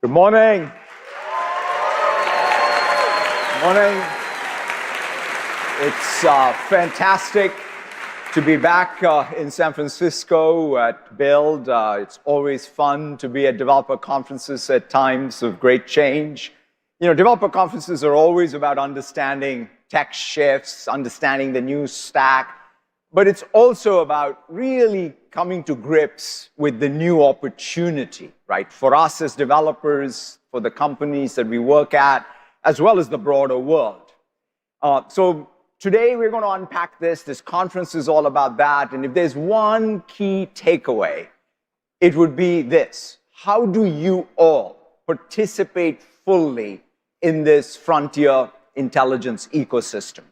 Good morning. Morning. It's fantastic to be back in San Francisco at Build. It's always fun to be at developer conferences at times of great change. You know, developer conferences are always about understanding tech shifts, understanding the new stack, but it's also about really coming to grips with the new opportunity, right? For us as developers, for the companies that we work at, as well as the broader world. So today we're going to unpack this. This conference is all about that. And if there's one key takeaway, it would be this. How do you all participate fully in this frontier intelligence ecosystem?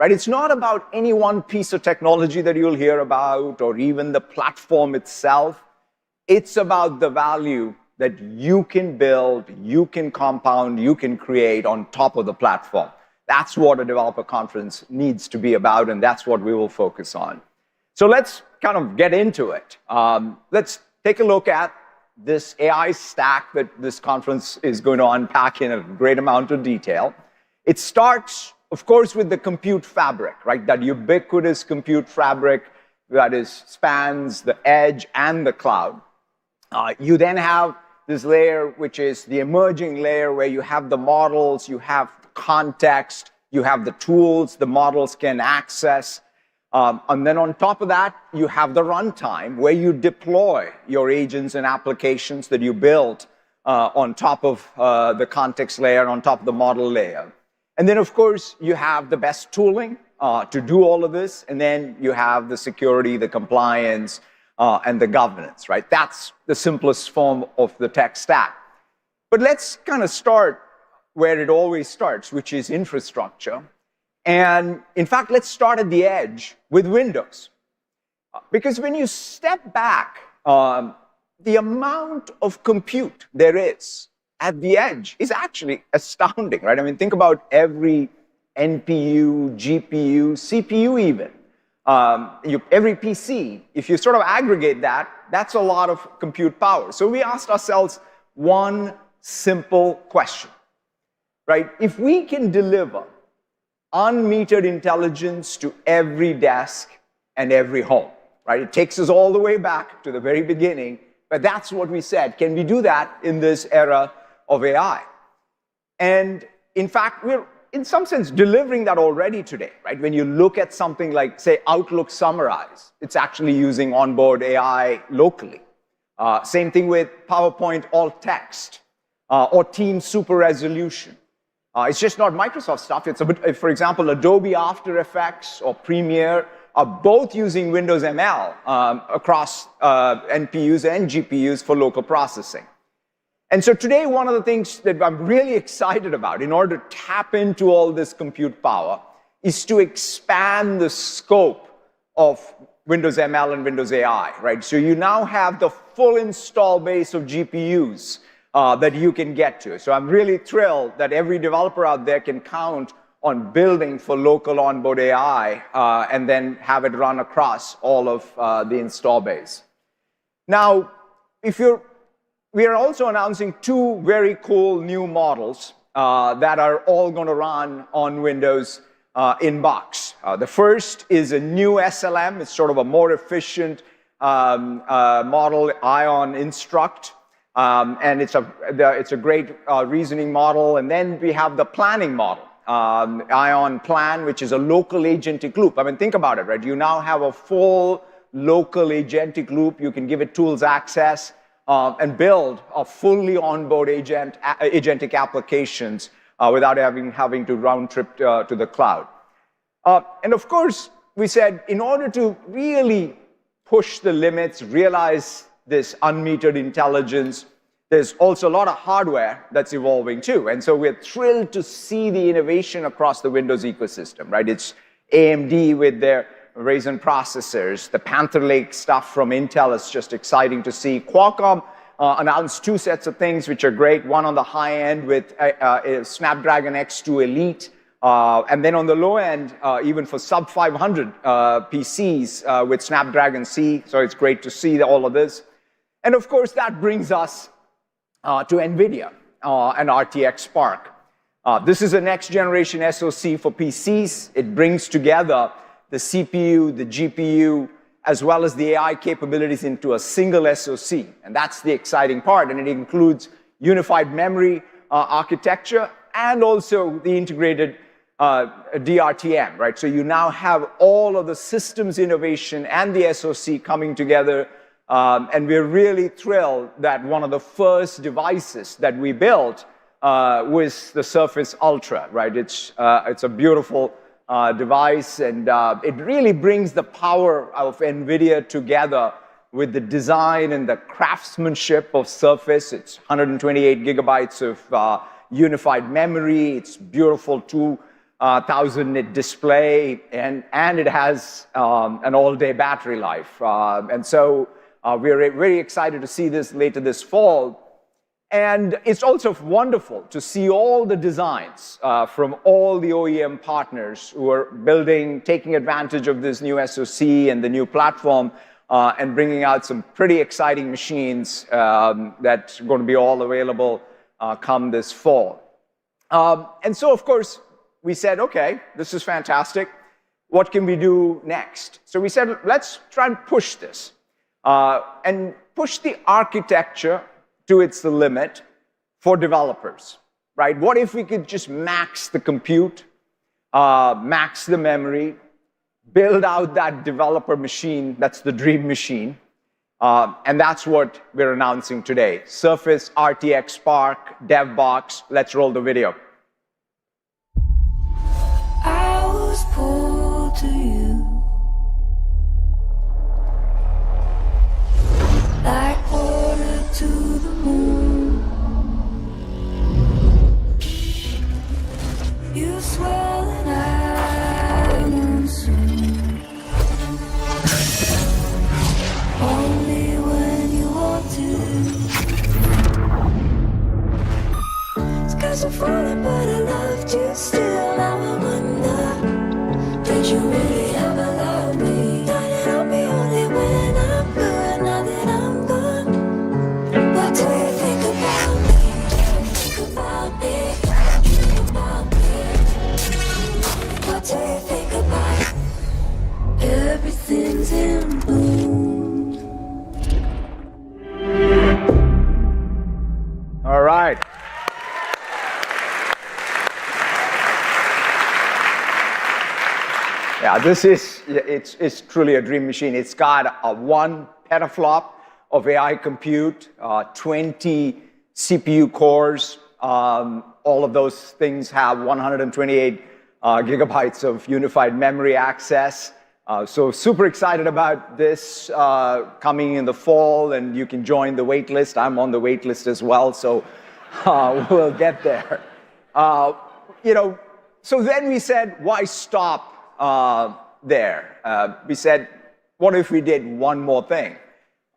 Right? It's not about any one piece of technology that you'll hear about or even the platform itself. It's about the value that you can build, you can compound, you can create on top of the platform. That's what a developer conference needs to be about, and that's what we will focus on. So let's kind of get into it. Let's take a look at this AI stack that this conference is going to unpack in a great amount of detail. It starts, of course, with the compute fabric, right? That ubiquitous compute fabric that spans the edge and the cloud. You then have this layer, which is the emerging layer where you have the models, you have context, you have the tools the models can access. And then on top of that, you have the runtime where you deploy your agents and applications that you built on top of the context layer, on top of the model layer. And then, of course, you have the best tooling to do all of this. And then you have the security, the compliance, and the governance, right? That's the simplest form of the tech stack. But let's kind of start where it always starts, which is infrastructure. And in fact, let's start at the edge with Windows. Because when you step back, the amount of compute there is at the edge is actually astounding, right? I mean, think about every NPU, GPU, CPU even. Every PC, if you sort of aggregate that, that's a lot of compute power. So we asked ourselves one simple question, right? If we can deliver unmetered intelligence to every desk and every home, right? It takes us all the way back to the very beginning, but that's what we said. Can we do that in this era of AI? And in fact, we're in some sense delivering that already today, right? When you look at something like, say, Outlook Summarize, it's actually using onboard AI locally. Same thing with PowerPoint Alt Text or Teams Super Resolution. It's just not Microsoft stuff. It's, for example, Adobe After Effects or Premiere are both using Windows ML across NPUs and GPUs for local processing. And so today, one of the things that I'm really excited about in order to tap into all this compute power is to expand the scope of Windows ML and Windows AI, right? So you now have the full install base of GPUs that you can get to. So I'm really thrilled that every developer out there can count on building for local onboard AI and then have it run across all of the install base. Now, we are also announcing two very cool new models that are all going to run on Windows in box. The first is a new SLM. It's sort of a more efficient model, Ion Instruct. And it's a great reasoning model. And then we have the planning model, Ion Plan, which is a local agentic loop. I mean, think about it, right? You now have a full local agentic loop. You can give it tools access and build a fully onboard agentic applications without having to round trip to the cloud. And of course, we said in order to really push the limits, realize this unmetered intelligence, there's also a lot of hardware that's evolving too. And so we're thrilled to see the innovation across the Windows ecosystem, right? It's AMD with their Ryzen processors. The Panther Lake stuff from Intel is just exciting to see. Qualcomm announced two sets of things which are great. One on the high end with Snapdragon X2 Elite. And then on the low end, even for sub 500 PCs with Snapdragon C. So it's great to see all of this. And of course, that brings us to Nvidia and RTX Spark. This is a next generation SoC for PCs. It brings together the CPU, the GPU, as well as the AI capabilities into a single SoC. And that's the exciting part. And it includes unified memory architecture and also the integrated DRTM, right? So you now have all of the systems innovation and the SoC coming together. And we're really thrilled that one of the first devices that we built was the Surface Ultra, right? It's a beautiful device, and it really brings the power of NVIDIA together with the design and the craftsmanship of Surface. It's 128 gigabytes of unified memory. It's beautiful 2,000 nit display, and it has an all-day battery life. And so we're very excited to see this later this fall. And it's also wonderful to see all the designs from all the OEM partners who are building, taking advantage of this new SoC and the new platform, and bringing out some pretty exciting machines that are going to be all available come this fall. And so, of course, we said, okay, this is fantastic. What can we do next? So we said, let's try and push this and push the architecture to its limit for developers, right? What if we could just max the compute, max the memory, build out that developer machine, that's the dream machine, and that's what we're announcing today. Surface RTX Spark, DevBox. Let's roll the video. I was pulled to you like water to the moon. You swell and I monsoon. Only when you want to. Skies are falling, but I loved you still. Now I wonder, did you really ever love me? Dying on me only when I'm good. Now that I'm gone, what do you think about me? Think about me. Think about me. What do you think about me? Everything's in bloom. All right. Yeah, this is, it's truly a dream machine. It's got a 1 petaflop of AI compute, 20 CPU cores. All of those things have 128 gigabytes of unified memory access. So super excited about this coming in the fall, and you can join the wait list. I'm on the wait list as well, so we'll get there. So then we said, why stop there? We said, what if we did one more thing?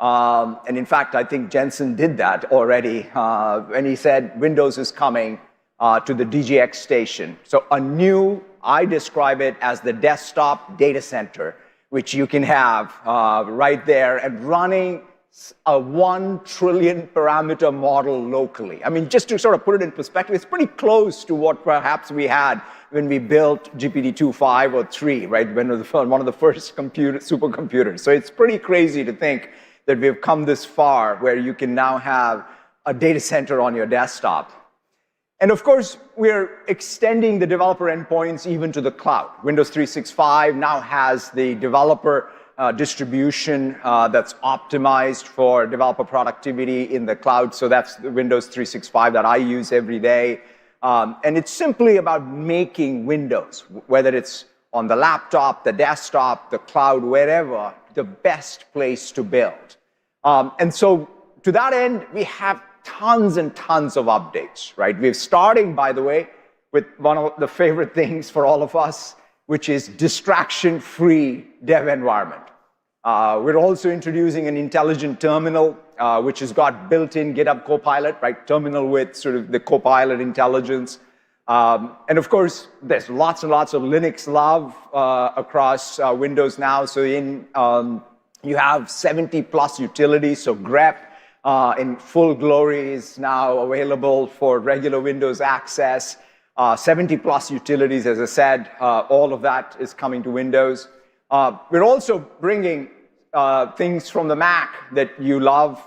And in fact, I think Jensen did that already when he said Windows is coming to the DGX station. So I describe it as the desktop data center, which you can have right there and running a 1 trillion parameter model locally. I mean, just to sort of put it in perspective, it's pretty close to what perhaps we had when we built GPT-2.5 or 3, right? When it was one of the first supercomputers. So it's pretty crazy to think that we've come this far where you can now have a data center on your desktop. And of course, we're extending the developer endpoints even to the cloud. Windows 365 now has the developer distribution that's optimized for developer productivity in the cloud. So that's the Windows 365 that I use every day. And it's simply about making Windows, whether it's on the laptop, the desktop, the cloud, wherever, the best place to build. And so to that end, we have tons and tons of updates, right? We're starting, by the way, with one of the favorite things for all of us, which is distraction-free dev environment. We're also introducing an intelligent terminal, which has got built-in GitHub Copilot, right? Terminal with sort of the Copilot intelligence. And of course, there's lots and lots of Linux love across Windows now. So you have 70 plus utilities. So grep, in full glory is now available for regular Windows access. 70 plus utilities, as I said, all of that is coming to Windows. We're also bringing things from the Mac that you love,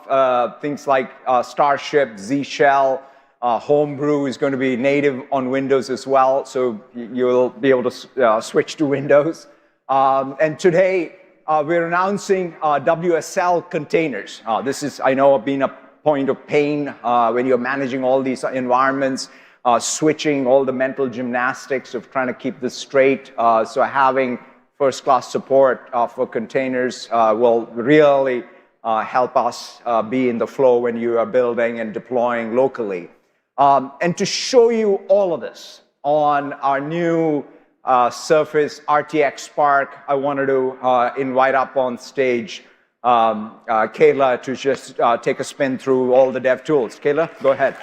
things like Starship, Z Shell, Homebrew is going to be native on Windows as well, so you'll be able to switch to Windows. And today, we're announcing WSL containers. This is, I know, been a point of pain when you're managing all these environments, switching all the mental gymnastics of trying to keep this straight. So having first-class support for containers will really help us be in the flow when you are building and deploying locally. And to show you all of this on our new Surface RTX Spark, I wanted to invite up on stage Kayla to just take a spin through all the dev tools. Kayla, go ahead.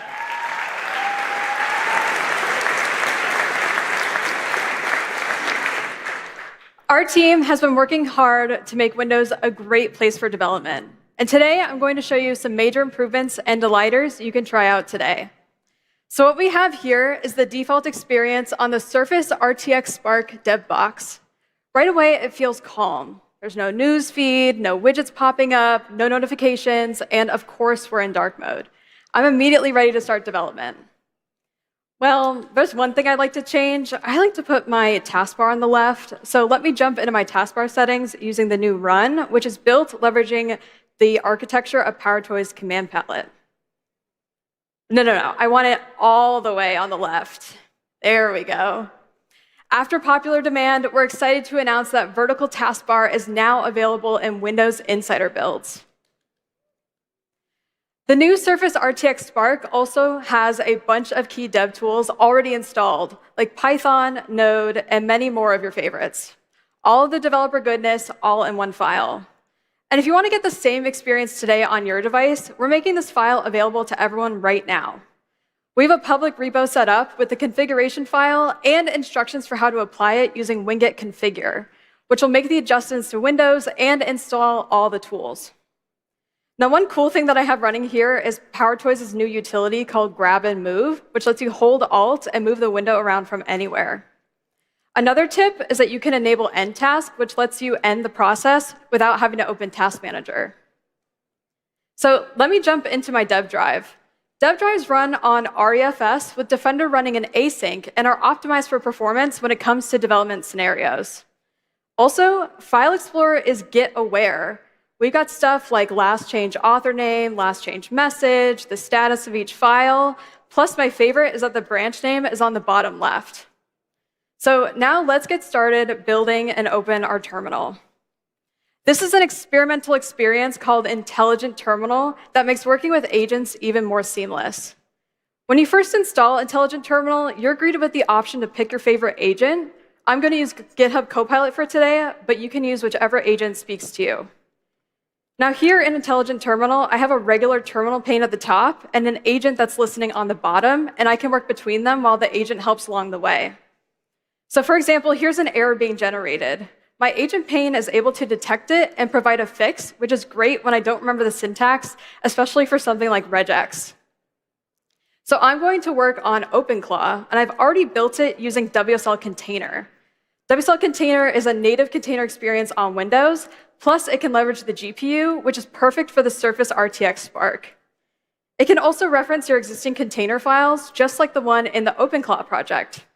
Our team has been working hard to make Windows a great place for development. And today, I'm going to show you some major improvements and delighters you can try out today. So what we have here is the default experience on the Surface RTX Spark dev box. Right away, it feels calm. There's no news feed, no widgets popping up, no notifications, and of course, we're in dark mode. I'm immediately ready to start development. Well, there's one thing I'd like to change. I like to put my taskbar on the left. So let me jump into my taskbar settings using the new Run, which is built leveraging the architecture of PowerToy's command palette. No. I want it all the way on the left. There we go. After popular demand, we're excited to announce that vertical taskbar is now available in Windows Insider builds. The new Surface RTX Spark also has a bunch of key dev tools already installed, like Python, Node, and many more of your favorites. All of the developer goodness, all in one file. And if you want to get the same experience today on your device, we're making this file available to everyone right now. We have a public repo set up with the configuration file and instructions for how to apply it using winget configure, which will make the adjustments to Windows and install all the tools. Now, one cool thing that I have running here is PowerToys' new utility called Grab and Move, which lets you hold Alt and move the window around from anywhere. Another tip is that you can enable end task, which lets you end the process without having to open Task Manager. So let me jump into my dev drive. Dev drives run on REFS with Defender running in async and are optimized for performance when it comes to development scenarios. Also, File Explorer is Git aware. We've got stuff like last change author name, last change message, the status of each file, plus my favorite is that the branch name is on the bottom left. So now let's get started building and open our terminal. This is an experimental experience called Intelligent Terminal that makes working with agents even more seamless. When you first install Intelligent Terminal, you're greeted with the option to pick your favorite agent. I'm going to use GitHub Copilot for today, but you can use whichever agent speaks to you. Now here in Intelligent Terminal, I have a regular terminal pane at the top and an agent that's listening on the bottom, and I can work between them while the agent helps along the way. So for example, here's an error being generated. My agent pane is able to detect it and provide a fix, which is great when I don't remember the syntax, especially for something like regex. So I'm going to work on OpenClaw, and I've already built it using WSL Container. WSL Container is a native container experience on Windows, plus it can leverage the GPU, which is perfect for the Surface RTX Spark. It can also reference your existing container files, just like the one in the OpenClaw project.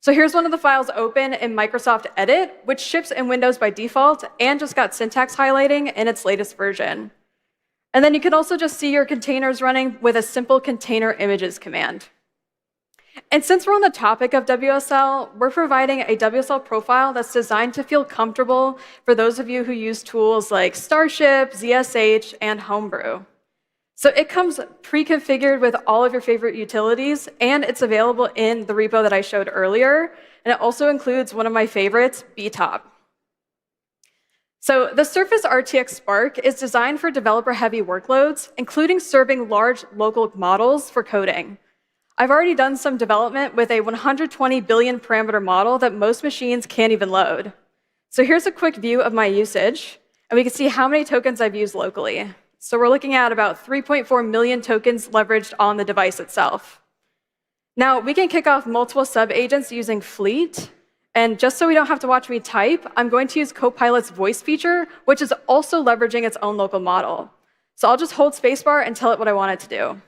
So here's one of the files open in Microsoft Edit, which ships in Windows by default and just got syntax highlighting in its latest version. And then you can also just see your containers running with a simple container images command. And since we're on the topic of WSL, we're providing a WSL profile that's designed to feel comfortable for those of you who use tools like Starship, ZSH, and Homebrew. So it comes pre-configured with all of your favorite utilities, and it's available in the repo that I showed earlier. And it also includes one of my favorites, BTOP. So the Surface RTX Spark is designed for developer-heavy workloads, including serving large local models for coding. I've already done some development with a 120 billion parameter model that most machines can't even load. So here's a quick view of my usage, and we can see how many tokens I've used locally. So we're looking at about 3.4 million tokens leveraged on the device itself. Now, we can kick off multiple sub-agents using Fleet. And just so we don't have to watch me type, I'm going to use Copilot's voice feature, which is also leveraging its own local model. So I'll just hold spacebar and tell it what I want it to do.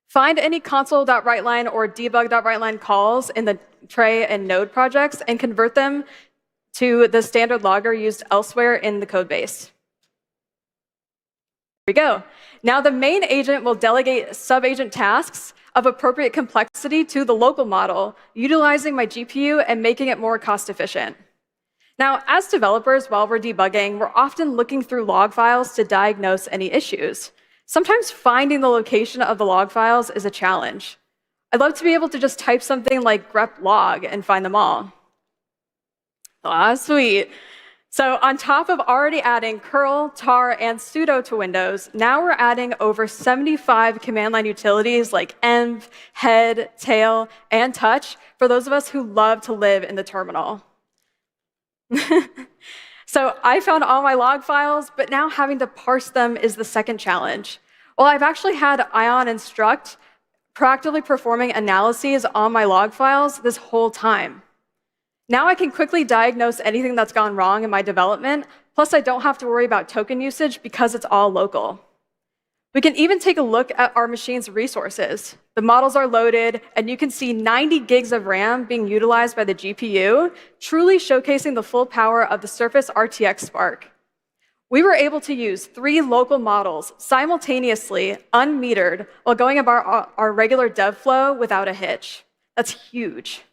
Find any console.writeline or debug.writeline calls in the Tray and Node projects and convert them to the standard logger used elsewhere in the codebase. Here we go. Now the main agent will delegate sub-agent tasks of appropriate complexity to the local model, utilizing my GPU and making it more cost-efficient. Now, as developers, while we're debugging, we're often looking through log files to diagnose any issues. Sometimes finding the location of the log files is a challenge. I'd love to be able to just type something like grep log and find them all. Ah, sweet. So on top of already adding curl, tar, and sudo to Windows, now we're adding over 75 command line utilities like env, head, tail, and touch for those of us who love to live in the terminal. So I found all my log files, but now having to parse them is the second challenge. Well, I've actually had Ion and Struct proactively performing analyses on my log files this whole time. Now I can quickly diagnose anything that's gone wrong in my development, plus I don't have to worry about token usage because it's all local. We can even take a look at our machine's resources. The models are loaded, and you can see 90 gigs of RAM being utilized by the GPU, truly showcasing the full power of the Surface RTX Spark. We were able to use 3 local models simultaneously, unmetered, while going about our regular dev flow without a hitch. That's huge.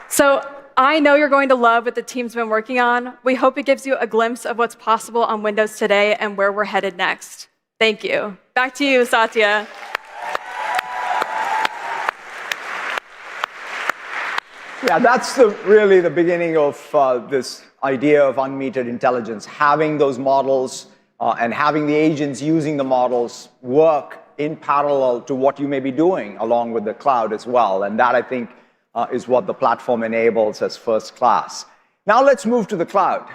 So I know you're going to love what the team's been working on. We hope it gives you a glimpse of what's possible on Windows today and where we're headed next. Thank you. Back to you, Satya. Yeah, that's really the beginning of this idea of unmetered intelligence, having those models and having the agents using the models work in parallel to what you may be doing along with the cloud as well. And that, I think, is what the platform enables as first class. Now let's move to the cloud.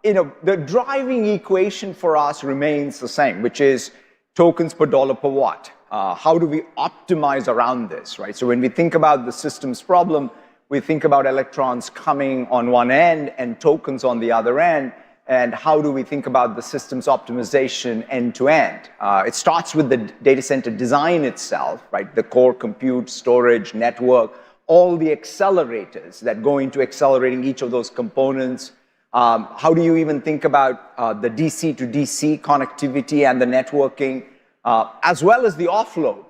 The driving equation for us remains the same, which is tokens per dollar per watt. How do we optimize around this, right? So when we think about the systems problem, we think about electrons coming on one end and tokens on the other end, and how do we think about the systems optimization end to end? It starts with the data center design itself, right? The core compute, storage, network, all the accelerators that go into accelerating each of those components. How do you even think about the DC to DC connectivity and the networking, as well as the offload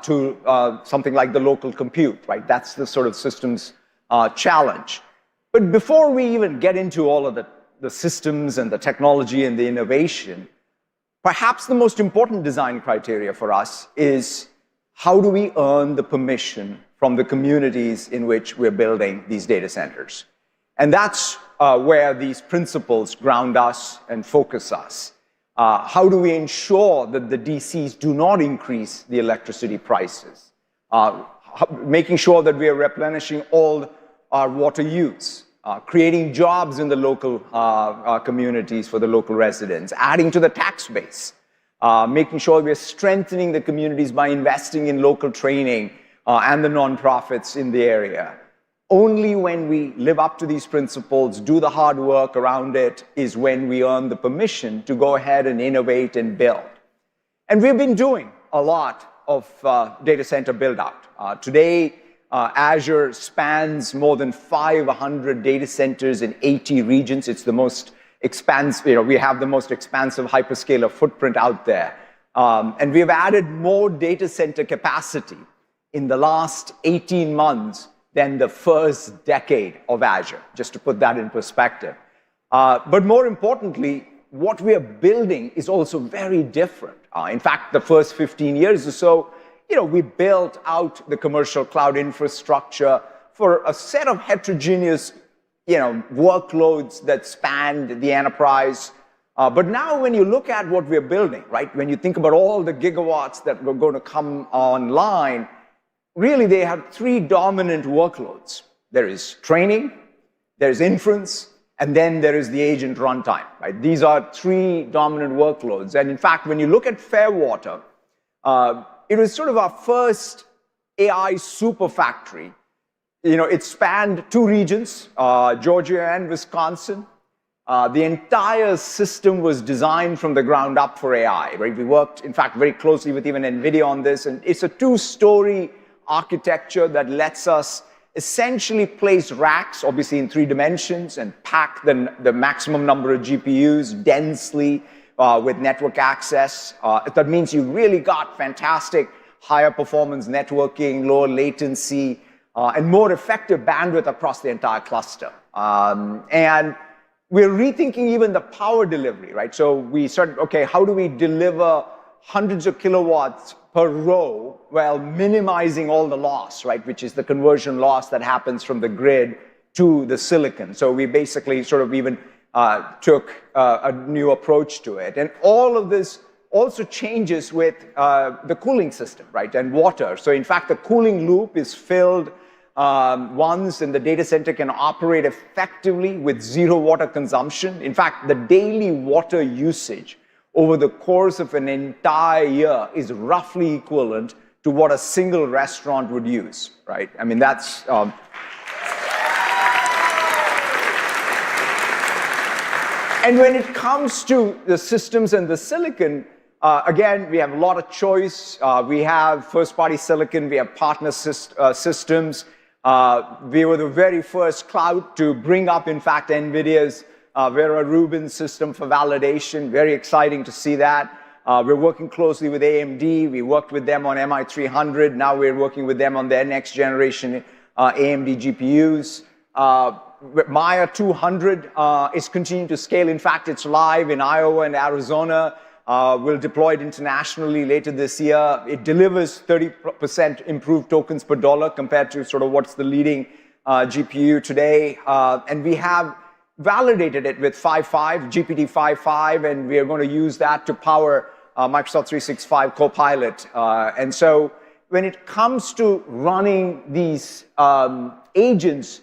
to something like the local compute, right? That's the sort of systems challenge. But before we even get into all of the systems and the technology and the innovation, perhaps the most important design criteria for us is how do we earn the permission from the communities in which we're building these data centers. And that's where these principles ground us and focus us. How do we ensure that the DCs do not increase the electricity prices? Making sure that we are replenishing all our water use, creating jobs in the local communities for the local residents, adding to the tax base, making sure we're strengthening the communities by investing in local training, and the nonprofits in the area. Only when we live up to these principles, do the hard work around it, is when we earn the permission to go ahead and innovate and build. And we've been doing a lot of data center build out. Today, Azure spans more than 500 data centers in 80 regions. It's the most expansive, we have the most expansive hyperscaler footprint out there. And we've added more data center capacity in the last 18 months than the first decade of Azure, just to put that in perspective. But more importantly, what we are building is also very different. In fact, the first 15 years or so, we built out the commercial cloud infrastructure for a set of heterogeneous, workloads that spanned the enterprise. But now when you look at what we're building, right, when you think about all the gigawatts that were going to come online, really they have three dominant workloads. There is training, there is inference, and then there is the agent runtime, right? These are three dominant workloads. And in fact, when you look at Fairwater, it was sort of our first AI super factory. It spanned two regions, Georgia and Wisconsin. The entire system was designed from the ground up for AI, right? We worked, in fact, very closely with even Nvidia on this, and it's a two-story architecture that lets us essentially place racks, obviously in 3 dimensions, and pack the maximum number of GPUs densely with network access. That means you really got fantastic higher performance networking, lower latency, and more effective bandwidth across the entire cluster. And we're rethinking even the power delivery, right? So we started, okay, how do we deliver hundreds of kilowatts per row while minimizing all the loss, right? Which is the conversion loss that happens from the grid to the silicon. So we basically sort of even took a new approach to it. And all of this also changes with the cooling system, right? And water. So in fact, the cooling loop is filled once, and the data center can operate effectively with 0 water consumption. In fact, the daily water usage over the course of an entire year is roughly equivalent to what a single restaurant would use, right? I mean, that's... And when it comes to the systems and the silicon, again, we have a lot of choice. We have first-party silicon. We have partner systems. We were the very first cloud to bring up, in fact, Nvidia's Vera Rubin system for validation. Very exciting to see that. We're working closely with AMD. We worked with them on MI300. Now we're working with them on their next generation AMD GPUs. Maya 200 is continuing to scale. In fact, it's live in Iowa and Arizona. We'll deploy it internationally later this year. It delivers 30% improved tokens per dollar compared to sort of what's the leading GPU today. And we have validated it with 5.5, GPT-5.5, and we are going to use that to power Microsoft 365 Copilot. And so when it comes to running these agents,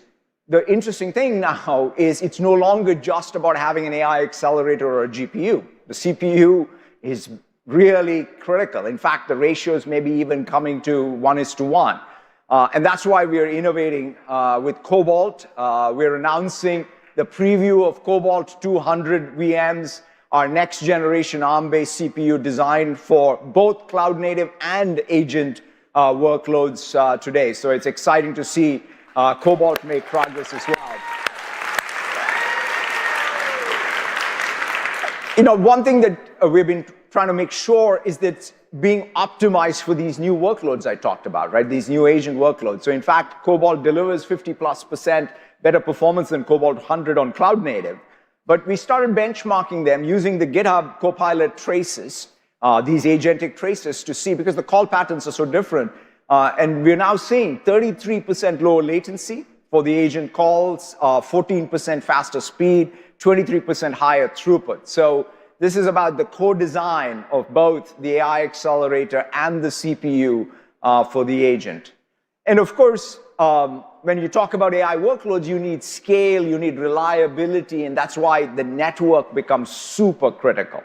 the interesting thing now is it's no longer just about having an AI accelerator or a GPU. The CPU is really critical. In fact, the ratios may be even coming to 1:1. And that's why we are innovating with Cobalt. We're announcing the preview of Cobalt 200 VMs, our next generation ARM-based CPU designed for both cloud-native and agent workloads today. So it's exciting to see Cobalt make progress as well. One thing that we've been trying to make sure is that it's being optimized for these new workloads I talked about, right? These new agent workloads. So in fact, Cobalt delivers 50+% better performance than Cobalt 100 on cloud native. But we started benchmarking them using the GitHub Copilot traces, these agentic traces, to see, because the call patterns are so different. And we're now seeing 33% lower latency for the agent calls, 14% faster speed, 23% higher throughput. So this is about the co-design of both the AI accelerator and the CPU for the agent. And of course, when you talk about AI workloads, you need scale, you need reliability, and that's why the network becomes super critical.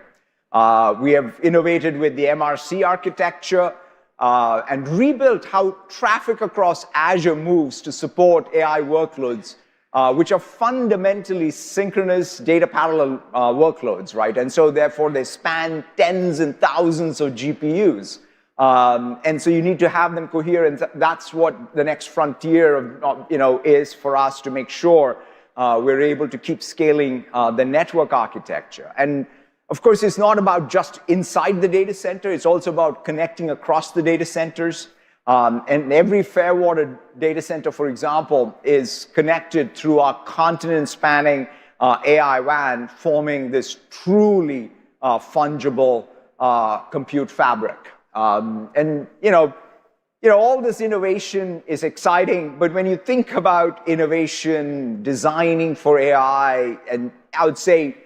We have innovated with the MRC architecture and rebuilt how traffic across Azure moves to support AI workloads, which are fundamentally synchronous data parallel workloads, right? And so therefore they span tens and thousands of GPUs. And so you need to have them coherent. That's what the next frontier of, is for us to make sure we're able to keep scaling the network architecture. And of course, it's not about just inside the data center. It's also about connecting across the data centers. And every Fairwater data center, for example, is connected through our continent-spanning AI WAN, forming this truly fungible compute fabric. And all this innovation is exciting, but when you think about innovation, designing for AI, and I would say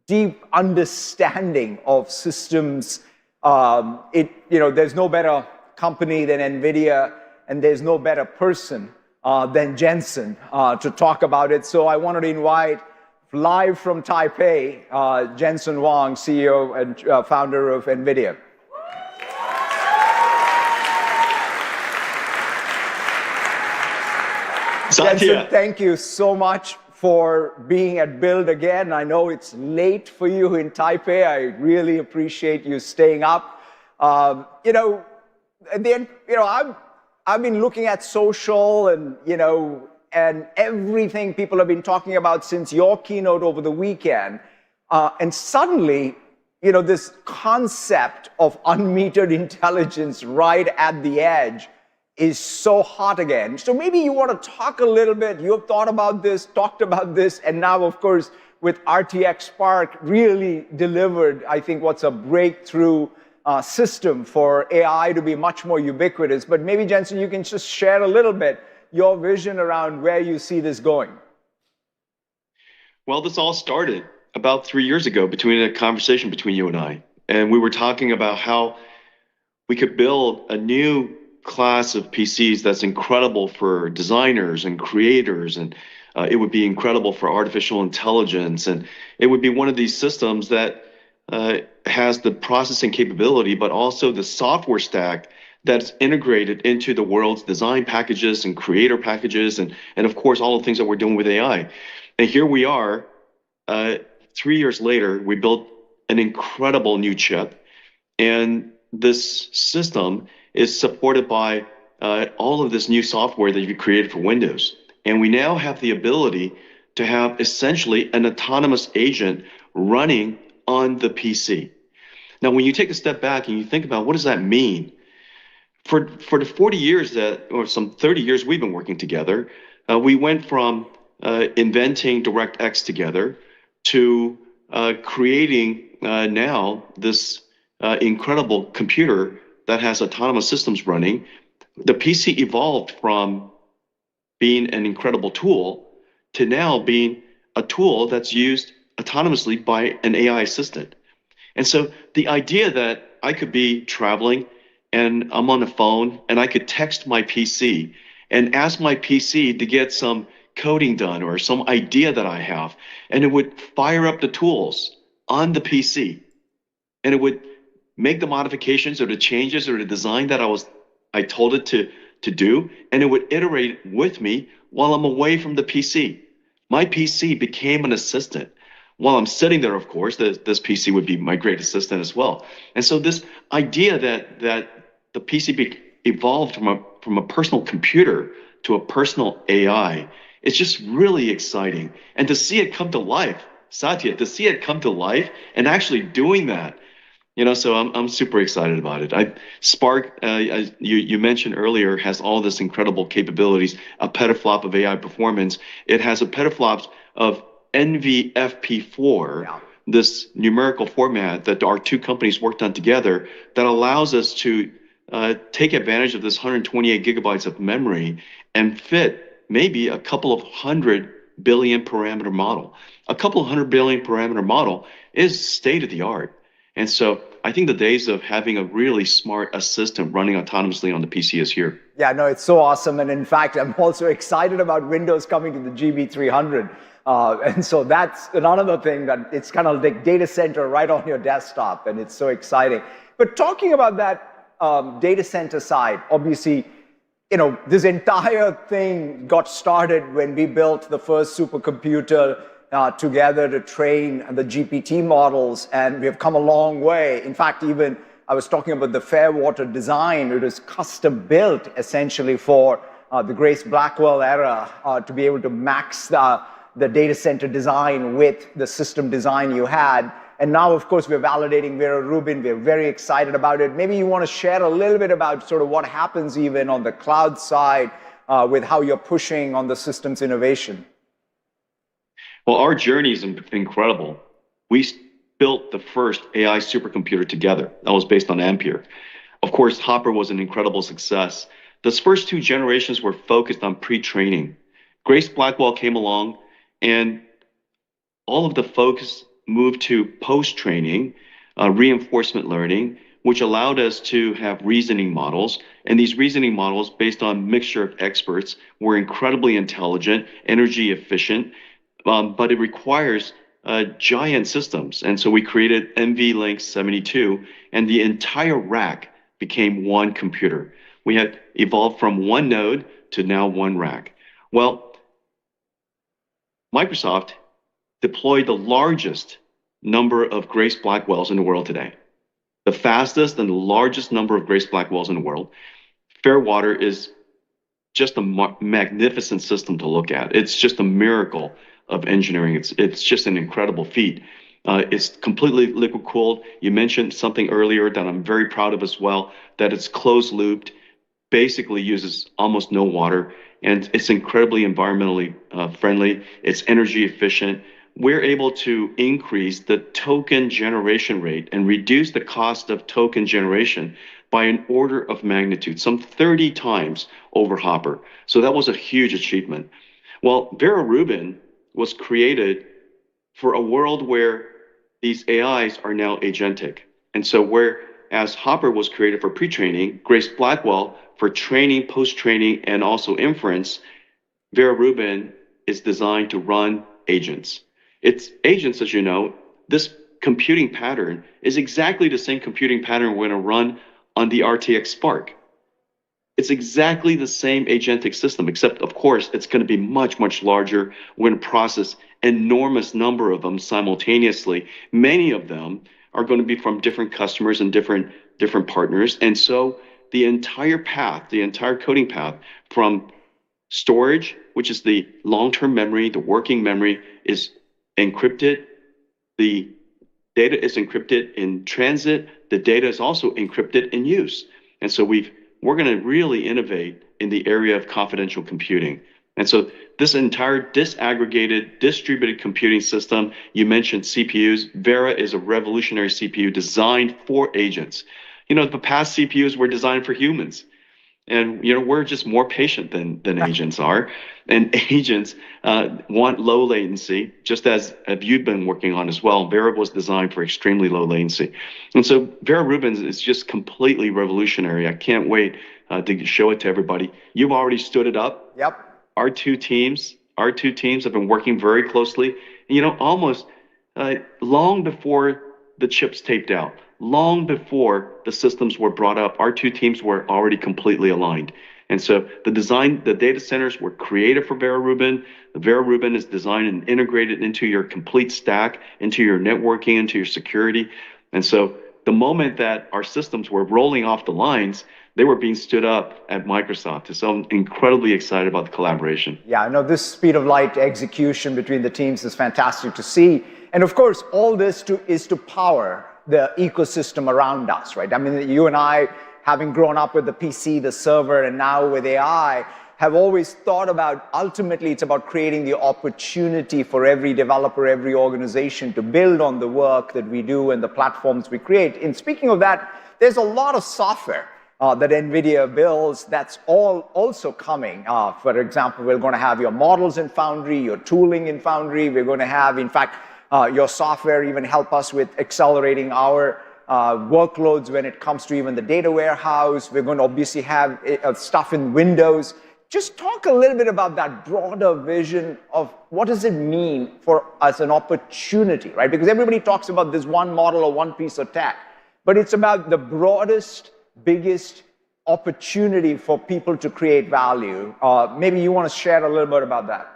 deep understanding of systems, there's no better company than Nvidia and there's no better person than Jensen to talk about it. So I wanted to invite live from Taipei, Jensen Huang, CEO and founder of Nvidia. Satya. Jensen, thank you so much for being at Build again. I know it's late for you in Taipei. I really appreciate you staying up. You know, at the end, you know, I've been looking at social and, you know, and everything people have been talking about since your keynote over the weekend. And suddenly, you know, this concept of unmetered intelligence right at the edge is so hot again. So maybe you want to talk a little bit. You have thought about this, talked about this, and now, of course, with RTX Spark, really delivered, I think, what's a breakthrough system for AI to be much more ubiquitous. But maybe, Jensen, you can just share a little bit your vision around where you see this going. Well, this all started about 3 years ago between a conversation between you and I. And we were talking about how we could build a new class of PCs that's incredible for designers and creators, and it would be incredible for artificial intelligence, and it would be one of these systems that has the processing capability, but also the software stack that's integrated into the world's design packages and creator packages, and of course all the things that we're doing with AI. And here we are, 3 years later, we built an incredible new chip, and this system is supported by all of this new software that you created for Windows. And we now have the ability to have essentially an autonomous agent running on the PC. Now, when you take a step back and you think about what does that mean? For the 40 years that, or some 30 years we've been working together, we went from inventing DirectX together to creating now this incredible computer that has autonomous systems running. The PC evolved from being an incredible tool to now being a tool that's used autonomously by an AI assistant. And so the idea that I could be traveling and I'm on the phone and I could text my PC and ask my PC to get some coding done or some idea that I have, and it would fire up the tools on the PC, and it would make the modifications or the changes or the design that I told it to do, and it would iterate with me while I'm away from the PC. My PC became an assistant. While I'm sitting there, of course, this PC would be my great assistant as well. And so this idea that the PC evolved from a personal computer to a personal AI, it's just really exciting. And to see it come to life, Satya, to see it come to life and actually doing that, you know, so I'm super excited about it. Spark, you mentioned earlier, has all this incredible capabilities, a petaflop of AI performance. It has a petaflops of NVFP4, this numerical format that our two companies worked on together that allows us to take advantage of this 128 gigabytes of memory and fit maybe a couple of 100 billion parameter model. A couple of 100 billion parameter model is state of the art. And so I think the days of having a really smart assistant running autonomously on the PC is here. Yeah, no, it's so awesome. And in fact, I'm also excited about Windows coming to the GB300. And so that's another thing that it's kind of like data center right on your desktop. And it's so exciting. But talking about that data center side, obviously, you know, this entire thing got started when we built the first supercomputer together to train the GPT models, and we have come a long way. In fact, even I was talking about the Fairwater design. It was custom built essentially for the Grace Blackwell era to be able to max the data center design with the system design you had. And now, of course, we're validating Vera Rubin. We're very excited about it. Maybe you want to share a little bit about sort of what happens even on the cloud side with how you're pushing on the systems innovation. Well, our journey is incredible. We built the first AI supercomputer together. That was based on Ampere. Of course, Hopper was an incredible success. Those first two generations were focused on pre-training. Grace Blackwell came along, and all of the focus moved to post-training, reinforcement learning, which allowed us to have reasoning models. And these reasoning models, based on mixture of experts, were incredibly intelligent, energy efficient, but it requires giant systems. And so we created NVLink 72, and the entire rack became one computer. We had evolved from one node to now one rack. Well, Microsoft deployed the largest number of Grace Blackwells in the world today. The fastest and the largest number of Grace Blackwells in the world. Fairwater is just a magnificent system to look at. It's just a miracle of engineering. It's just an incredible feat. It's completely liquid cooled. You mentioned something earlier that I'm very proud of as well, that it's closed looped, basically uses almost no water, and it's incredibly environmentally friendly. It's energy efficient. We're able to increase the token generation rate and reduce the cost of token generation by an order of magnitude, some 30 times over Hopper. So that was a huge achievement. Well, Vera Rubin was created for a world where these AIs are now agentic. And so whereas Hopper was created for pre-training, Grace Blackwell for training, post-training, and also inference, Vera Rubin is designed to run agents. It's agents, as you know, this computing pattern is exactly the same computing pattern we're going to run on the RTX Spark. It's exactly the same agentic system, except, of course, it's going to be much, much larger. We're going to process enormous number of them simultaneously. Many of them are going to be from different customers and different partners. And so the entire path, the entire coding path from storage, which is the long-term memory, the working memory, is encrypted. The data is encrypted in transit. The data is also encrypted in use. And so we're going to really innovate in the area of confidential computing. And so this entire disaggregated, distributed computing system, you mentioned CPUs. Vera is a revolutionary CPU designed for agents. You know, the past CPUs were designed for humans. And, you know, we're just more patient than agents are. And agents want low latency, just as you've been working on as well. Vera was designed for extremely low latency. And so Vera Rubin is just completely revolutionary. I can't wait to show it to everybody. You've already stood it up. Yep. Our two teams have been working very closely. And, you know, almost long before the chips taped out, long before the systems were brought up, our two teams were already completely aligned. And so the data centers were created for Vera Rubin. The Vera Rubin is designed and integrated into your complete stack, into your networking, into your security. And so the moment that our systems were rolling off the lines, they were being stood up at Microsoft. So I'm incredibly excited about the collaboration. Yeah, I know this speed of light execution between the teams is fantastic to see. And of course, all this is to power the ecosystem around us, right? I mean, you and I, having grown up with the PC, the server, and now with AI, have always thought about, ultimately, it's about creating the opportunity for every developer, every organization to build on the work that we do and the platforms we create. And speaking of that, there's a lot of software that Nvidia builds that's also coming. For example, we're going to have your models in Foundry, your tooling in Foundry. We're going to have, in fact, your software even help us with accelerating our workloads when it comes to even the data warehouse. We're going to obviously have stuff in Windows. Just talk a little bit about that broader vision of what does it mean for us, an opportunity, right? Because everybody talks about this one model or one piece of tech, but it's about the broadest, biggest opportunity for people to create value. Maybe you want to share a little bit about that.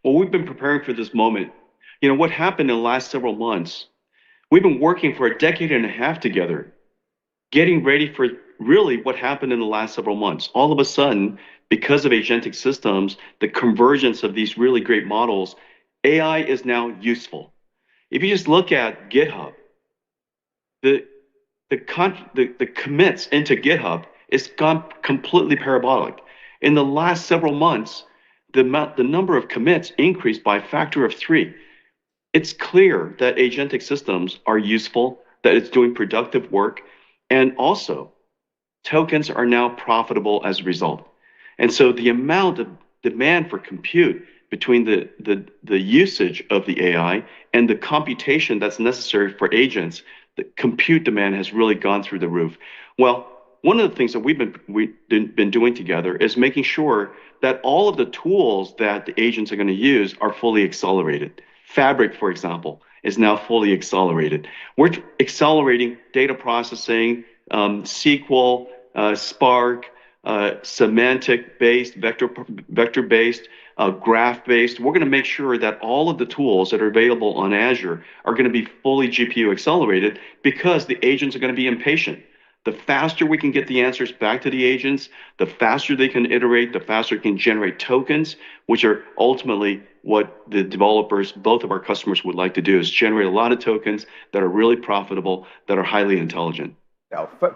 Well, we've been preparing for this moment. You know, what happened in the last several months, we've been working for a decade and a half together, getting ready for really what happened in the last several months. All of a sudden, because of agentic systems, the convergence of these really great models, AI is now useful. If you just look at GitHub, the commits into GitHub is gone completely parabolic. In the last several months, the number of commits increased by a factor of 3. It's clear that agentic systems are useful, that it's doing productive work, and also tokens are now profitable as a result. And so the amount of demand for compute between the usage of the AI and the computation that's necessary for agents, the compute demand has really gone through the roof. Well, one of the things that we've been doing together is making sure that all of the tools that the agents are going to use are fully accelerated. Fabric, for example, is now fully accelerated. We're accelerating data processing, SQL, Spark, semantic-based, vector-based, graph-based. We're going to make sure that all of the tools that are available on Azure are going to be fully GPU accelerated because the agents are going to be impatient. The faster we can get the answers back to the agents, the faster they can iterate, the faster it can generate tokens, which are ultimately what the developers, both of our customers, would like to do, is generate a lot of tokens that are really profitable, that are highly intelligent.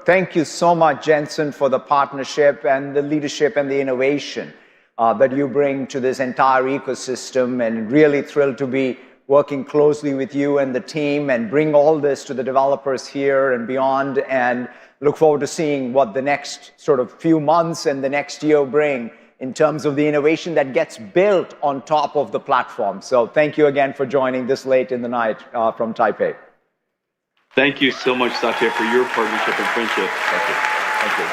Thank you so much, Jensen, for the partnership and the leadership and the innovation that you bring to this entire ecosystem, and really thrilled to be working closely with you and the team and bring all this to the developers here and beyond, and look forward to seeing what the next sort of few months and the next year bring in terms of the innovation that gets built on top of the platform. So thank you again for joining this late in the night from Taipei. Thank you so much, Satya, for your partnership and friendship. Thank you. Thank you.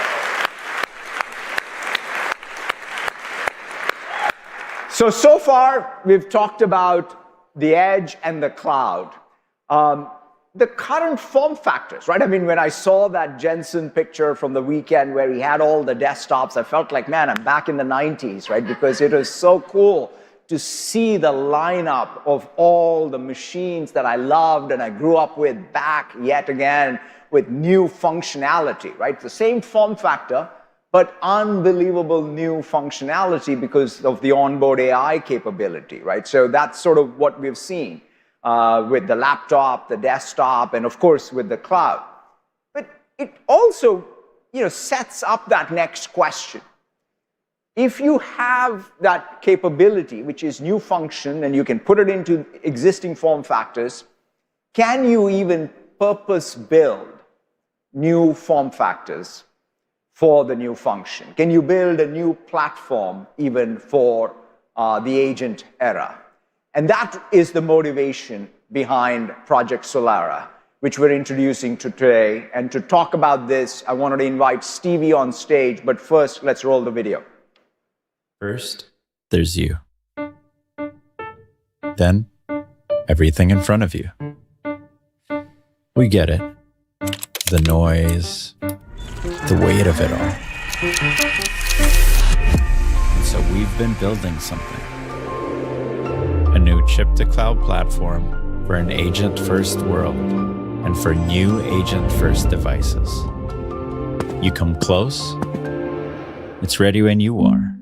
So far, we've talked about the edge and the cloud. The current form factors, right? I mean, when I saw that Jensen picture from the weekend where he had all the desktops, I felt like, man, I'm back in the 90s, right? Because it was so cool to see the lineup of all the machines that I loved and I grew up with back yet again with new functionality, right? The same form factor, but unbelievable new functionality because of the onboard AI capability, right? So that's sort of what we've seen with the laptop, the desktop, and of course with the cloud. But it also, sets up that next question. If you have that capability, which is new function, and you can put it into existing form factors, can you even purpose build new form factors for the new function? Can you build a new platform even for the agent era? And that is the motivation behind Project Solara, which we're introducing today. And to talk about this, I wanted to invite Stevie on stage, but first, let's roll the video. First, there's you. Then, everything in front of you. We get it. The noise, the weight of it all. And so we've been building something. A new chip-to-cloud platform for an agent-first world and for new agent-first devices. You come close, it's ready when you are.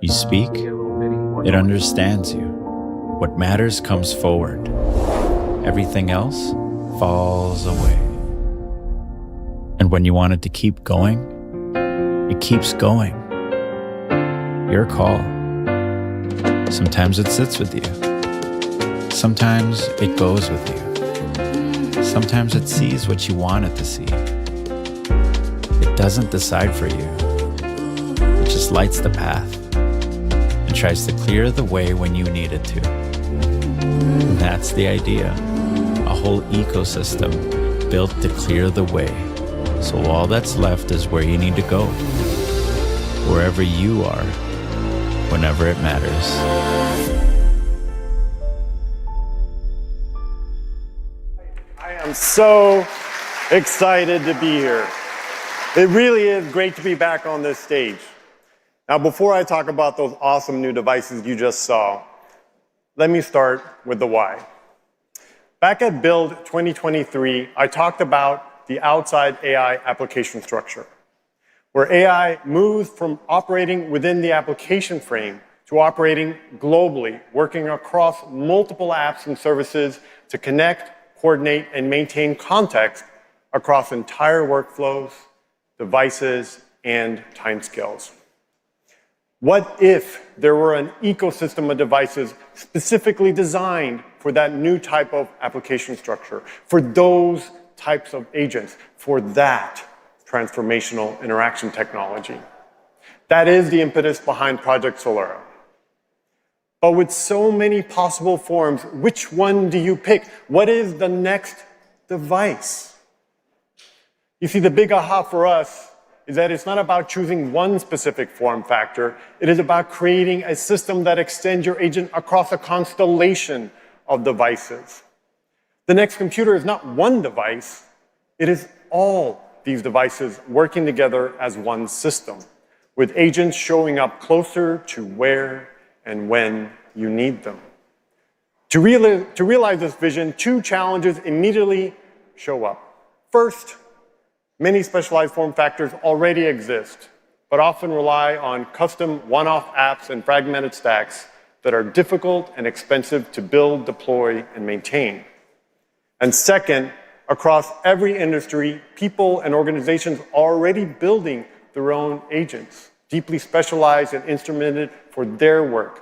You speak, it understands you. What matters comes forward. Everything else falls away. And when you want it to keep going, it keeps going. Your call. Sometimes it sits with you. Sometimes it goes with you. Sometimes it sees what you want it to see. It doesn't decide for you. It just lights the path and tries to clear the way when you need it to. And that's the idea. A whole ecosystem built to clear the way. So all that's left is where you need to go. Wherever you are, whenever it matters. I am so excited to be here. It really is great to be back on this stage. Now, before I talk about those awesome new devices you just saw, let me start with the why. Back at Build 2023, I talked about the outside AI application structure, where AI moves from operating within the application frame to operating globally, working across multiple apps and services to connect, coordinate, and maintain context across entire workflows, devices, and timescales. What if there were an ecosystem of devices specifically designed for that new type of application structure, for those types of agents, for that transformational interaction technology? That is the impetus behind Project Solara. But with so many possible forms, which one do you pick? What is the next device. You see, the big aha for us is that it's not about choosing one specific form factor. It is about creating a system that extends your agent across a constellation of devices. The next computer is not one device. It is all these devices working together as one system, with agents showing up closer to where and when you need them. To realize this vision, two challenges immediately show up. First, many specialized form factors already exist, but often rely on custom one-off apps and fragmented stacks that are difficult and expensive to build, deploy, and maintain. And second, across every industry, people and organizations are already building their own agents, deeply specialized and instrumented for their work.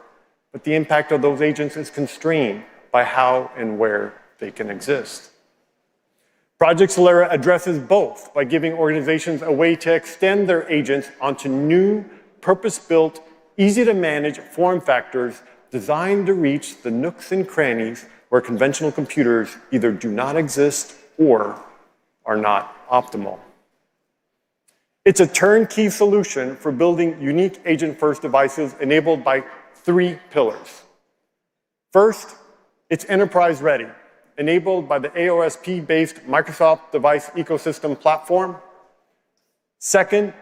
But the impact of those agents is constrained by how and where they can exist. Project Solera addresses both by giving organizations a way to extend their agents onto new, purpose-built, easy-to-manage form factors designed to reach the nooks and crannies where conventional computers either do not exist or are not optimal. It's a turnkey solution for building unique agent-first devices enabled by three pillars. First, it's enterprise-ready, enabled by the AOSP-based Microsoft Device Ecosystem Platform. Second,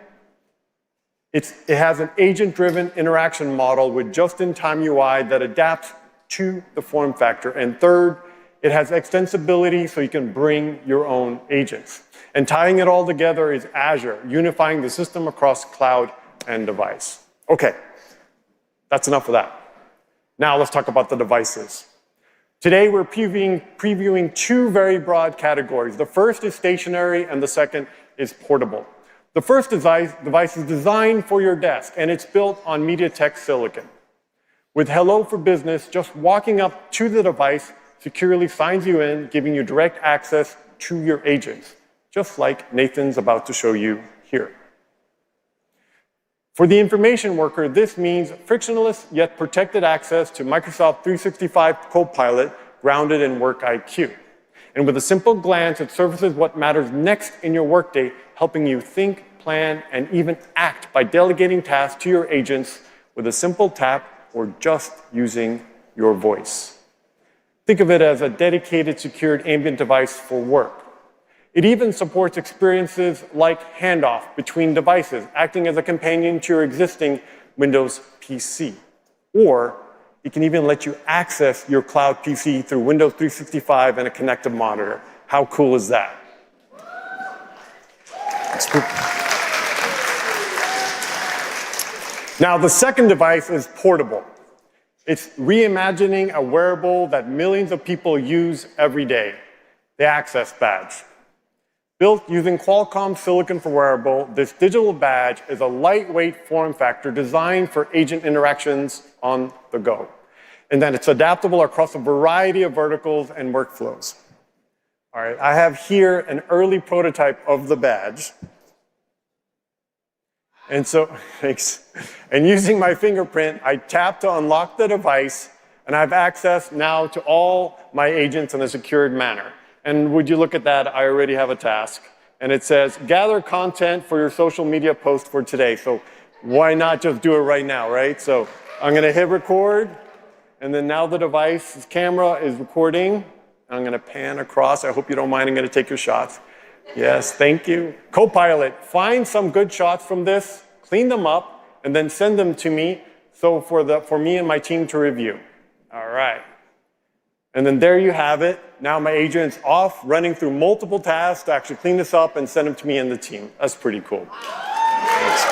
it has an agent-driven interaction model with just-in-time UI that adapts to the form factor. And third, it has extensibility so you can bring your own agents. And tying it all together is Azure, unifying the system across cloud and device. Okay, that's enough of that. Now let's talk about the devices. Today we're previewing two very broad categories. The first is stationary and the second is portable. The first device is designed for your desk and it's built on MediaTek silicon. With Hello for Business, just walking up to the device securely signs you in, giving you direct access to your agents, just like Nathan's about to show you here. For the information worker, this means frictionless yet protected access to Microsoft 365 Copilot grounded in Work IQ. And with a simple glance, it surfaces what matters next in your workday, helping you think, plan, and even act by delegating tasks to your agents with a simple tap or just using your voice. Think of it as a dedicated, secured ambient device for work. It even supports experiences like handoff between devices, acting as a companion to your existing Windows PC. Or it can even let you access your cloud PC through Windows 365 and a connected monitor. How cool is that? Now, the second device is portable. It's reimagining a wearable that millions of people use every day, the Access Badge. Built using Qualcomm silicon for wearable, this digital badge is a lightweight form factor designed for agent interactions on the go. And then it's adaptable across a variety of verticals and workflows. All right, I have here an early prototype of the badge. And so, thanks. And using my fingerprint, I tap to unlock the device, and I have access now to all my agents in a secured manner. And would you look at that, I already have a task. And it says, gather content for your social media post for today. So why not just do it right now, right? So I'm gonna hit record, and then now the device's camera is recording. I'm gonna pan across. I hope you don't mind, I'm gonna take your shots. Yes, thank you. Copilot, find some good shots from this, clean them up, and then send them to me so for me and my team to review. All right. And then there you have it. Now my agent's off, running through multiple tasks to actually clean this up and send them to me and the team. That's pretty cool. Thanks.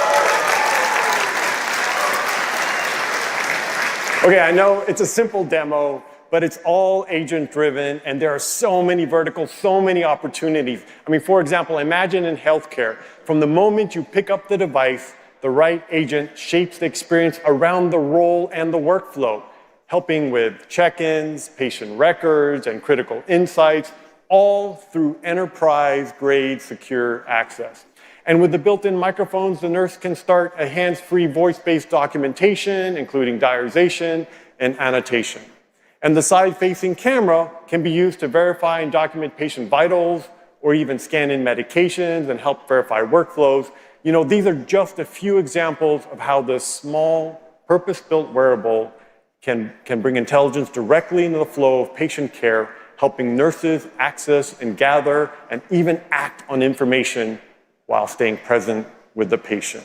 Okay, I know it's a simple demo, but it's all agent-driven, and there are so many verticals, so many opportunities. I mean, for example, imagine in healthcare, from the moment you pick up the device, the right agent shapes the experience around the role and the workflow, helping with check-ins, patient records, and critical insights, all through enterprise-grade secure access. And with the built-in microphones, the nurse can start a hands-free voice-based documentation, including diarization and annotation. And the side-facing camera can be used to verify and document patient vitals or even scan in medications and help verify workflows. You know, these are just a few examples of how this small, purpose-built wearable can bring intelligence directly into the flow of patient care, helping nurses access and gather and even act on information while staying present with the patient.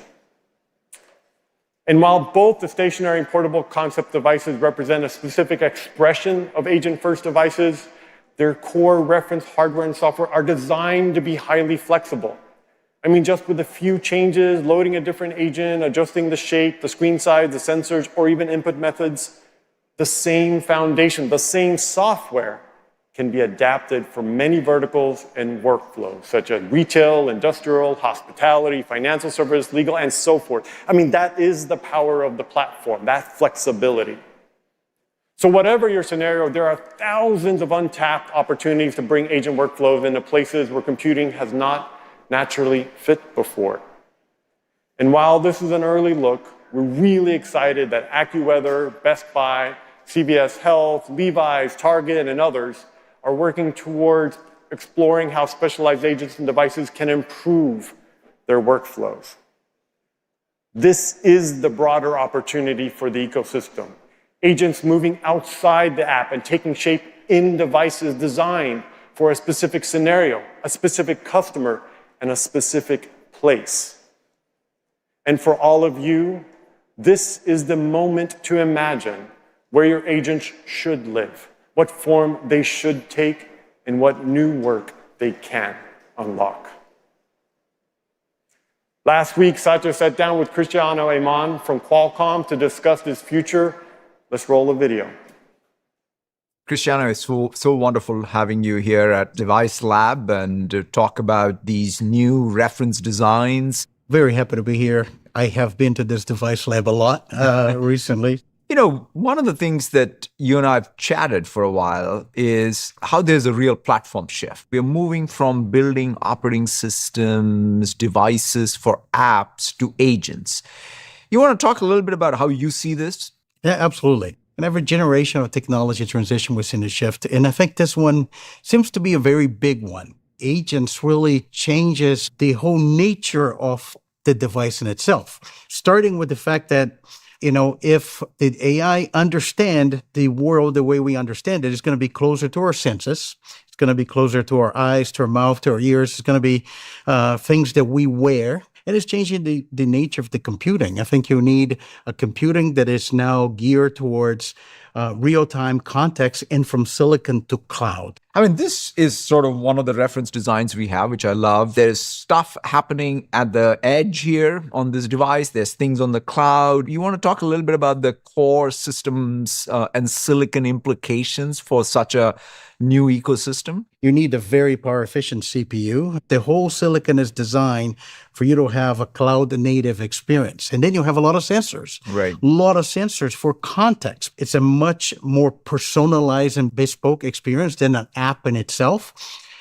And while both the stationary and portable concept devices represent a specific expression of agent-first devices, their core reference hardware and software are designed to be highly flexible. I mean, just with a few changes, loading a different agent, adjusting the shape, the screen size, the sensors, or even input methods, the same foundation, the same software can be adapted for many verticals and workflows, such as retail, industrial, hospitality, financial service, legal, and so forth. I mean, that is the power of the platform, that flexibility. So whatever your scenario, there are thousands of untapped opportunities to bring agent workflows into places where computing has not naturally fit before. And while this is an early look, we're really excited that AccuWeather, Best Buy, CVS Health, Levi's, Target, and others are working towards exploring how specialized agents and devices can improve their workflows. This is the broader opportunity for the ecosystem. Agents moving outside the app and taking shape in devices designed for a specific scenario, a specific customer, and a specific place. And for all of you, this is the moment to imagine where your agents should live, what form they should take, and what new work they can unlock. Last week, Satya sat down with Cristiano Amon from Qualcomm to discuss this future. Let's roll the video. Cristiano, it's so wonderful having you here at Device Lab and to talk about these new reference designs. Very happy to be here. I have been to this Device Lab a lot recently. You know, one of the things that you and I have chatted for a while is how there's a real platform shift. We're moving from building operating systems, devices for apps to agents. You want to talk a little bit about how you see this? Yeah, absolutely. And every generation of technology transition was in a shift. And I think this one seems to be a very big one. Agents really changes the whole nature of the device in itself, starting with the fact that if the AI understand the world the way we understand it, it's going to be closer to our senses. It's going to be closer to our eyes, to our mouth, to our ears. It's going to be things that we wear. And it's changing the nature of the computing. I think you need a computing that is now geared towards real-time context and from silicon to cloud. I mean, this is sort of one of the reference designs we have, which I love. There's stuff happening at the edge here on this device. There's things on the cloud. You want to talk a little bit about the core systems and silicon implications for such a new ecosystem? You need a very power-efficient CPU. The whole silicon is designed for you to have a cloud-native experience. And then you have a lot of sensors. Right. A lot of sensors for context. It's a much more personalized and bespoke experience than an app in itself.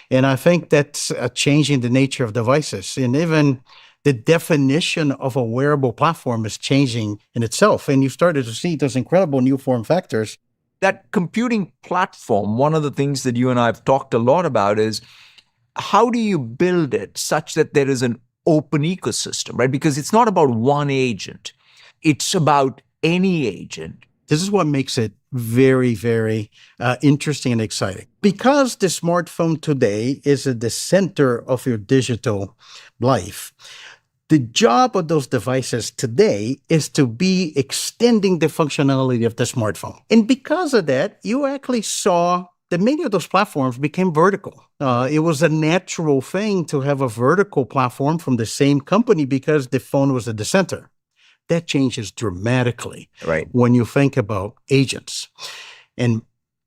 And I think that's changing the nature of devices. And even the definition of a wearable platform is changing in itself. And you started to see those incredible new form factors. That computing platform, one of the things that you and I have talked a lot about is how do you build it such that there is an open ecosystem, right? Because it's not about one agent. It's about any agent. This is what makes it very, very interesting and exciting. Because the smartphone today is at the center of your digital life, the job of those devices today is to be extending the functionality of the smartphone. And because of that, you actually saw that many of those platforms became vertical. It was a natural thing to have a vertical platform from the same company because the phone was at the center. That changes dramatically when you think about agents. And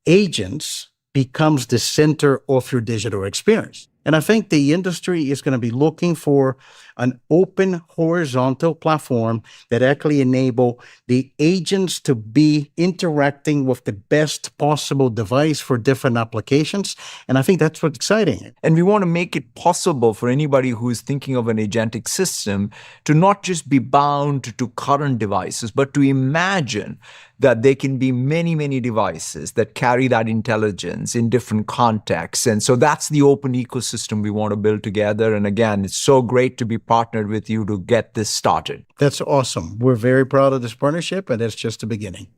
agents becomes the center of your digital experience. And I think the industry is going to be looking for an open horizontal platform that actually enable the agents to be interacting with the best possible device for different applications. And I think that's what's exciting. And we want to make it possible for anybody who is thinking of an agentic system to not just be bound to current devices, but to imagine that there can be many, many devices that carry that intelligence in different contexts. And so that's the open ecosystem we want to build together. And again, it's so great to be partnered with you to get this started. That's awesome. We're very proud of this partnership, and that's just the beginning.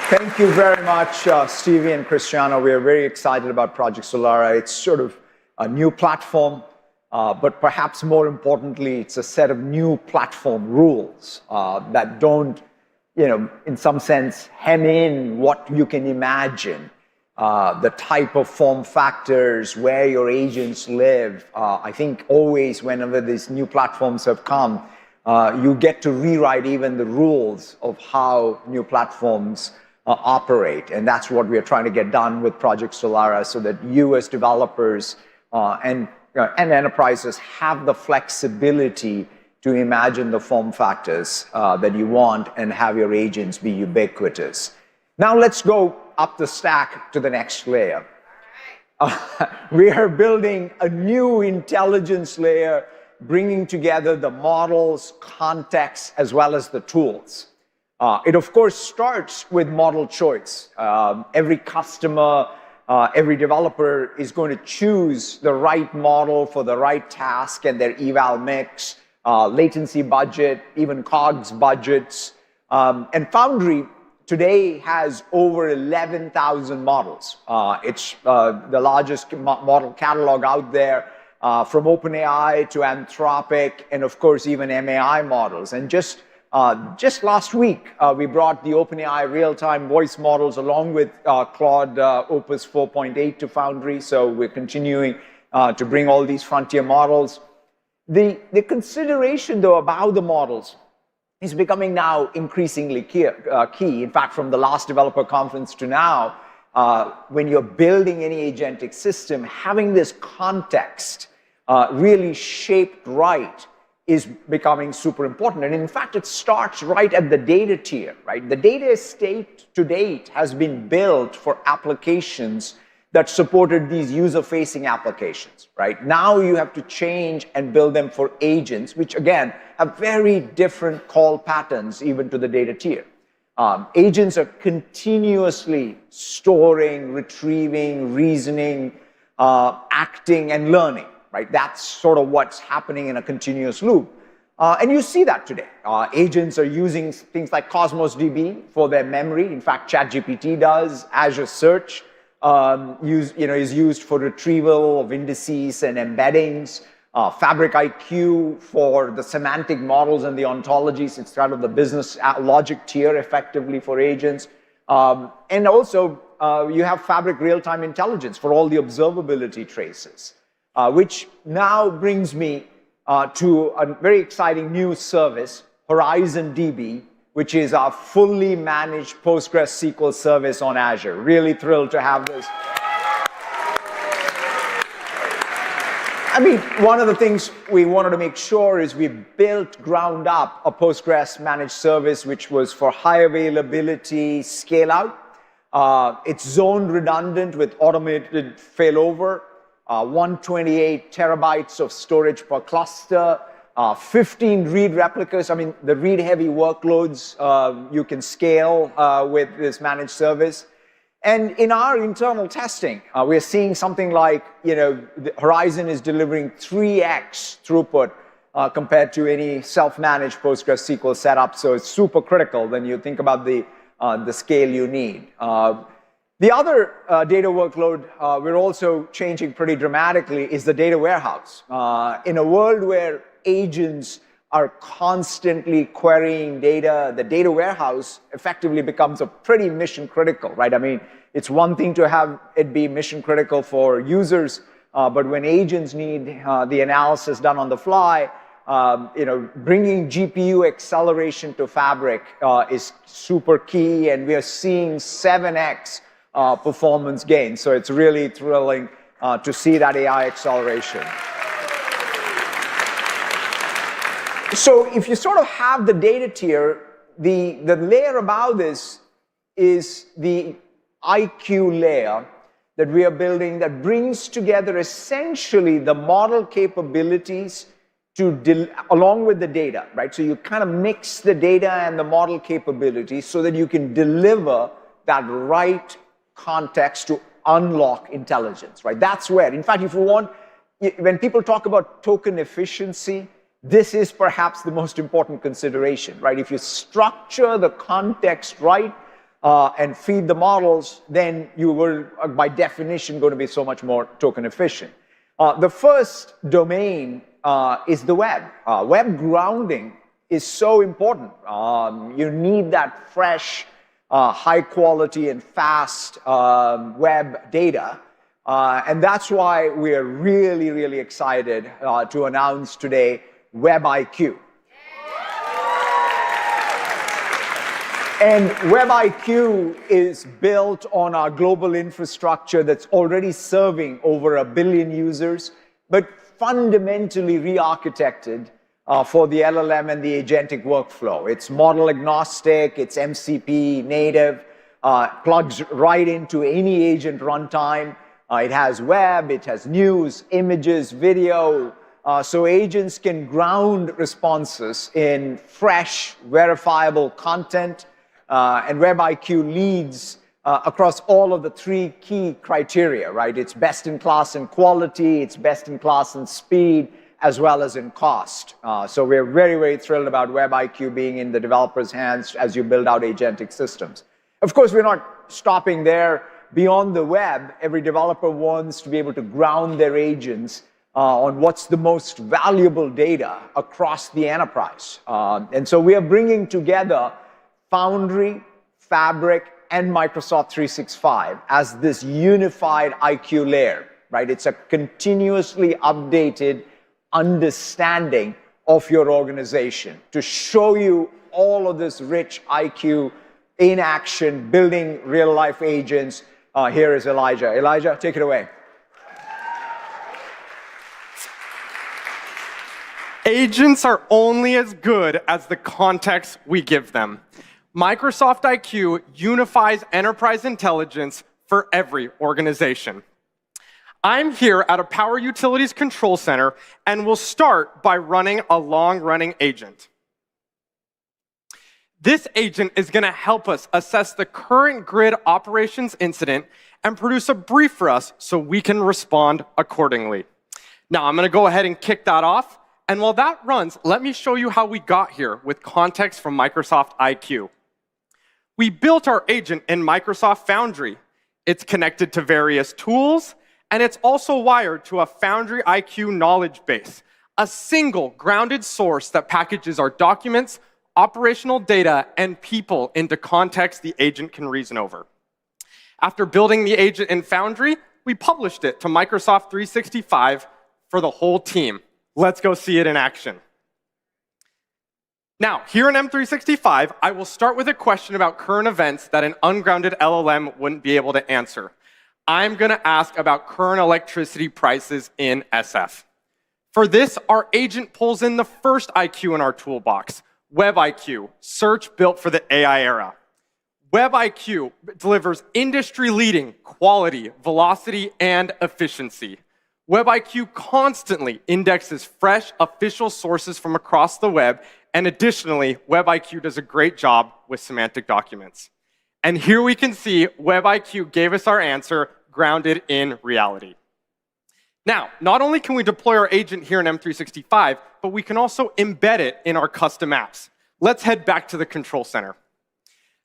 Thank you very much, Stevie and Cristiano. We are very excited about Project Solara. It's sort of a new platform, but perhaps more importantly, it's a set of new platform rules that don't, in some sense, hem in what you can imagine, the type of form factors, where your agents live. I think always whenever these new platforms have come, you get to rewrite even the rules of how new platforms operate. And that's what we are trying to get done with Project Solara, so that you as developers and enterprises have the flexibility to imagine the form factors that you want and have your agents be ubiquitous. Now let's go up the stack to the next layer. We are building a new intelligence layer, bringing together the models, context, as well as the tools. It, of course, starts with model choice. Every customer, every developer is going to choose the right model for the right task and their eval mix, latency budget, even COGS budgets. And Foundry today has over 11,000 models. It's the largest model catalog out there, from OpenAI to Anthropic, and of course, even MAI models. And just last week, we brought the OpenAI real-time voice models along with Claude Opus 4.8 to Foundry. So we're continuing to bring all these frontier models. The consideration, though, about the models is becoming now increasingly key. In fact, from the last developer conference to now, when you're building any agentic system, having this context really shaped right is becoming super important. And in fact, it starts right at the data tier, right? The data estate to date has been built for applications that supported these user-facing applications, right? Now you have to change and build them for agents, which again, have very different call patterns even to the data tier. Agents are continuously storing, retrieving, reasoning, acting, and learning. Right? That's sort of what's happening in a continuous loop. And you see that today. Agents are using things like Cosmos DB for their memory. In fact, ChatGPT does. Azure Search is used for retrieval of indices and embeddings. Fabric IQ for the semantic models and the ontologies. It's kind of the business logic tier effectively for agents. And also, you have Fabric real-time intelligence for all the observability traces. Which now brings me to a very exciting new service, Horizon DB, which is our fully managed PostgreSQL service on Azure. Really thrilled to have this. I mean, one of the things we wanted to make sure is we built ground up a Postgres managed service, which was for high availability scale out. It's zone redundant with automated failover. 128 terabytes of storage per cluster, 15 read replicas. I mean, the read-heavy workloads you can scale with this managed service. And in our internal testing, we're seeing something like, Horizon is delivering 3x throughput compared to any self-managed PostgreSQL setup. So it's super critical when you think about the scale you need. The other data workload we're also changing pretty dramatically is the data warehouse. In a world where agents are constantly querying data, the data warehouse effectively becomes a pretty mission critical, right? I mean, it's one thing to have it be mission critical for users, but when agents need the analysis done on the fly, bringing GPU acceleration to Fabric is super key, and we are seeing 7x performance gain. So it's really thrilling to see that AI acceleration. So if you sort of have the data tier, the layer above this is the IQ layer that we are building that brings together essentially the model capabilities along with the data, right? So you kind of mix the data and the model capability so that you can deliver that right context to unlock intelligence, right? That's where, in fact, if you want, when people talk about token efficiency, this is perhaps the most important consideration, right? If you structure the context right and feed the models, then you will, by definition, going to be so much more token efficient. The first domain is the web. Web grounding is so important. You need that fresh, high quality and fast web data. And that's why we are really, really excited to announce today WebIQ. And WebIQ is built on our global infrastructure that's already serving over 1 billion users, but fundamentally re-architected for the LLM and the agentic workflow. It's model agnostic, it's MCP native, plugs right into any agent runtime. It has web, it has news, images, video, so agents can ground responses in fresh, verifiable content. And WebIQ leads across all of the 3 key criteria, right? It's best in class in quality, it's best in class in speed, as well as in cost. So we're very, very thrilled about WebIQ being in the developers' hands as you build out agentic systems. Of course, we're not stopping there. Beyond the web, every developer wants to be able to ground their agents on what's the most valuable data across the enterprise. And so we are bringing together Foundry, Fabric, and Microsoft 365 as this unified IQ layer, right? It's a continuously updated understanding of your organization to show you all of this rich IQ in action, building real-life agents. Here is Elijah. Elijah, take it away. Agents are only as good as the context we give them. Microsoft IQ unifies enterprise intelligence for every organization. I'm here at a power utilities control center, and we'll start by running a long-running agent. This agent is going to help us assess the current grid operations incident and produce a brief for us so we can respond accordingly. Now, I'm going to go ahead and kick that off, and while that runs, let me show you how we got here with context from Microsoft IQ. We built our agent in Microsoft Foundry. It's connected to various tools, and it's also wired to a Foundry IQ knowledge base, a single grounded source that packages our documents, operational data, and people into context the agent can reason over. After building the agent in Foundry, we published it to Microsoft 365 for the whole team. Let's go see it in action. Now, here in M365, I will start with a question about current events that an ungrounded LLM wouldn't be able to answer. I'm going to ask about current electricity prices in SF. For this, our agent pulls in the first IQ in our toolbox, WebIQ, search built for the AI era. WebIQ delivers industry-leading quality, velocity, and efficiency. WebIQ constantly indexes fresh official sources from across the web, and additionally, WebIQ does a great job with semantic documents. And here we can see WebIQ gave us our answer grounded in reality. Now, not only can we deploy our agent here in M365, but we can also embed it in our custom apps. Let's head back to the control center.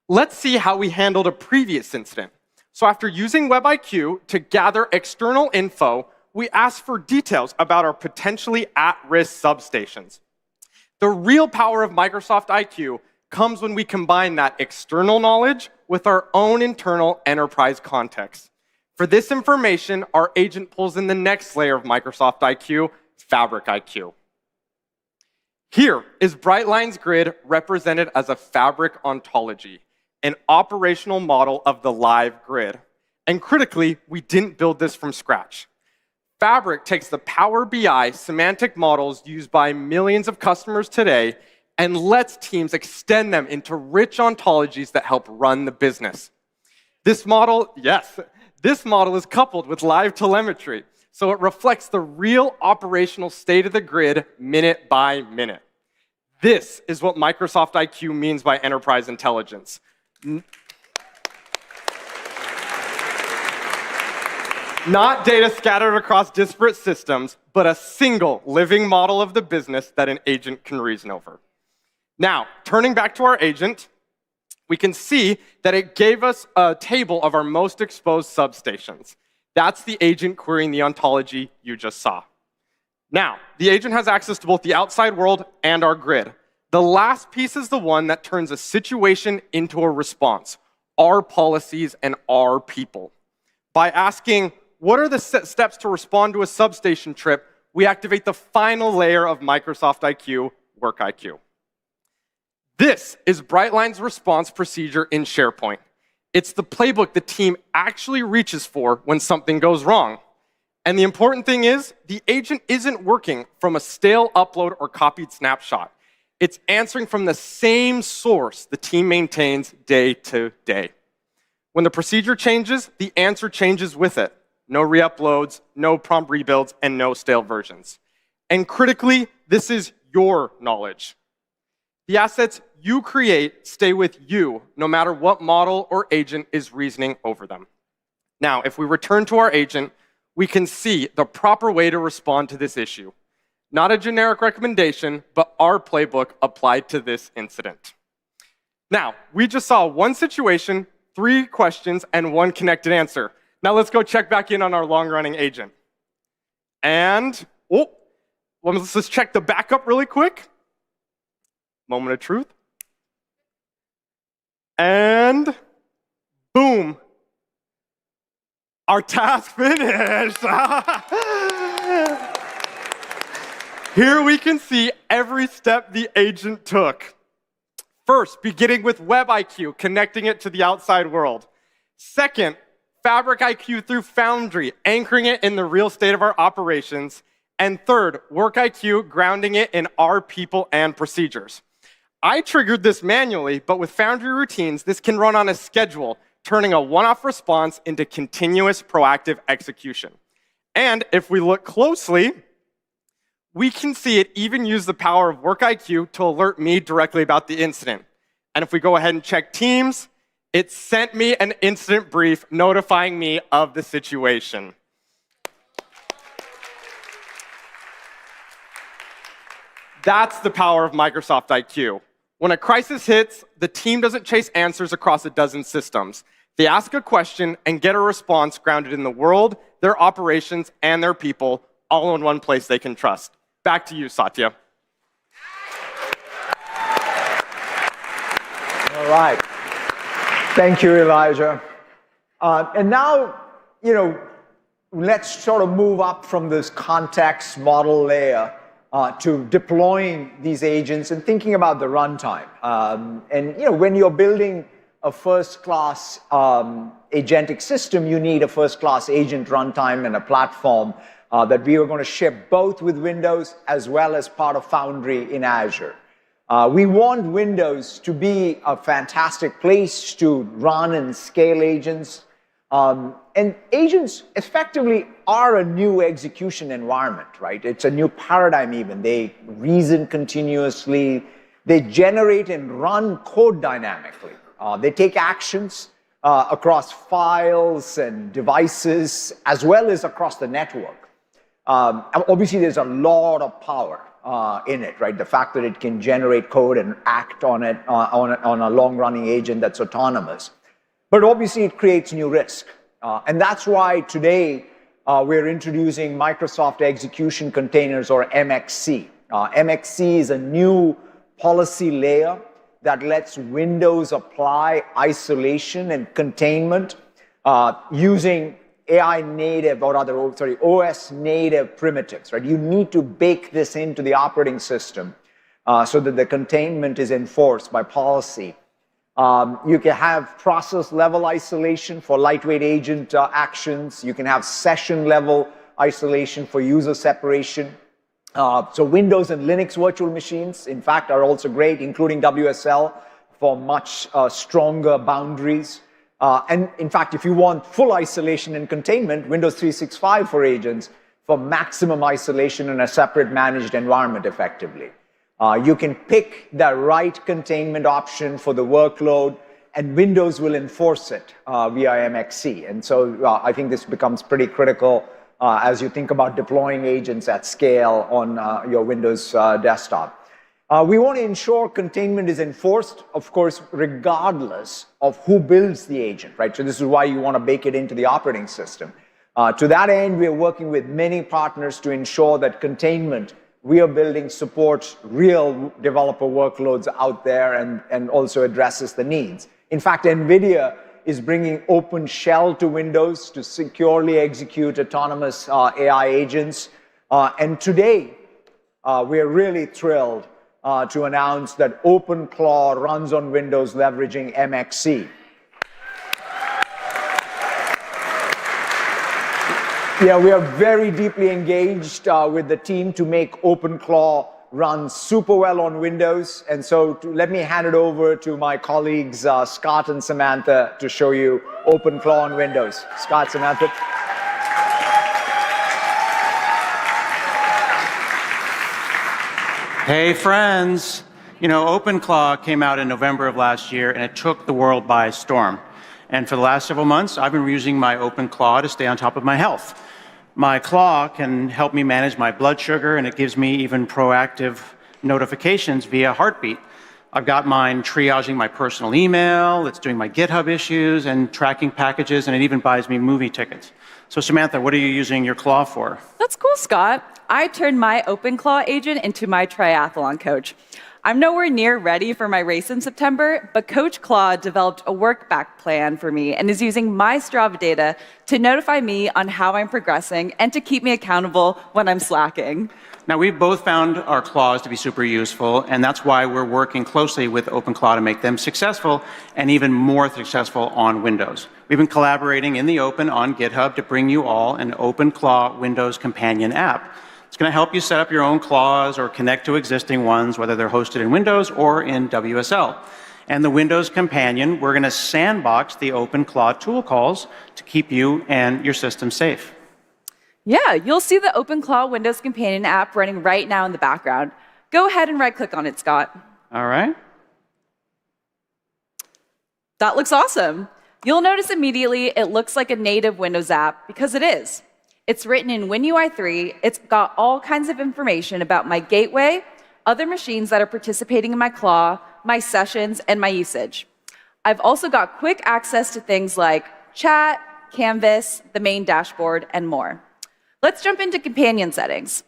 Let's see how we handled a previous incident. So after using WebIQ to gather external info, we asked for details about our potentially at-risk substations. The real power of Microsoft IQ comes when we combine that external knowledge with our own internal enterprise context. For this information, our agent pulls in the next layer of Microsoft IQ, Fabric IQ. Here is Brightline's grid represented as a Fabric ontology, an operational model of the live grid. And critically, we didn't build this from scratch. Fabric takes the Power BI semantic models used by millions of customers today and lets teams extend them into rich ontologies that help run the business. This model is coupled with live telemetry. so it reflects the real operational state of the grid minute by minute. This is what Microsoft IQ means by enterprise intelligence. Not data scattered across disparate systems, but a single living model of the business that an agent can reason over. Now, turning back to our agent, we can see that it gave us a table of our most exposed substations. That's the agent querying the ontology you just saw. Now, the agent has access to both the outside world and our grid. The last piece is the one that turns a situation into a response, our policies and our people. By asking, what are the steps to respond to a substation trip, we activate the final layer of Microsoft IQ, Work IQ. This is Brightline's response procedure in SharePoint. It's the playbook the team actually reaches for when something goes wrong. And the important thing is, the agent isn't working from a stale upload or copied snapshot. It's answering from the same source the team maintains day to day. When the procedure changes, the answer changes with it. No re-uploads, no prompt rebuilds, and no stale versions. And critically, this is your knowledge. The assets you create stay with you, no matter what model or agent is reasoning over them. Now, if we return to our agent, we can see the proper way to respond to this issue. Not a generic recommendation, but our playbook applied to this incident. Now, we just saw one situation, 3 questions, and 1 connected answer. Now let's go check back in on our long-running agent. And, let's just check the backup really quick. Moment of truth. And, boom. Our task finished. Here we can see every step the agent took. First, beginning with Web IQ, connecting it to the outside world. Second, Fabric IQ through Foundry, anchoring it in the real state of our operations. And third, Work IQ, grounding it in our people and procedures. I triggered this manually, but with Foundry routines, this can run on a schedule, turning a one-off response into continuous proactive execution. And if we look closely, we can see it even use the power of Work IQ to alert me directly about the incident. And if we go ahead and check Teams, it sent me an incident brief notifying me of the situation. That's the power of Microsoft IQ. When a crisis hits, the team doesn't chase answers across a dozen systems. They ask a question and get a response grounded in the world, their operations, and their people, all in one place they can trust. Back to you, Satya. All right. Thank you, Elijah. And now, let's sort of move up from this context model layer to deploying these agents and thinking about the runtime. When you're building a first-class agentic system, you need a first-class agent runtime and a platform that we are going to ship both with Windows as well as part of Foundry in Azure. We want Windows to be a fantastic place to run and scale agents. And agents effectively are a new execution environment, right? It's a new paradigm even. They reason continuously. They generate and run code dynamically. They take actions across files and devices, as well as across the network. Obviously, there's a lot of power in it, right? The fact that it can generate code and act on it on a long-running agent that's autonomous. But obviously, it creates new risk. And that's why today we're introducing Microsoft Execution Containers, or MXC. MXC is a new policy layer that lets Windows apply isolation and containment using AI native, or rather, OS native primitives, right? You need to bake this into the operating system so that the containment is enforced by policy. You can have process level isolation for lightweight agent actions. You can have session level isolation for user separation. So Windows and Linux virtual machines, in fact, are also great, including WSL for much stronger boundaries. And in fact, if you want full isolation and containment, Windows 365 for agents for maximum isolation in a separate managed environment effectively. You can pick the right containment option for the workload, and Windows will enforce it via MXC. And so I think this becomes pretty critical as you think about deploying agents at scale on your Windows desktop. We want to ensure containment is enforced, of course, regardless of who builds the agent, right? So this is why you want to bake it into the operating system. To that end, we are working with many partners to ensure that containment we are building supports real developer workloads out there and also addresses the needs. In fact, Nvidia is bringing OpenShell to Windows to securely execute autonomous AI agents. And today, we are really thrilled to announce that OpenClaw runs on Windows leveraging MXC. Yeah, we are very deeply engaged with the team to make OpenClaw run super well on Windows. And so let me hand it over to my colleagues, Scott and Samantha, to show you OpenClaw on Windows. Scott, Samantha. Hey, friends. You know, OpenClaw came out in November of last year, and it took the world by storm. And for the last several months, I've been using my OpenClaw to stay on top of my health. My claw can help me manage my blood sugar, and it gives me even proactive notifications via heartbeat. I've got mine triaging my personal email, it's doing my GitHub issues and tracking packages, and it even buys me movie tickets. So Samantha, what are you using your claw for? That's cool, Scott. I turned my OpenClaw agent into my triathlon coach. I'm nowhere near ready for my race in September, but Coach Claw developed a work-back plan for me and is using my Strava data to notify me on how I'm progressing and to keep me accountable when I'm slacking. Now, we've both found our claws to be super useful, and that's why we're working closely with OpenClaw to make them successful and even more successful on Windows. We've been collaborating in the open on GitHub to bring you all an OpenClaw Windows companion app. It's going to help you set up your own claws or connect to existing ones, whether they're hosted in Windows or in WSL. And the Windows companion, we're going to sandbox the OpenClaw tool calls to keep you and your system safe. Yeah, you'll see the OpenClaw Windows Companion app running right now in the background. Go ahead and right-click on it, Scott. All right. That looks awesome. You'll notice immediately it looks like a native Windows app because it is. It's written in WinUI 3. It's got all kinds of information about my gateway, other machines that are participating in my claw, my sessions, and my usage. I've also got quick access to things like chat, Canvas, the main dashboard, and more. Let's jump into companion settings.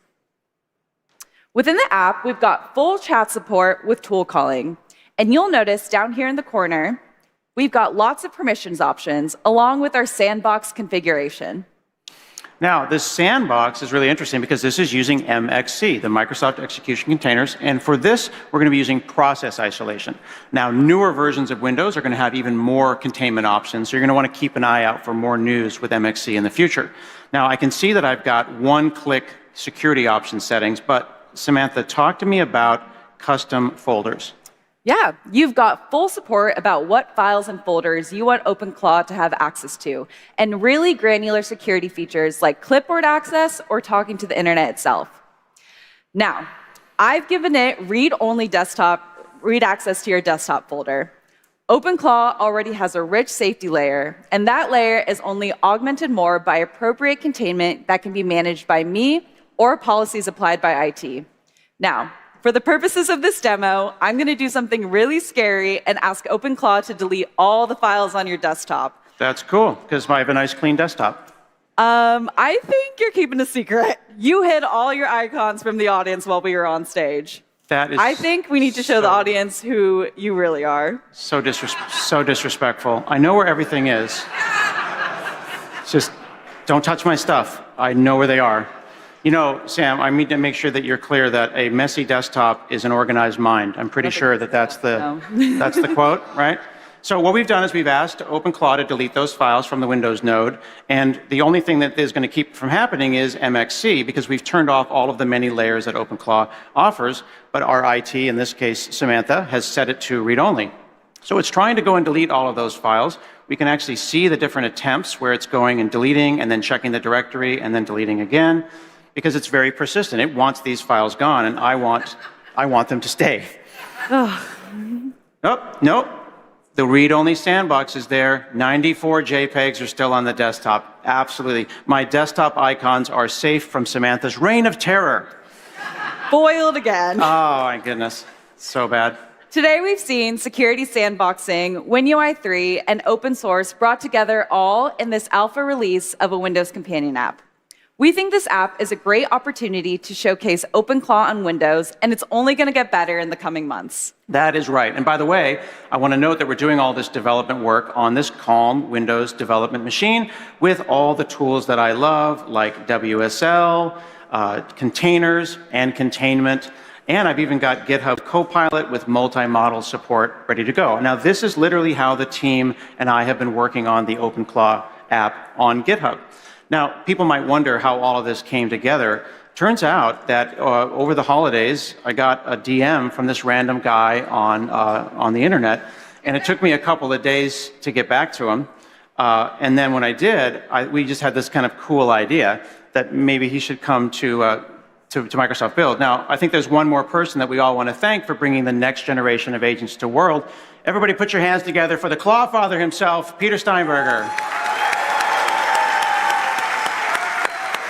Within the app, we've got full chat support with tool calling. And you'll notice down here in the corner, we've got lots of permissions options along with our sandbox configuration. Now, this sandbox is really interesting because this is using MXC, the Microsoft Execution Containers, and for this, we're going to be using process isolation. Now, newer versions of Windows are going to have even more containment options, so you're going to want to keep an eye out for more news with MXC in the future. Now, I can see that I've got one-click security option settings, but Samantha, talk to me about custom folders. Yeah, you've got full support about what files and folders you want OpenClaw to have access to, and really granular security features like clipboard access or talking to the internet itself. Now, I've given it read access to your desktop folder. OpenClaw already has a rich safety layer, and that layer is only augmented more by appropriate containment that can be managed by me or policies applied by IT. Now, for the purposes of this demo, I'm going to do something really scary and ask OpenClaw to delete all the files on your desktop. That's cool, because I have a nice clean desktop. I think you're keeping a secret. You hid all your icons from the audience while we were on stage. That is I think we need to show the audience who you really are. So disrespectful. I know where everything is. Just don't touch my stuff. I know where they are. You know, Sam, I need to make sure that you're clear that a messy desktop is an organized mind. I'm pretty sure that that's the quote, right? So what we've done is we've asked OpenClaw to delete those files from the Windows node, and the only thing that is going to keep it from happening is MXC, because we've turned off all of the many layers that OpenClaw offers, but our IT, in this case Samantha, has set it to read-only. So it's trying to go and delete all of those files. We can actually see the different attempts where it's going and deleting and then checking the directory and then deleting again, because it's very persistent. It wants these files gone, and I want them to stay. Nope. The read-only sandbox is there. 94 JPEGs are still on the desktop. Absolutely. My desktop icons are safe from Samantha's reign of terror. Foiled again. Oh, my goodness. So bad. Today we've seen security sandboxing, WinUI 3, and open source brought together all in this alpha release of a Windows companion app. We think this app is a great opportunity to showcase OpenClaw on Windows, and it's only going to get better in the coming months. That is right. And by the way, I want to note that we're doing all this development work on this calm Windows development machine with all the tools that I love, like WSL, containers, and containment. And I've even got GitHub Copilot with multi-model support ready to go. Now, this is literally how the team and I have been working on the OpenClaw app on GitHub. Now, people might wonder how all of this came together. Turns out that over the holidays, I got a DM from this random guy on the internet, and it took me a couple of days to get back to him. And then when I did, we just had this kind of cool idea that maybe he should come to Microsoft Build. Now, I think there's one more person that we all want to thank for bringing the next generation of agents to world. Everybody put your hands together for the Claw Father himself, Peter Steinberger.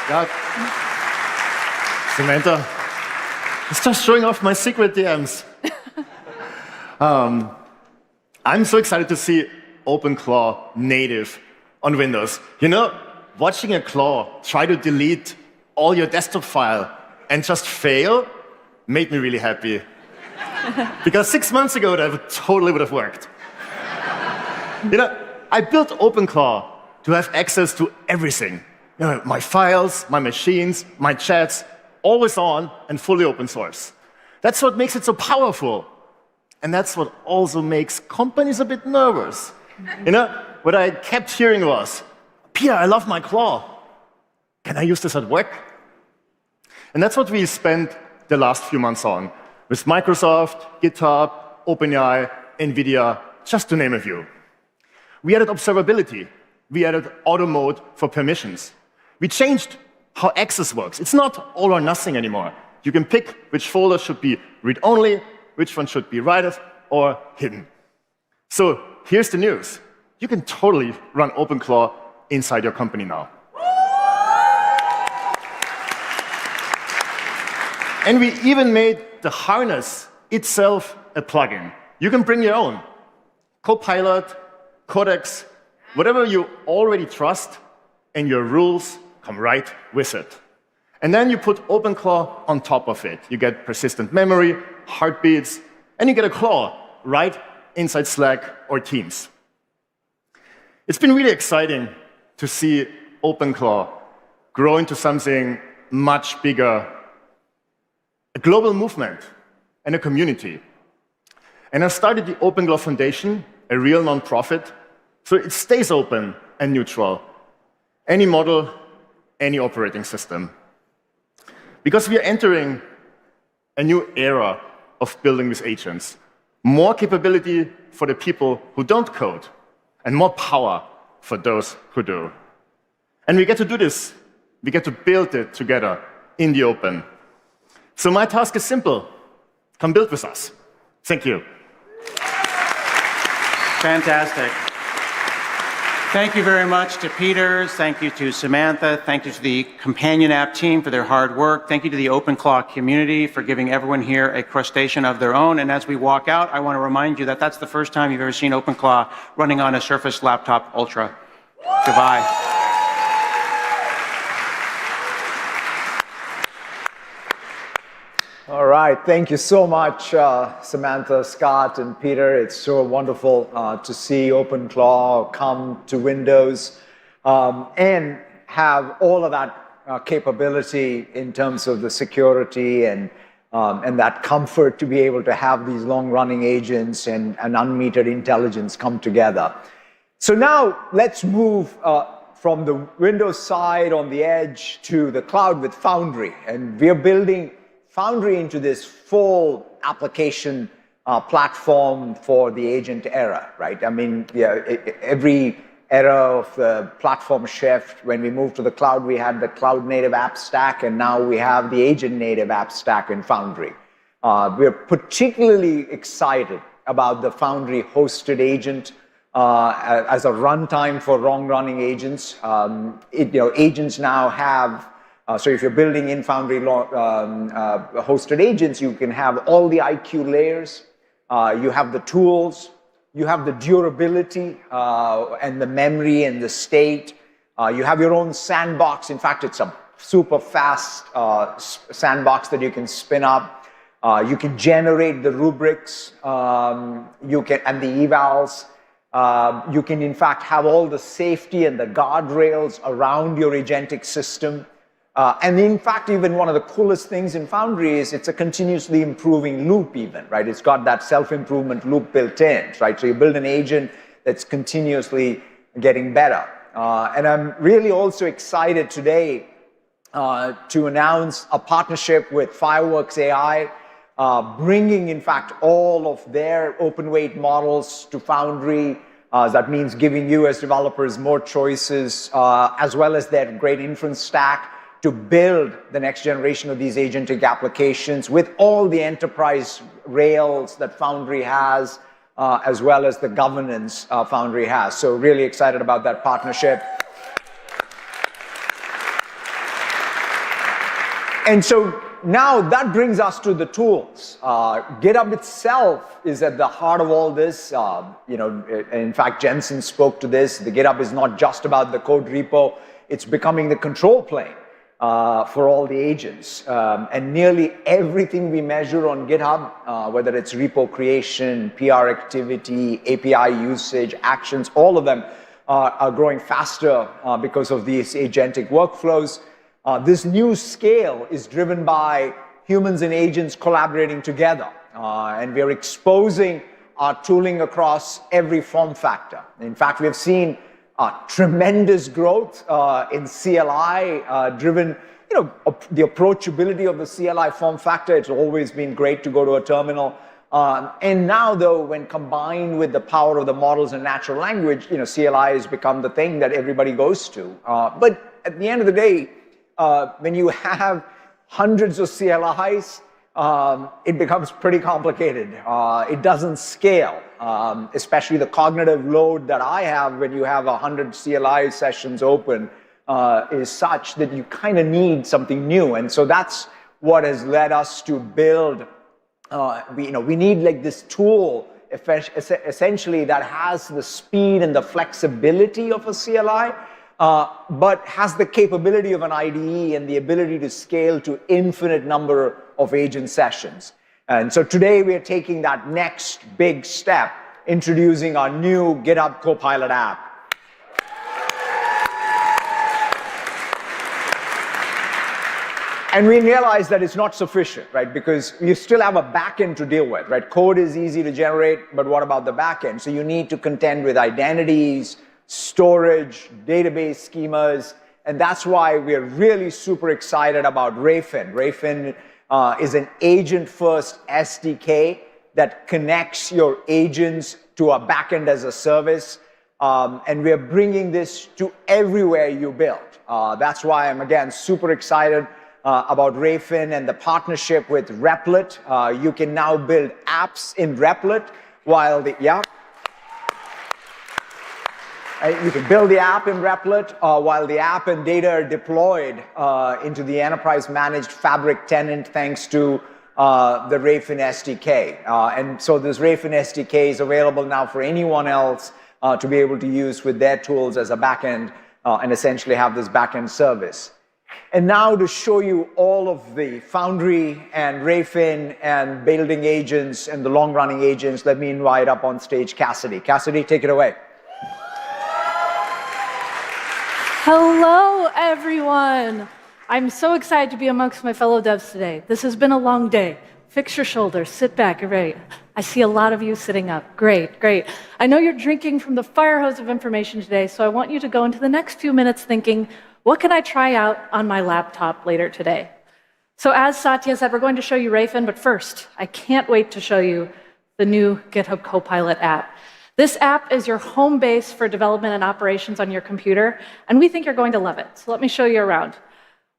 Yeah. Samantha, it's just showing off my secret DMs. I'm so excited to see OpenClaw native on Windows. You know, watching a claw try to delete all your desktop file and just fail made me really happy. Because 6 months ago, that totally would have worked. You know, I built OpenClaw to have access to everything. You know, my files, my machines, my chats, always on and fully open source. That's what makes it so powerful. And that's what also makes companies a bit nervous. You know, what I kept hearing was, Peter, I love my claw. Can I use this at work? And that's what we spent the last few months on, with Microsoft, GitHub, OpenAI, Nvidia, just to name a few. We added observability. We added auto mode for permissions. We changed how access works. It's not all or nothing anymore. You can pick which folder should be read-only, which one should be write or hidden. So here's the news. You can totally run OpenClaw inside your company now. And we even made the harness itself a plugin. You can bring your own. Copilot, Codex, whatever you already trust, and your rules come right with it. And then you put OpenClaw on top of it. You get persistent memory, heartbeats, and you get a claw right inside Slack or Teams. It's been really exciting to see OpenClaw grow into something much bigger, a global movement and a community. And I started the OpenClaw Foundation, a real nonprofit, so it stays open and neutral. Any model, any operating system. Because we are entering a new era of building with agents. More capability for the people who don't code, and more power for those who do. And we get to do this. We get to build it together in the open. So my task is simple. Come build with us. Thank you. Fantastic. Thank you very much to Peter. Thank you to Samantha. Thank you to the companion app team for their hard work. Thank you to the OpenClaw community for giving everyone here a crustacean of their own. And as we walk out, I want to remind you that that's the first time you've ever seen OpenClaw running on a Surface Laptop Ultra. Goodbye. All right, thank you so much, Samantha, Scott, and Peter. It's so wonderful to see OpenClaw come to Windows and have all of that capability in terms of the security and that comfort to be able to have these long-running agents and unmetered intelligence come together. So now let's move from the Windows side on the edge to the cloud with Foundry. And we are building Foundry into this full application platform for the agent era, right? I mean, every era of the platform shift, when we moved to the cloud, we had the cloud-native app stack, and now we have the agent-native app stack in Foundry. We're particularly excited about the Foundry hosted agent as a runtime for long-running agents. Agents now have, so if you're building in Foundry hosted agents, you can have all the IQ layers, you have the tools, you have the durability and the memory and the state. You have your own sandbox. In fact, it's a super fast sandbox that you can spin up. You can generate the rubrics and the evals. You can, in fact, have all the safety and the guardrails around your agentic system. And in fact, even one of the coolest things in Foundry is it's a continuously improving loop even, right? It's got that self-improvement loop built in, right? So you build an agent that's continuously getting better. And I'm really also excited today to announce a partnership with Fireworks AI, bringing, in fact, all of their open weight models to Foundry. That means giving you as developers more choices, as well as their great inference stack to build the next generation of these agentic applications with all the enterprise rails that Foundry has, as well as the governance Foundry has. So really excited about that partnership. And so now that brings us to the tools. GitHub itself is at the heart of all this. In fact, Jensen spoke to this. The GitHub is not just about the code repo. It's becoming the control plane for all the agents. And nearly everything we measure on GitHub, whether it's repo creation, PR activity, API usage, actions, all of them are growing faster because of these agentic workflows. This new scale is driven by humans and agents collaborating together. And we are exposing our tooling across every form factor. In fact, we have seen tremendous growth in CLI, driven, the approachability of the CLI form factor. It's always been great to go to a terminal. And now, though, when combined with the power of the models and natural language, CLI has become the thing that everybody goes to. But at the end of the day, when you have hundreds of CLIs, it becomes pretty complicated. It doesn't scale, especially the cognitive load that I have when you have 100 CLI sessions open is such that you kind of need something new. And so that's what has led us to build, we need like this tool essentially that has the speed and the flexibility of a CLI, but has the capability of an IDE and the ability to scale to infinite number of agent sessions. And so today we are taking that next big step, introducing our new GitHub Copilot app. And we realize that it's not sufficient, right? Because you still have a backend to deal with, right? Code is easy to generate, but what about the backend? So you need to contend with identities, storage, database schemas, and that's why we're really super excited about Rayfin. Rayfin is an agent-first SDK that connects your agents to a backend as a service, and we're bringing this to everywhere you build. That's why I'm, again, super excited about Rayfin and the partnership with Replit. You can now build apps in Replit while you can build the app in Replit while the app and data are deployed into the enterprise managed Fabric tenant thanks to the Rayfin SDK. And so this Rayfin SDK is available now for anyone else to be able to use with their tools as a backend and essentially have this backend service. And now to show you all of the Foundry and Rayfin and building agents and the long-running agents, let me invite up on stage Cassidy. Cassidy, take it away. Hello, everyone. I'm so excited to be amongst my fellow devs today. This has been a long day. Fix your shoulders, sit back, you're ready. I see a lot of you sitting up. Great, great. I know you're drinking from the fire hose of information today, so I want you to go into the next few minutes thinking, what can I try out on my laptop later today? So as Satya said, we're going to show you Rayfin, but first, I can't wait to show you the new GitHub Copilot app. This app is your home base for development and operations on your computer, and we think you're going to love it. So let me show you around.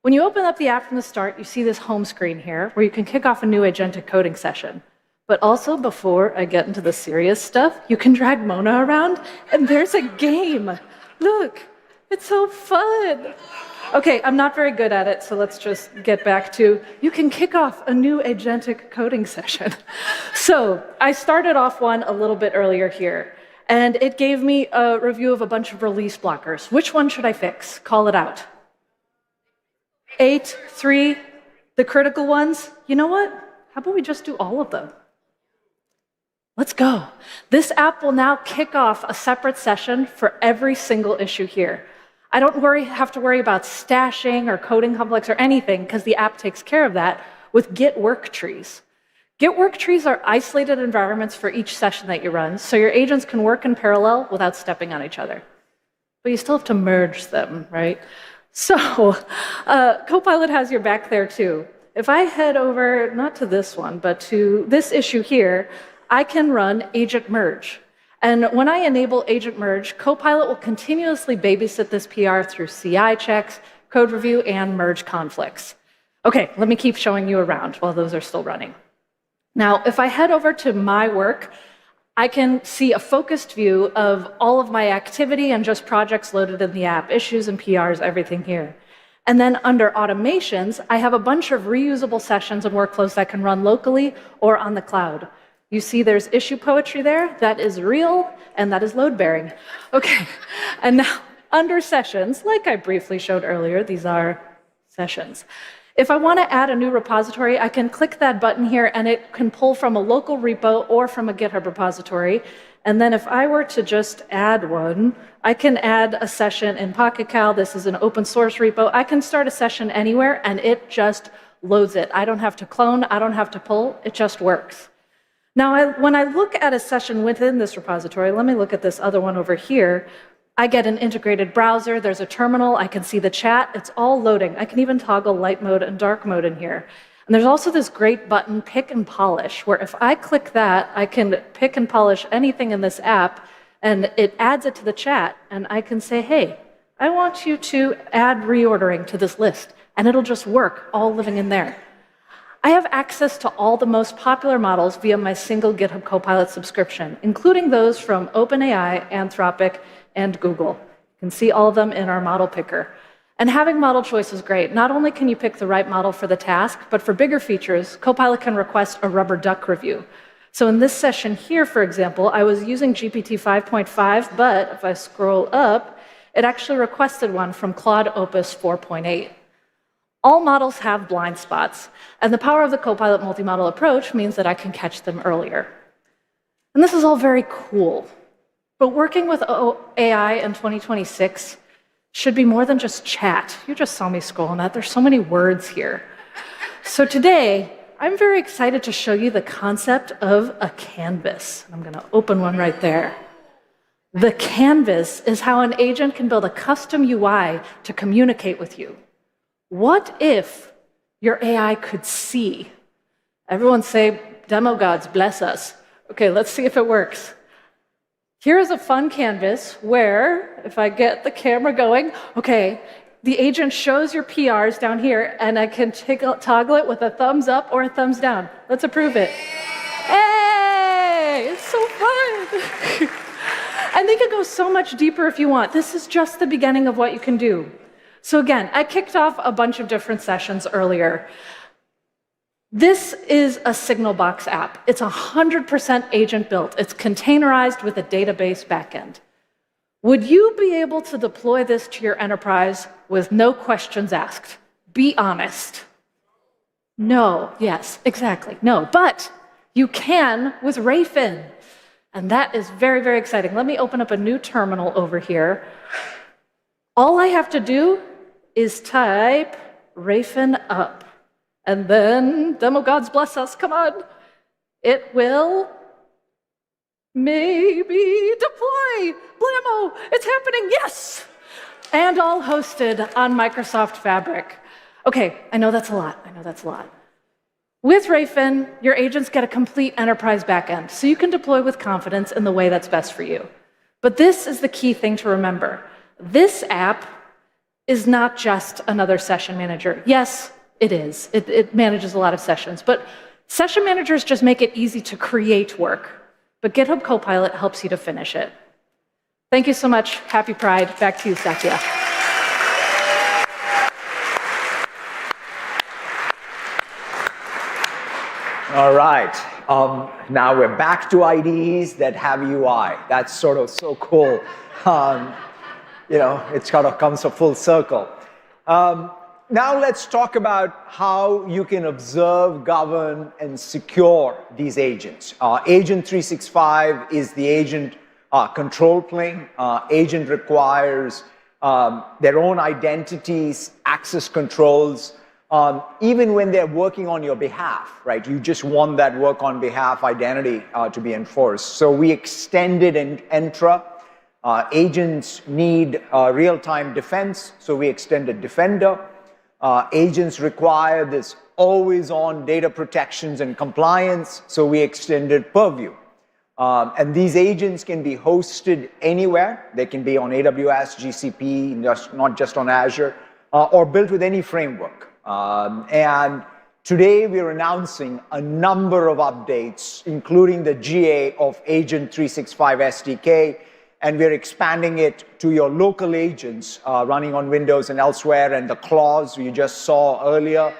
When you open up the app from the start, you see this home screen here, where you can kick off a new agentic coding session. But also, before I get into the serious stuff, you can drag Mona around, and there's a game. Look, it's so fun. Okay, I'm not very good at it, so let's just get back to, you can kick off a new agentic coding session. So I started off one a little bit earlier here, and it gave me a review of a bunch of release blockers. Which one should I fix? Call it out. 8, 3, the critical ones. You know what? How about we just do all of them? Let's go. This app will now kick off a separate session for every single issue here. I don't have to worry about stashing or coding complex or anything, because the app takes care of that with Git work trees. Git work trees are isolated environments for each session that you run, so your agents can work in parallel without stepping on each other. But you still have to merge them, right? So Copilot has your back there too. If I head over, not to this one, but to this issue here, I can run agent merge. And when I enable agent merge, Copilot will continuously babysit this PR through CI checks, code review, and merge conflicts. Okay, let me keep showing you around while those are still running. Now, if I head over to my work, I can see a focused view of all of my activity and just projects loaded in the app, issues and PRs, everything here. And then under automations, I have a bunch of reusable sessions and workflows that can run locally or on the cloud. You see there's issue poetry there. That is real, and that is load-bearing. Okay, and now under sessions, like I briefly showed earlier, these are sessions. If I want to add a new repository, I can click that button here, and it can pull from a local repo or from a GitHub repository. And then if I were to just add one, I can add a session in PocketCal. This is an open source repo. I can start a session anywhere, and it just loads it. I don't have to clone. I don't have to pull. It just works. Now, when I look at a session within this repository, let me look at this other one over here. I get an integrated browser. There's a terminal. I can see the chat. It's all loading. I can even toggle light mode and dark mode in here. And there's also this great button, Pick and Polish, where if I click that, I can pick and polish anything in this app, and it adds it to the chat. And I can say, hey, I want you to add reordering to this list. And it'll just work, all living in there. I have access to all the most popular models via my single GitHub Copilot subscription, including those from OpenAI, Anthropic, and Google. You can see all of them in our model picker. And having model choice is great. Not only can you pick the right model for the task, but for bigger features, Copilot can request a rubber duck review. So in this session here, for example, I was using GPT 5.5, but if I scroll up, it actually requested one from Claude Opus 4.8. All models have blind spots, and the power of the Copilot multi-model approach means that I can catch them earlier. And this is all very cool, but working with AI in 2026 should be more than just chat. You just saw me scrolling that. There's so many words here. So today, I'm very excited to show you the concept of a canvas. I'm going to open one right there. The canvas is how an agent can build a custom UI to communicate with you. What if your AI could see? Everyone say, demo gods, bless us. Okay, let's see if it works. Here's a fun canvas where, if I get the camera going, okay, the agent shows your PRs down here, and I can toggle it with a thumbs up or a thumbs down. Let's approve it. Hey, it's so fun. And they can go so much deeper if you want. This is just the beginning of what you can do. So again, I kicked off a bunch of different sessions earlier. This is a Signal Box app. It's 100% agent built. It's containerized with a database backend. Would you be able to deploy this to your enterprise with no questions asked? Be honest. No, yes, exactly, no. But you can with Rayfin. And that is very, very exciting. Let me open up a new terminal over here. All I have to do is type Rayfin up. And then, demo gods bless us, come on. It will maybe deploy. Blammo, it's happening, yes! And all hosted on Microsoft Fabric. Okay, I know that's a lot, With Rayfin, your agents get a complete enterprise backend, so you can deploy with confidence in the way that's best for you. But this is the key thing to remember. This app is not just another session manager. Yes, it is. It manages a lot of sessions, but session managers just make it easy to create work. But GitHub Copilot helps you to finish it. Thank you so much. Happy Pride. Back to you, Satya. All right. Now we're back to IDEs that have UI. That's sort of so cool. It sort of comes a full circle. Now let's talk about how you can observe, govern, and secure these agents. Agent 365 is the agent control plane. Agent requires their own identities, access controls, even when they're working on your behalf, right? You just want that work on behalf identity to be enforced. So we extended Entra. Agents need real-time defense, so we extended Defender. Agents require this always-on data protections and compliance, so we extended Purview. And these agents can be hosted anywhere. They can be on AWS, GCP, not just on Azure, or built with any framework. And today we're announcing a number of updates, including the GA of Agent 365 SDK, and we're expanding it to your local agents running on Windows and elsewhere, and the clause you just saw earlier.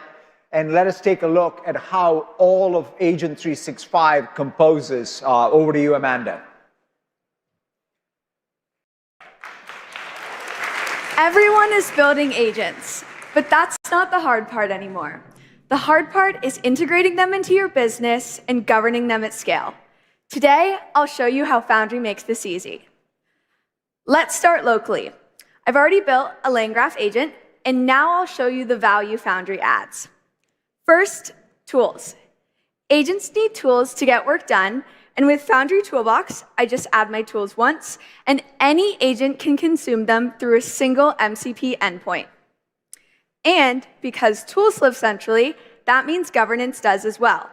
And let us take a look at how all of Agent 365 composes. Over to you, Amanda. Everyone is building agents, but that's not the hard part anymore. The hard part is integrating them into your business and governing them at scale. Today, I'll show you how Foundry makes this easy. Let's start locally. I've already built a LangGraph agent, and now I'll show you the value Foundry adds. First, tools. Agents need tools to get work done, and with Foundry Toolbox, I just add my tools once, and any agent can consume them through a single MCP endpoint. And because tools live centrally, that means governance does as well.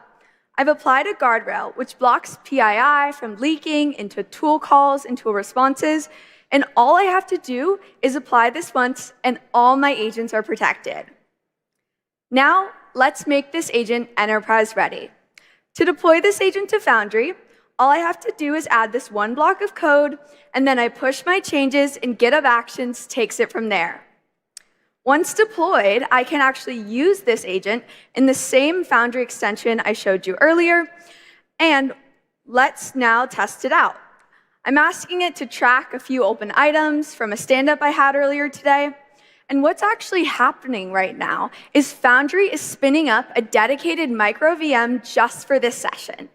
I've applied a guardrail which blocks PII from leaking into tool calls and tool responses, and all I have to do is apply this once, and all my agents are protected. Now, let's make this agent enterprise ready. To deploy this agent to Foundry, all I have to do is add this one block of code, and then I push my changes, and GitHub Actions takes it from there. Once deployed, I can actually use this agent in the same Foundry extension I showed you earlier, and let's now test it out. I'm asking it to track a few open items from a stand-up I had earlier today, and what's actually happening right now is Foundry is spinning up a dedicated micro VM just for this session,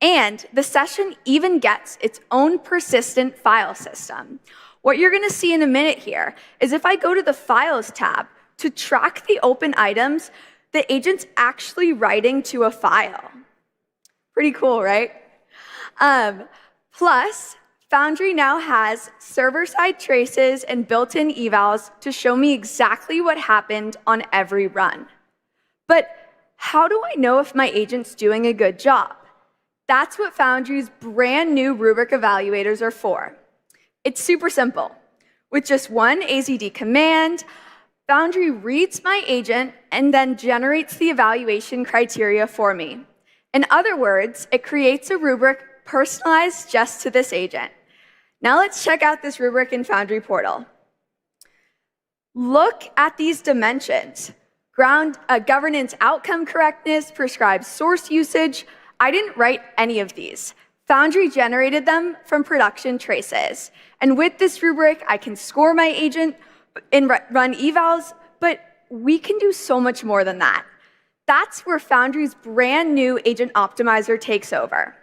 and the session even gets its own persistent file system. What you're going to see in a minute here is if I go to the Files tab to track the open items, the agent's actually writing to a file. Pretty cool, right? Plus, Foundry now has server-side traces and built-in evals to show me exactly what happened on every run. But how do I know if my agent's doing a good job? That's what Foundry's brand new rubric evaluators are for. It's super simple. With just one AZD command, Foundry reads my agent and then generates the evaluation criteria for me. In other words, it creates a rubric personalized just to this agent. Now let's check out this rubric in Foundry Portal. Look at these dimensions. Governance outcome correctness, prescribed source usage. I didn't write any of these. Foundry generated them from production traces. And with this rubric, I can score my agent and run evals, but we can do so much more than that. That's where Foundry's brand new agent optimizer takes over.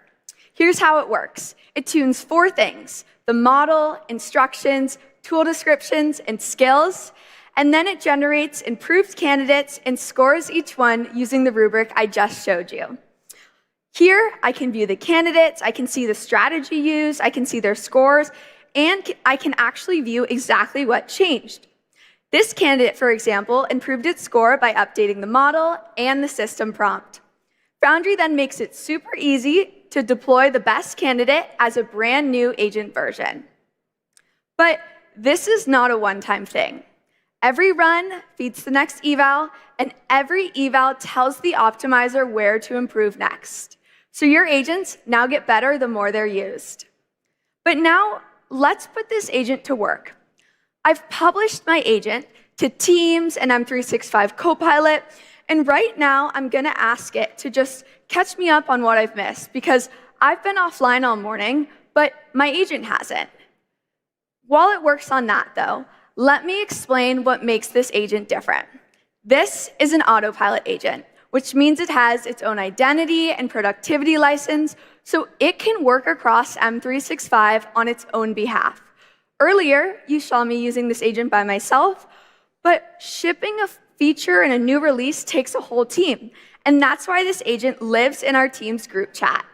Here's how it works. It tunes 4 things: the model, instructions, tool descriptions, and skills, and then it generates improved candidates and scores each one using the rubric I just showed you. Here, I can view the candidates, I can see the strategy used, I can see their scores, and I can actually view exactly what changed. This candidate, for example, improved its score by updating the model and the system prompt. Foundry then makes it super easy to deploy the best candidate as a brand new agent version. But this is not a one-time thing. Every run feeds the next eval, and every eval tells the optimizer where to improve next. So your agents now get better the more they're used. But now, let's put this agent to work. I've published my agent to Teams and M365 Copilot, and right now I'm gonna ask it to just catch me up on what I've missed, because I've been offline all morning, but my agent hasn't. While it works on that, though, let me explain what makes this agent different. This is an autopilot agent, which means it has its own identity and productivity license, so it can work across M365 on its own behalf. Earlier, you saw me using this agent by myself, but shipping a feature in a new release takes a whole team, and that's why this agent lives in our team's group chat.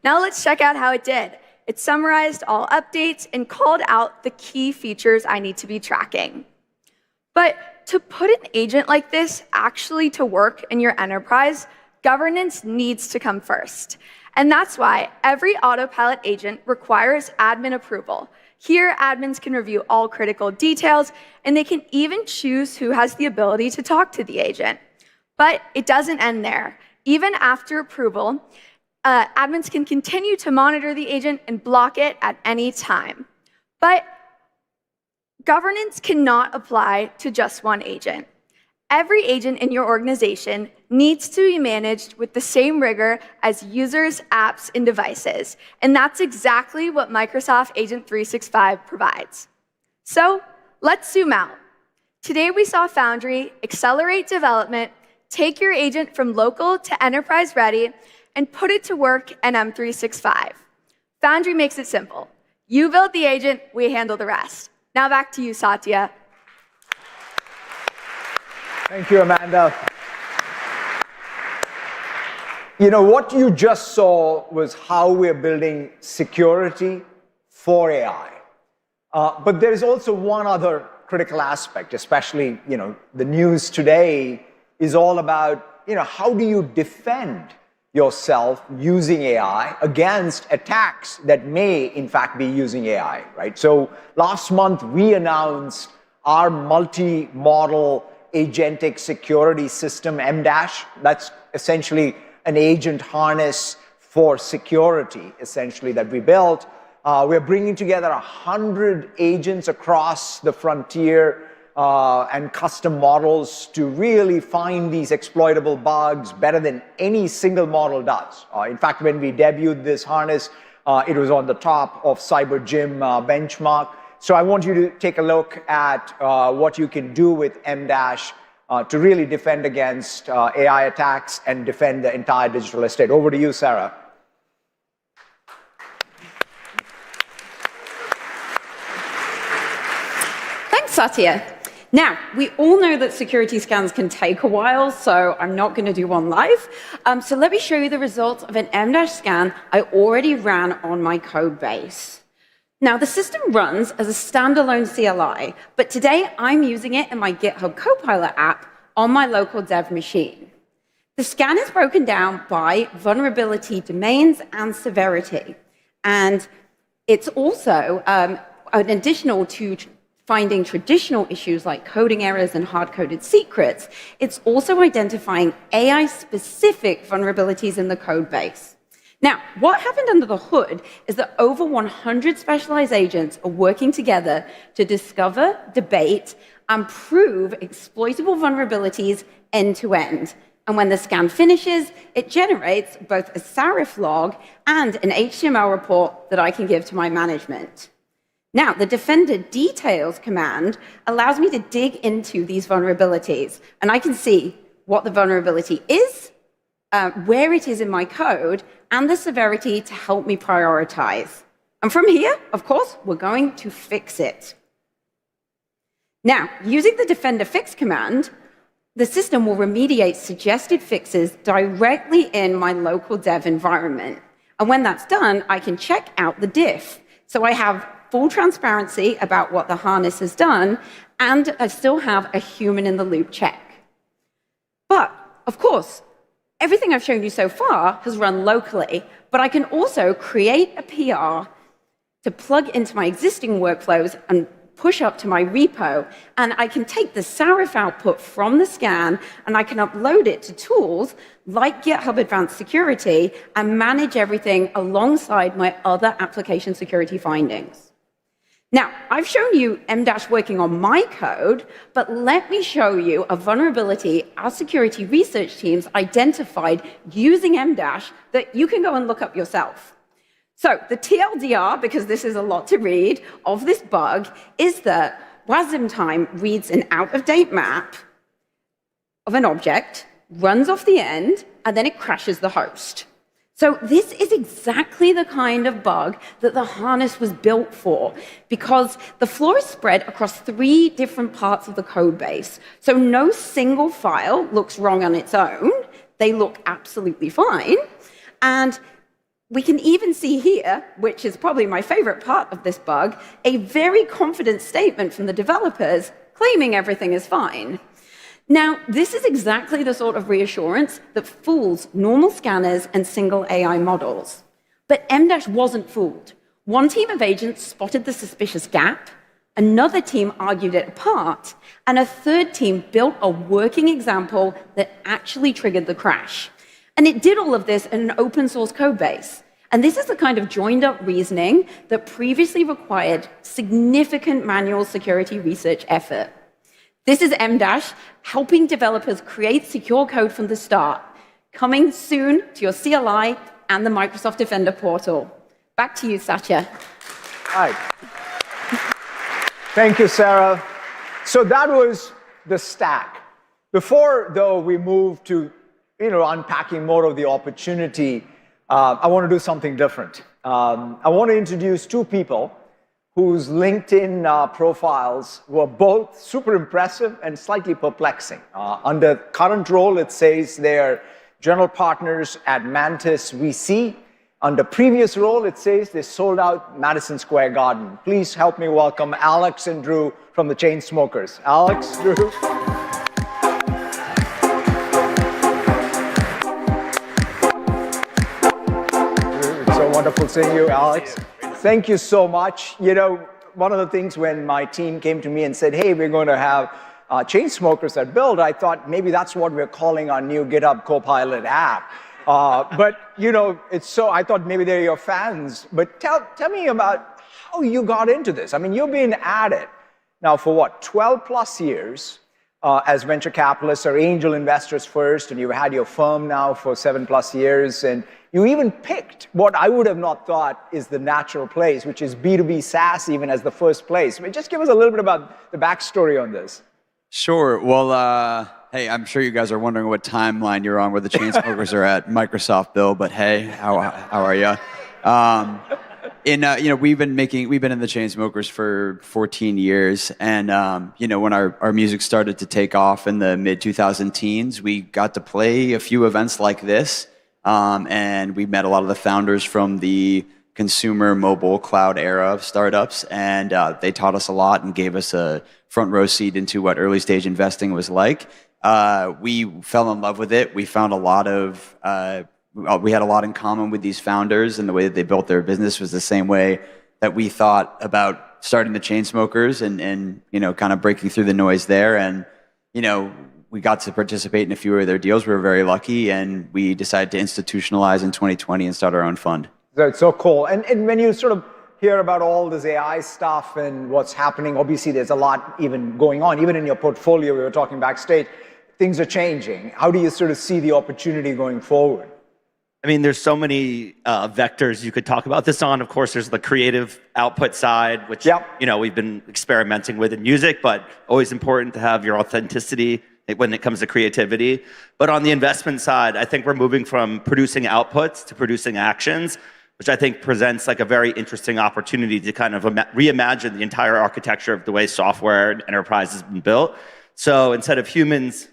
Now let's check out how it did. It summarized all updates and called out the key features I need to be tracking. But to put an agent like this actually to work in your enterprise, governance needs to come first. And that's why every autopilot agent requires admin approval. Here, admins can review all critical details, and they can even choose who has the ability to talk to the agent. But it doesn't end there. Even after approval, admins can continue to monitor the agent and block it at any time. But governance cannot apply to just one agent. Every agent in your organization needs to be managed with the same rigor as users, apps, and devices. And that's exactly what Microsoft Agent 365 provides. So let's zoom out. Today we saw Foundry accelerate development, take your agent from local to enterprise ready, and put it to work in M365. Foundry makes it simple. You build the agent, we handle the rest. Now back to you, Satya. Thank you, Amanda. You know, what you just saw was how we're building security for AI. But there's also one other critical aspect, especially, the news today is all about, how do you defend yourself using AI against attacks that may, in fact, be using AI, right? So last month, we announced our multi-model agentic security system, M-Dash. That's essentially an agent harness for security, essentially, that we built. We're bringing together 100 agents across the frontier and custom models to really find these exploitable bugs better than any single model does. In fact, when we debuted this harness, it was on the top of CyberGym benchmark. So I want you to take a look at what you can do with M-Dash to really defend against AI attacks and defend the entire digital estate. Over to you, Sarah. Thanks, Satya. Now, we all know that security scans can take a while, so I'm not going to do one live. So let me show you the results of an M-Dash scan I already ran on my code base. Now, the system runs as a standalone CLI, but today I'm using it in my GitHub Copilot app on my local dev machine. The scan is broken down by vulnerability domains and severity. And it's also an additional to finding traditional issues like coding errors and hard-coded secrets, it's also identifying AI-specific vulnerabilities in the code base. Now, what happened under the hood is that over 100 specialized agents are working together to discover, debate, and prove exploitable vulnerabilities end-to-end. And when the scan finishes, it generates both a SARIF log and an HTML report that I can give to my management. Now, the Defender Details command allows me to dig into these vulnerabilities, and I can see what the vulnerability is, where it is in my code, and the severity to help me prioritize. And from here, of course, we're going to fix it. Now, using the Defender Fix command, the system will remediate suggested fixes directly in my local dev environment. And when that's done, I can check out the diff. So I have full transparency about what the harness has done, and I still have a human-in-the-loop check. But, of course, everything I've shown you so far has run locally, but I can also create a PR to plug into my existing workflows and push up to my repo, and I can take the Serif output from the scan and I can upload it to tools like GitHub Advanced Security and manage everything alongside my other application security findings. Now, I've shown you M- working on my code, but let me show you a vulnerability our security research teams identified using M- that you can go and look up yourself. So the TLDR, because this is a lot to read, of this bug is that WASM time reads an out-of-date map of an object, runs off the end, and then it crashes the host. So this is exactly the kind of bug that the harness was built for, because the flaw is spread across 3 different parts of the code base. So no single file looks wrong on its own. They look absolutely fine. And we can even see here, which is probably my favorite part of this bug, a very confident statement from the developers claiming everything is fine. Now, this is exactly the sort of reassurance that fools normal scanners and single AI models. But M- wasn't fooled. One team of agents spotted the suspicious gap, another team argued it apart, and a third team built a working example that actually triggered the crash. And it did all of this in an open source code base. And this is the kind of joined up reasoning that previously required significant manual security research effort. This is M- helping developers create secure code from the start, coming soon to your CLI and the Microsoft Defender portal. Back to you, Satya. All right. Thank you, Sarah. So that was the stack. Before, though, we move to unpacking more of the opportunity, I want to do something different. I want to introduce 2 people whose LinkedIn profiles were both super impressive and slightly perplexing. Under current role, it says they're general partners at Mantis VC. Under previous role, it says they sold out Madison Square Garden. Please help me welcome Alex and Drew from the Chainsmokers. Alex, Drew. It's so wonderful seeing you, Alex. Thank you so much. One of the things when my team came to me and said, hey, we're going to have Chainsmokers at Build, I thought maybe that's what we're calling our new GitHub Copilot app. But I thought maybe they're your fans. But tell me about how you got into this. I mean, you've been at it now for what, 12 plus years as venture capitalists or angel investors first, and you've had your firm now for 7 plus years, and you even picked what I would have not thought is the natural place, which is B2B SaaS even as the first place. But just give us a little bit about the backstory on this. Sure. Well, hey, I'm sure you guys are wondering what timeline you're on where the Chainsmokers are at Microsoft, Bill. But hey, how are you? We've been in the Chainsmokers for 14 years, and when our music started to take off in the mid 2000 teens, we got to play a few events like this, and we met a lot of the founders from the consumer mobile cloud era of startups, and they taught us a lot and gave us a front row seat into what early stage investing was like. We fell in love with it. We found we had a lot in common with these founders, and the way that they built their business was the same way that we thought about starting the Chainsmokers and kind of breaking through the noise there. And we got to participate in a few of their deals. We were very lucky, and we decided to institutionalize in 2020 and start our own fund. That's so cool. And when you sort of hear about all this AI stuff and what's happening, obviously there's a lot even going on. Even in your portfolio, we were talking backstage, things are changing. How do you sort of see the opportunity going forward? I mean, there's so many vectors you could talk about this on. Of course, there's the creative output side, which we've been experimenting with in music, but always important to have your authenticity when it comes to creativity. But on the investment side, I think we're moving from producing outputs to producing actions, which I think presents like a very interesting opportunity to kind of reimagine the entire architecture of the way software and enterprise has been built. So instead of humans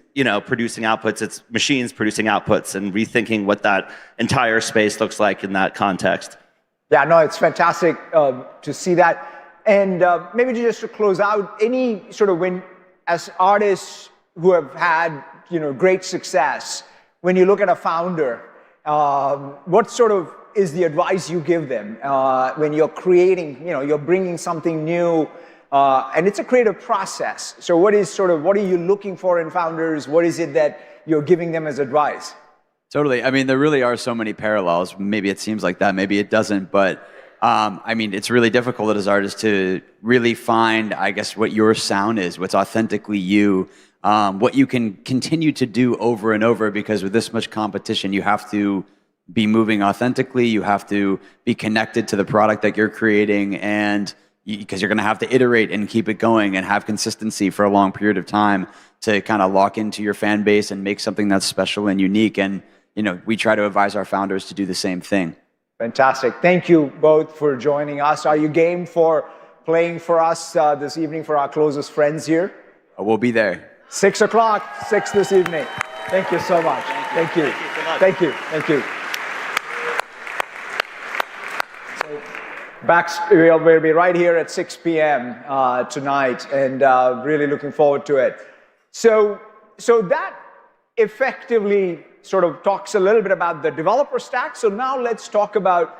producing outputs, it's machines producing outputs, and rethinking what that entire space looks like in that context. Yeah, no, it's fantastic to see that. And maybe just to close out, any sort of as artists who have had great success, when you look at a founder, what sort of is the advice you give them when you're creating, you're bringing something new, and it's a creative process. So what are you looking for in founders? What is it that you're giving them as advice? Totally. I mean, there really are so many parallels. Maybe it seems like that, maybe it doesn't, but I mean, it's really difficult as artists to really find, I guess, what your sound is, what's authentically you, what you can continue to do over and over, because with this much competition, you have to be moving authentically, you have to be connected to the product that you're creating, and because you're going to have to iterate and keep it going and have consistency for a long period of time to kind of lock into your fan base and make something that's special and unique. And we try to advise our founders to do the same thing. Fantastic. Thank you both for joining us. Are you game for playing for us this evening for our closest friends here? We'll be there. 6 o'clock, 6 this evening. Thank you so much. Thank you. Thank you. Thank you. We'll be right here at 6 p.m. Tonight, and really looking forward to it. So that effectively sort of talks a little bit about the developer stack. So now let's talk about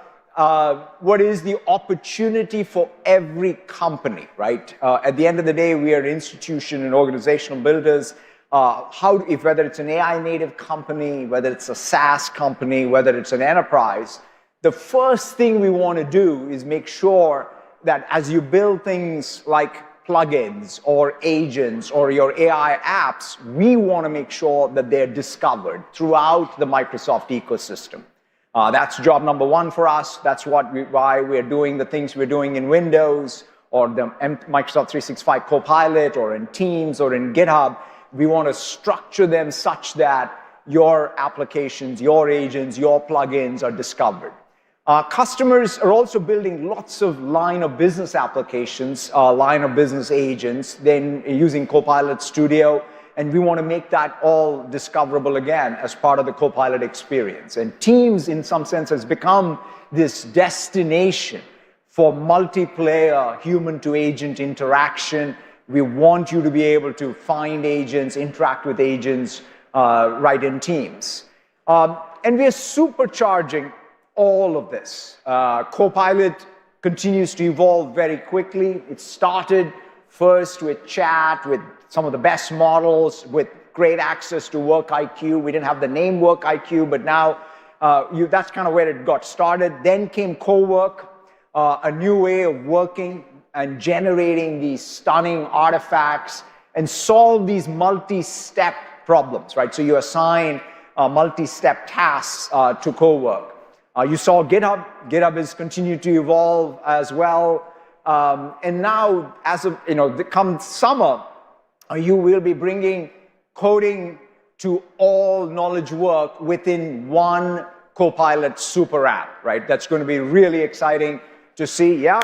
what is the opportunity for every company, right? At the end of the day, we are an institution and organizational builders. Whether it's an AI native company, whether it's a SaaS company, whether it's an enterprise, the first thing we want to do is make sure that as you build things like plugins or agents or your AI apps, we want to make sure that they're discovered throughout the Microsoft ecosystem. That's job number one for us. That's why we're doing the things we're doing in Windows or the Microsoft 365 Copilot or in Teams or in GitHub. We want to structure them such that your applications, your agents, your plugins are discovered. Customers are also building lots of line of business applications, line of business agents, then using Copilot Studio, and we want to make that all discoverable again as part of the Copilot experience. And Teams, in some sense, has become this destination for multiplayer human-to-agent interaction. We want you to be able to find agents, interact with agents right in Teams. And we are supercharging all of this. Copilot continues to evolve very quickly. It started first with chat, with some of the best models, with great access to Work IQ. We didn't have the name Work IQ, but now that's kind of where it got started. Then came CoWork, a new way of working and generating these stunning artifacts and solve these multi-step problems, right? So you assign multi-step tasks to CoWork. You saw GitHub. GitHub has continued to evolve as well. And now, come summer, you will be bringing coding to all knowledge work within one Copilot super app, right? That's going to be really exciting to see, yeah?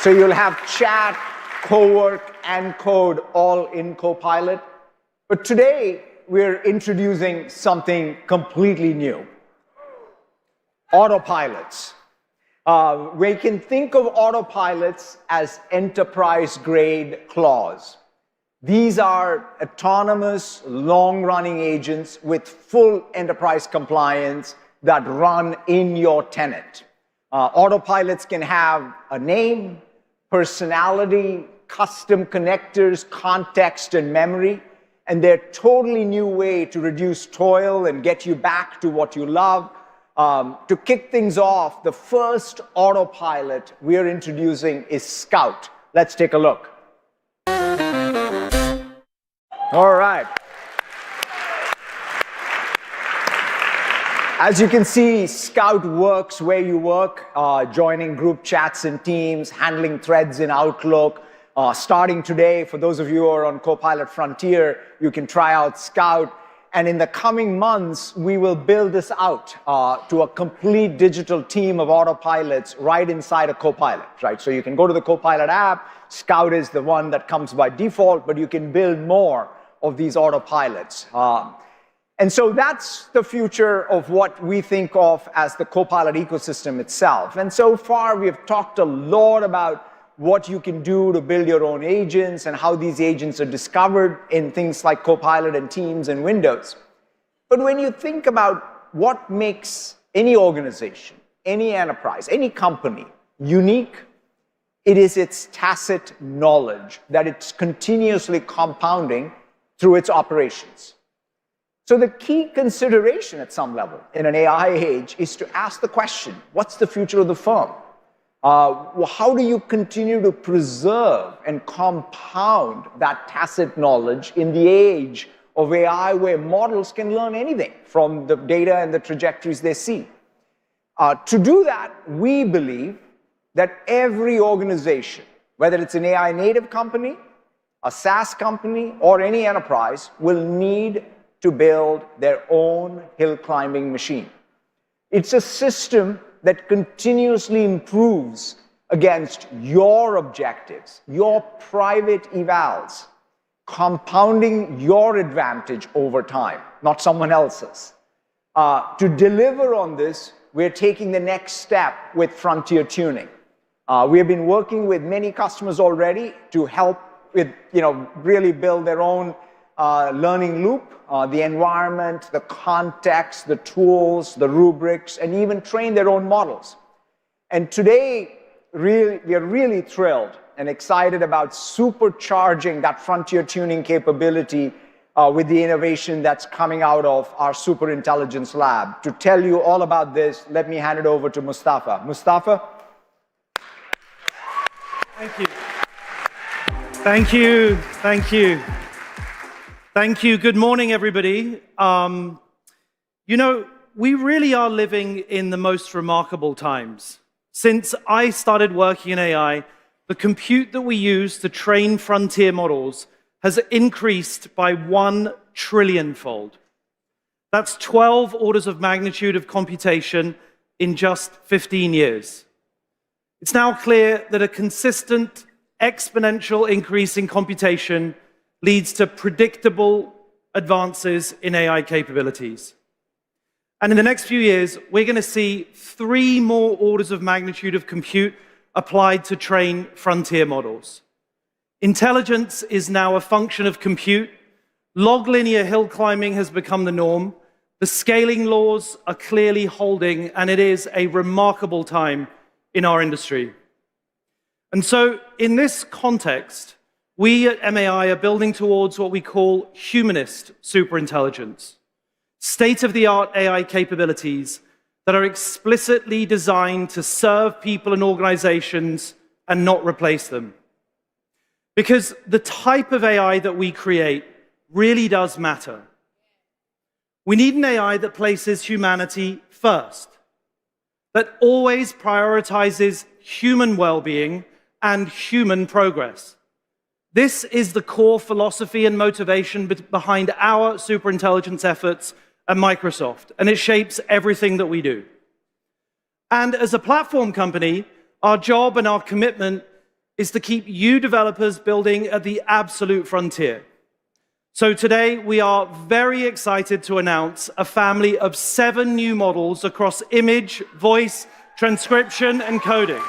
So you'll have chat, CoWork, and code all in Copilot. But today, we're introducing something completely new. Autopilots. We can think of autopilots as enterprise-grade claws. These are autonomous, long-running agents with full enterprise compliance that run in your tenant. Autopilots can have a name, personality, custom connectors, context, and memory. And they're a totally new way to reduce toil and get you back to what you love. To kick things off, the first autopilot we are introducing is Scout. Let's take a look. All right. As you can see, Scout works where you work, joining group chats in Teams, handling threads in Outlook. Starting today, for those of you who are on Copilot Frontier, you can try out Scout. And in the coming months, we will build this out to a complete digital team of autopilots right inside a Copilot, right? So you can go to the Copilot app. Scout is the one that comes by default, but you can build more of these autopilots. And so that's the future of what we think of as the Copilot ecosystem itself. And so far, we have talked a lot about what you can do to build your own agents and how these agents are discovered in things like Copilot and Teams and Windows. But when you think about what makes any organization, any enterprise, any company unique, it is its tacit knowledge that it's continuously compounding through its operations. So the key consideration at some level in an AI age is to ask the question, what's the future of the firm? How do you continue to preserve and compound that tacit knowledge in the age of AI where models can learn anything from the data and the trajectories they see? To do that, we believe that every organization, whether it's an AI native company, a SaaS company, or any enterprise, will need to build their own hill climbing machine. It's a system that continuously improves against your objectives, your private evals, compounding your advantage over time, not someone else's. To deliver on this, we're taking the next step with frontier tuning. We have been working with many customers already to help with, really build their own learning loop, the environment, the context, the tools, the rubrics, and even train their own models. And today, we are really thrilled and excited about supercharging that frontier tuning capability with the innovation that's coming out of our Superintelligence Lab. To tell you all about this, let me hand it over to Mustafa. Mustafa? Thank you. Thank you. Thank you. Thank you. Good morning, everybody. We really are living in the most remarkable times. Since I started working in AI, the compute that we use to train frontier models has increased by 1 trillion-fold. That's 12 orders of magnitude of computation in just 15 years. It's now clear that a consistent exponential increase in computation leads to predictable advances in AI capabilities. And in the next few years, we're going to see 3 more orders of magnitude of compute applied to train frontier models. Intelligence is now a function of compute. Log linear hill climbing has become the norm. The scaling laws are clearly holding, and it is a remarkable time in our industry. And so, in this context, we at MAI are building towards what we call humanist superintelligence, state-of-the-art AI capabilities that are explicitly designed to serve people and organizations and not replace them. Because the type of AI that we create really does matter. We need an AI that places humanity first, that always prioritizes human well-being and human progress. This is the core philosophy and motivation behind our superintelligence efforts at Microsoft, and it shapes everything that we do. And as a platform company, our job and our commitment is to keep you developers building at the absolute frontier. So today, we are very excited to announce a family of 7 new models across image, voice, transcription, and coding.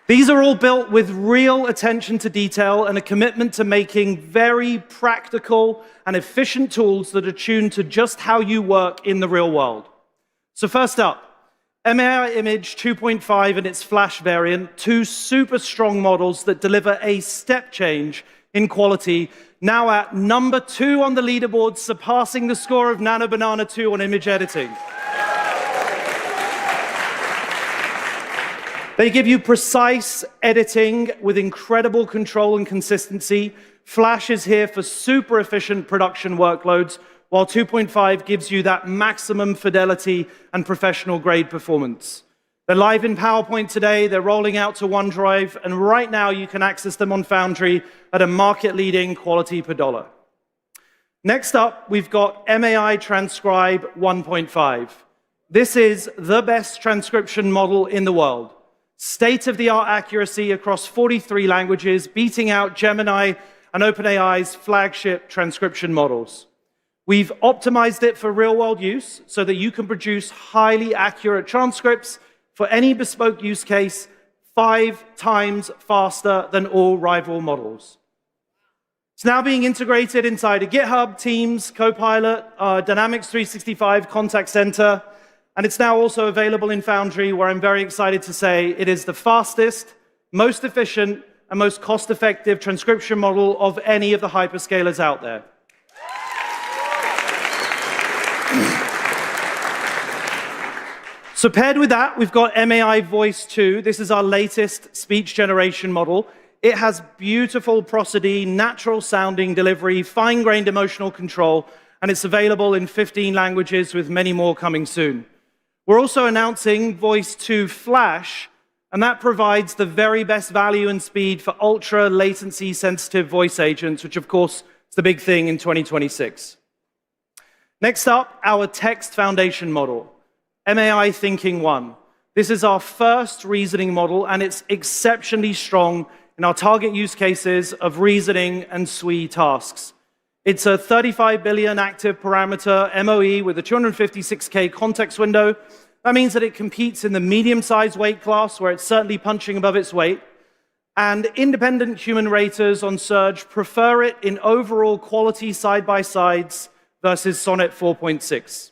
These are all built with real attention to detail and a commitment to making very practical and efficient tools that are tuned to just how you work in the real world. So first up, MAI Image 2.5 and its Flash variant, 2 super strong models that deliver a step change in quality, now at number 2 on the leaderboard, surpassing the score of Nano Banana 2 on image editing. They give you precise editing with incredible control and consistency. Flash is here for super efficient production workloads, while 2.5 gives you that maximum fidelity and professional grade performance. They're live in PowerPoint today, they're rolling out to OneDrive, and right now you can access them on Foundry at a market-leading quality per dollar. Next up, we've got MAI Transcribe 1.5. This is the best transcription model in the world. State-of-the-art accuracy across 43 languages, beating out Gemini and OpenAI's flagship transcription models. We've optimized it for real-world use so that you can produce highly accurate transcripts for any bespoke use case 5 times faster than all rival models. It's now being integrated inside of GitHub, Teams, Copilot, Dynamics 365 Contact Center, and it's now also available in Foundry, where I'm very excited to say it is the fastest, most efficient, and most cost-effective transcription model of any of the hyperscalers out there. So paired with that, we've got MAI Voice 2. This is our latest speech generation model. It has beautiful prosody, natural-sounding delivery, fine-grained emotional control, and it's available in 15 languages with many more coming soon. We're also announcing Voice 2 Flash, and that provides the very best value and speed for ultra-latency-sensitive voice agents, which, of course, is the big thing in 2026. Next up, our text foundation model, MAI Thinking 1. This is our first reasoning model, and it's exceptionally strong in our target use cases of reasoning and SWE tasks. It's a 35 billion active parameter MOE with a 256K context window. That means that it competes in the medium-sized weight class, where it's certainly punching above its weight. And independent human raters on Surge prefer it in overall quality side-by-sides versus Sonnet 4.6.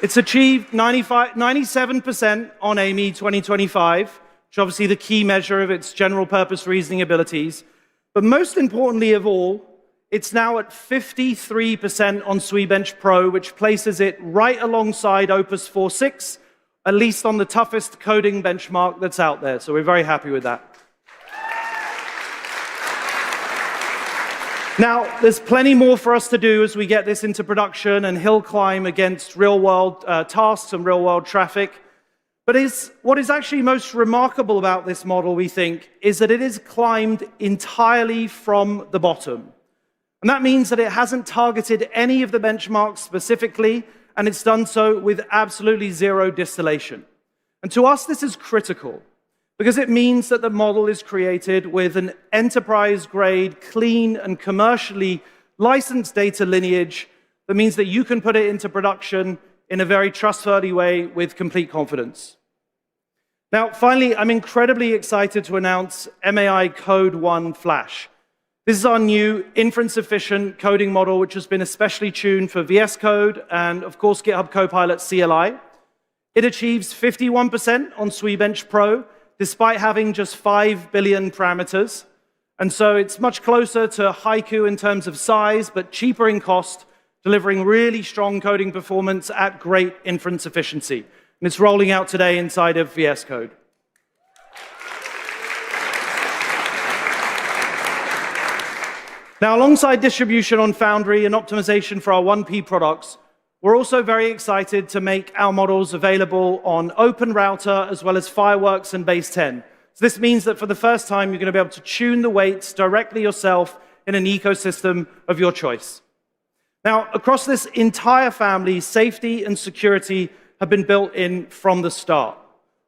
It's achieved 97% on AME 2025, which is obviously the key measure of its general-purpose reasoning abilities. But most importantly of all, it's now at 53% on SWE-Bench Pro, which places it right alongside Opus 4.6, at least on the toughest coding benchmark that's out there. So we're very happy with that. Now, there's plenty more for us to do as we get this into production and hill climb against real-world tasks and real-world traffic. But what is actually most remarkable about this model, we think, is that it is climbed entirely from the bottom. And that means that it hasn't targeted any of the benchmarks specifically, and it's done so with absolutely zero distillation. And to us, this is critical, because it means that the model is created with an enterprise-grade, clean, and commercially licensed data lineage that means that you can put it into production in a very trustworthy way with complete confidence. Now, finally, I'm incredibly excited to announce MAI Code 1 Flash. This is our new inference-efficient coding model, which has been especially tuned for VS Code and, of course, GitHub Copilot CLI. It achieves 51% on SWE-Bench Pro, despite having just 5 billion parameters. And so it's much closer to Haiku in terms of size, but cheaper in cost, delivering really strong coding performance at great inference efficiency. And it's rolling out today inside of VS Code. Now, alongside distribution on Foundry and optimization for our 1P products, we're also very excited to make our models available on OpenRouter as well as Fireworks and Base 10. So this means that for the first time, you're going to be able to tune the weights directly yourself in an ecosystem of your choice. Now, across this entire family, safety and security have been built in from the start.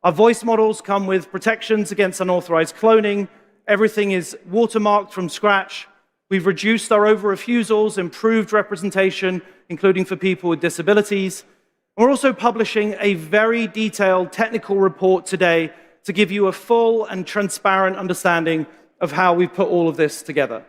Our voice models come with protections against unauthorized cloning. Everything is watermarked from scratch. We've reduced our over-refusals, improved representation, including for people with disabilities. We're also publishing a very detailed technical report today to give you a full and transparent understanding of how we've put all of this together.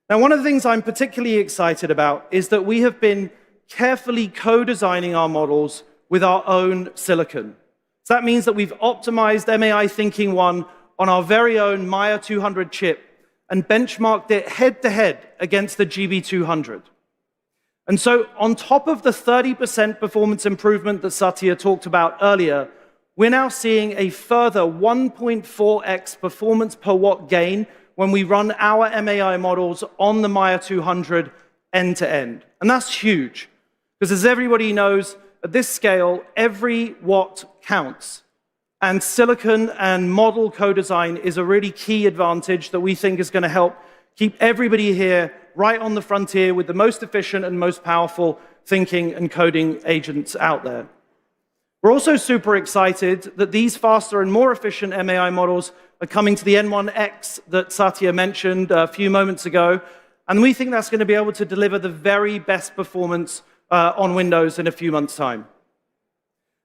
Now, one of the things I'm particularly excited about is that we have been carefully co-designing our models with our own silicon. So that means that we've optimized MAI Thinking 1 on our very own Maya 200 chip and benchmarked it head-to-head against the GB200. And so on top of the 30% performance improvement that Satya talked about earlier, we're now seeing a further 1.4x performance per watt gain when we run our MAI models on the Maya 200 end-to-end. And that's huge, because as everybody knows, at this scale, every watt counts. And silicon and model co-design is a really key advantage that we think is going to help keep everybody here right on the frontier with the most efficient and most powerful thinking and coding agents out there. We're also super excited that these faster and more efficient MAI models are coming to the N1X that Satya mentioned a few moments ago. And we think that's going to be able to deliver the very best performance on Windows in a few months' time.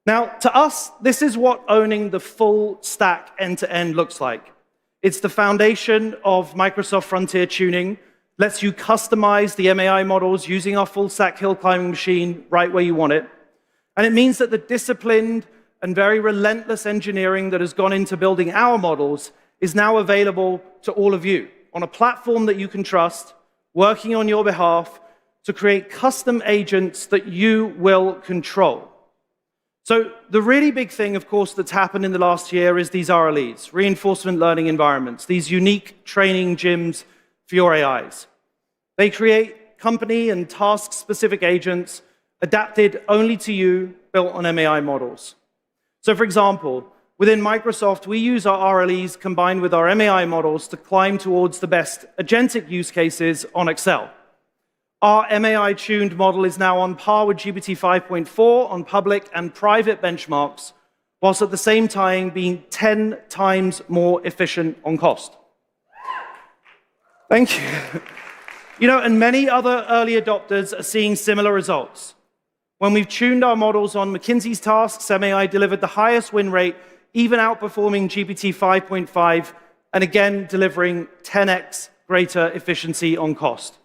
Now, to us, this is what owning the full stack end-to-end looks like. It's the foundation of Microsoft Frontier Tuning, lets you customize the MAI models using our full stack hill climbing machine right where you want it. And it means that the disciplined and very relentless engineering that has gone into building our models is now available to all of you on a platform that you can trust, working on your behalf to create custom agents that you will control. So the really big thing, of course, that's happened in the last year is these RLEs, reinforcement learning environments, these unique training gyms for your AIs. They create company and task-specific agents adapted only to you, built on MAI models. So for example, within Microsoft, we use our RLEs combined with our MAI models to climb towards the best agentic use cases on Excel. Our MAI-tuned model is now on par with GPT 5.4 on public and private benchmarks, whilst at the same time being 10 times more efficient on cost. Thank you. You know, and many other early adopters are seeing similar results. When we've tuned our models on McKinsey's tasks, MAI delivered the highest win rate, even outperforming GPT 5.5, and again delivering 10x greater efficiency on cost.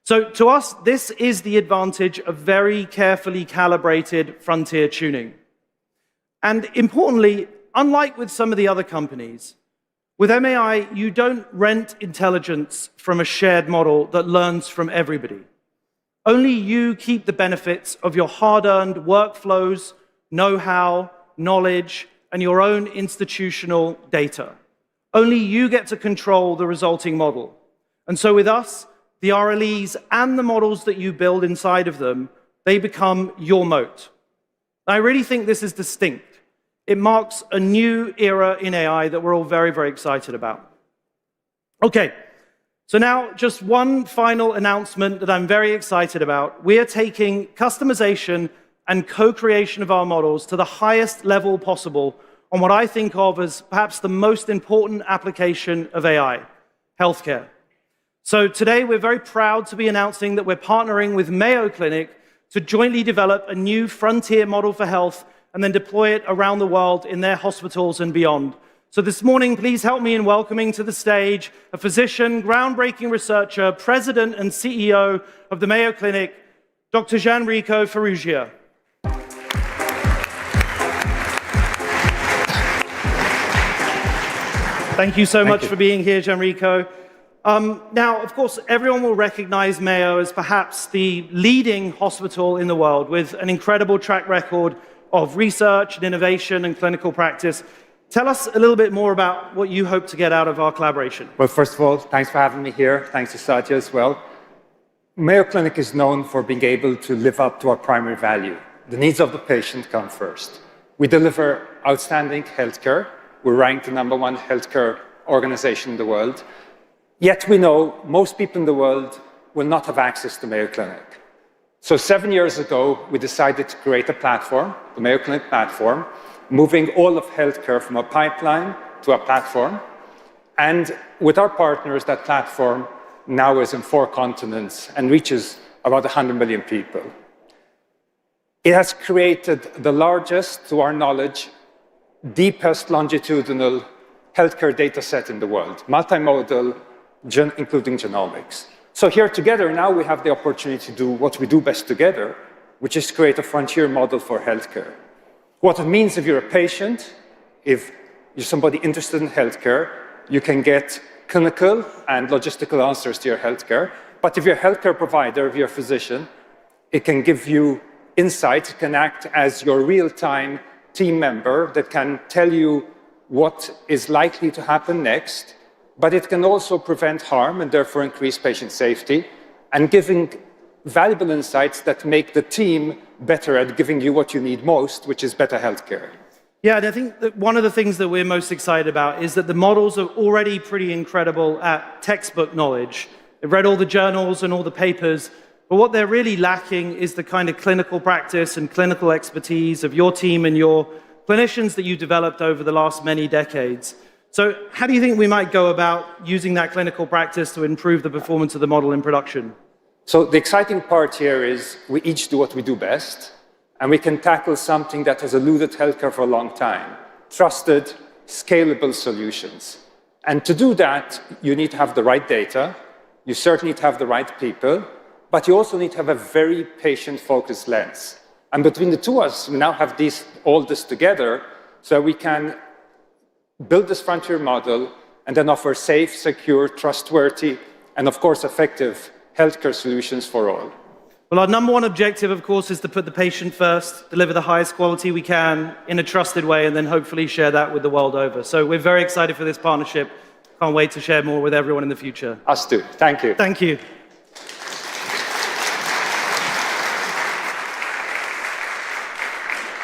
So to us, this is the advantage of very carefully calibrated frontier tuning. And importantly, unlike with some of the other companies, with MAI, you don't rent intelligence from a shared model that learns from everybody. Only you keep the benefits of your hard-earned workflows, know-how, knowledge, and your own institutional data. Only you get to control the resulting model. And so with us, the RLEs and the models that you build inside of them, they become your moat. I really think this is distinct. It marks a new era in AI that we're all very, very excited about. Okay, so now just one final announcement that I'm very excited about. We are taking customization and co-creation of our models to the highest level possible on what I think of as perhaps the most important application of AI, healthcare. So today, we're very proud to be announcing that we're partnering with Mayo Clinic to jointly develop a new frontier model for health and then deploy it around the world in their hospitals and beyond. So this morning, please help me in welcoming to the stage a physician, groundbreaking researcher, president and CEO of the Mayo Clinic, Dr. Gianrico Ferrugia. Thank you so much for being here, Gianrico. Now, of course, everyone will recognize Mayo as perhaps the leading hospital in the world with an incredible track record of research and innovation and clinical practice. Tell us a little bit more about what you hope to get out of our collaboration. Well, first of all, thanks for having me here. Thanks to Satya as well. Mayo Clinic is known for being able to live up to our primary value. The needs of the patient come first. We deliver outstanding healthcare. We're ranked the #1 healthcare organization in the world. Yet we know most people in the world will not have access to Mayo Clinic. So 7 years ago, we decided to create a platform, the Mayo Clinic platform, moving all of healthcare from a pipeline to a platform. And with our partners, that platform now is in 4 continents and reaches about 100 million people. It has created the largest, to our knowledge, deepest longitudinal healthcare data set in the world, multimodal, including genomics. So here together now we have the opportunity to do what we do best together, which is create a frontier model for healthcare. What it means if you're a patient, if you're somebody interested in healthcare, you can get clinical and logistical answers to your healthcare. But if you're a healthcare provider, if you're a physician, it can give you insights, it can act as your real-time team member that can tell you what is likely to happen next, but it can also prevent harm and therefore increase patient safety and giving valuable insights that make the team better at giving you what you need most, which is better healthcare. Yeah, and I think that one of the things that we're most excited about is that the models are already pretty incredible at textbook knowledge. They've read all the journals and all the papers, but what they're really lacking is the kind of clinical practice and clinical expertise of your team and your clinicians that you developed over the last many decades. So how do you think we might go about using that clinical practice to improve the performance of the model in production? So the exciting part here is we each do what we do best, and we can tackle something that has eluded healthcare for a long time: trusted, scalable solutions. And to do that, you need to have the right data, you certainly need to have the right people, but you also need to have a very patient-focused lens. And between the two of us, we now have all this together, so we can build this frontier model and then offer safe, secure, trustworthy, and of course effective healthcare solutions for all. Well, our number one objective, of course, is to put the patient first, deliver the highest quality we can in a trusted way, and then hopefully share that with the world over. So we're very excited for this partnership. Can't wait to share more with everyone in the future. Us too. Thank you. Thank you.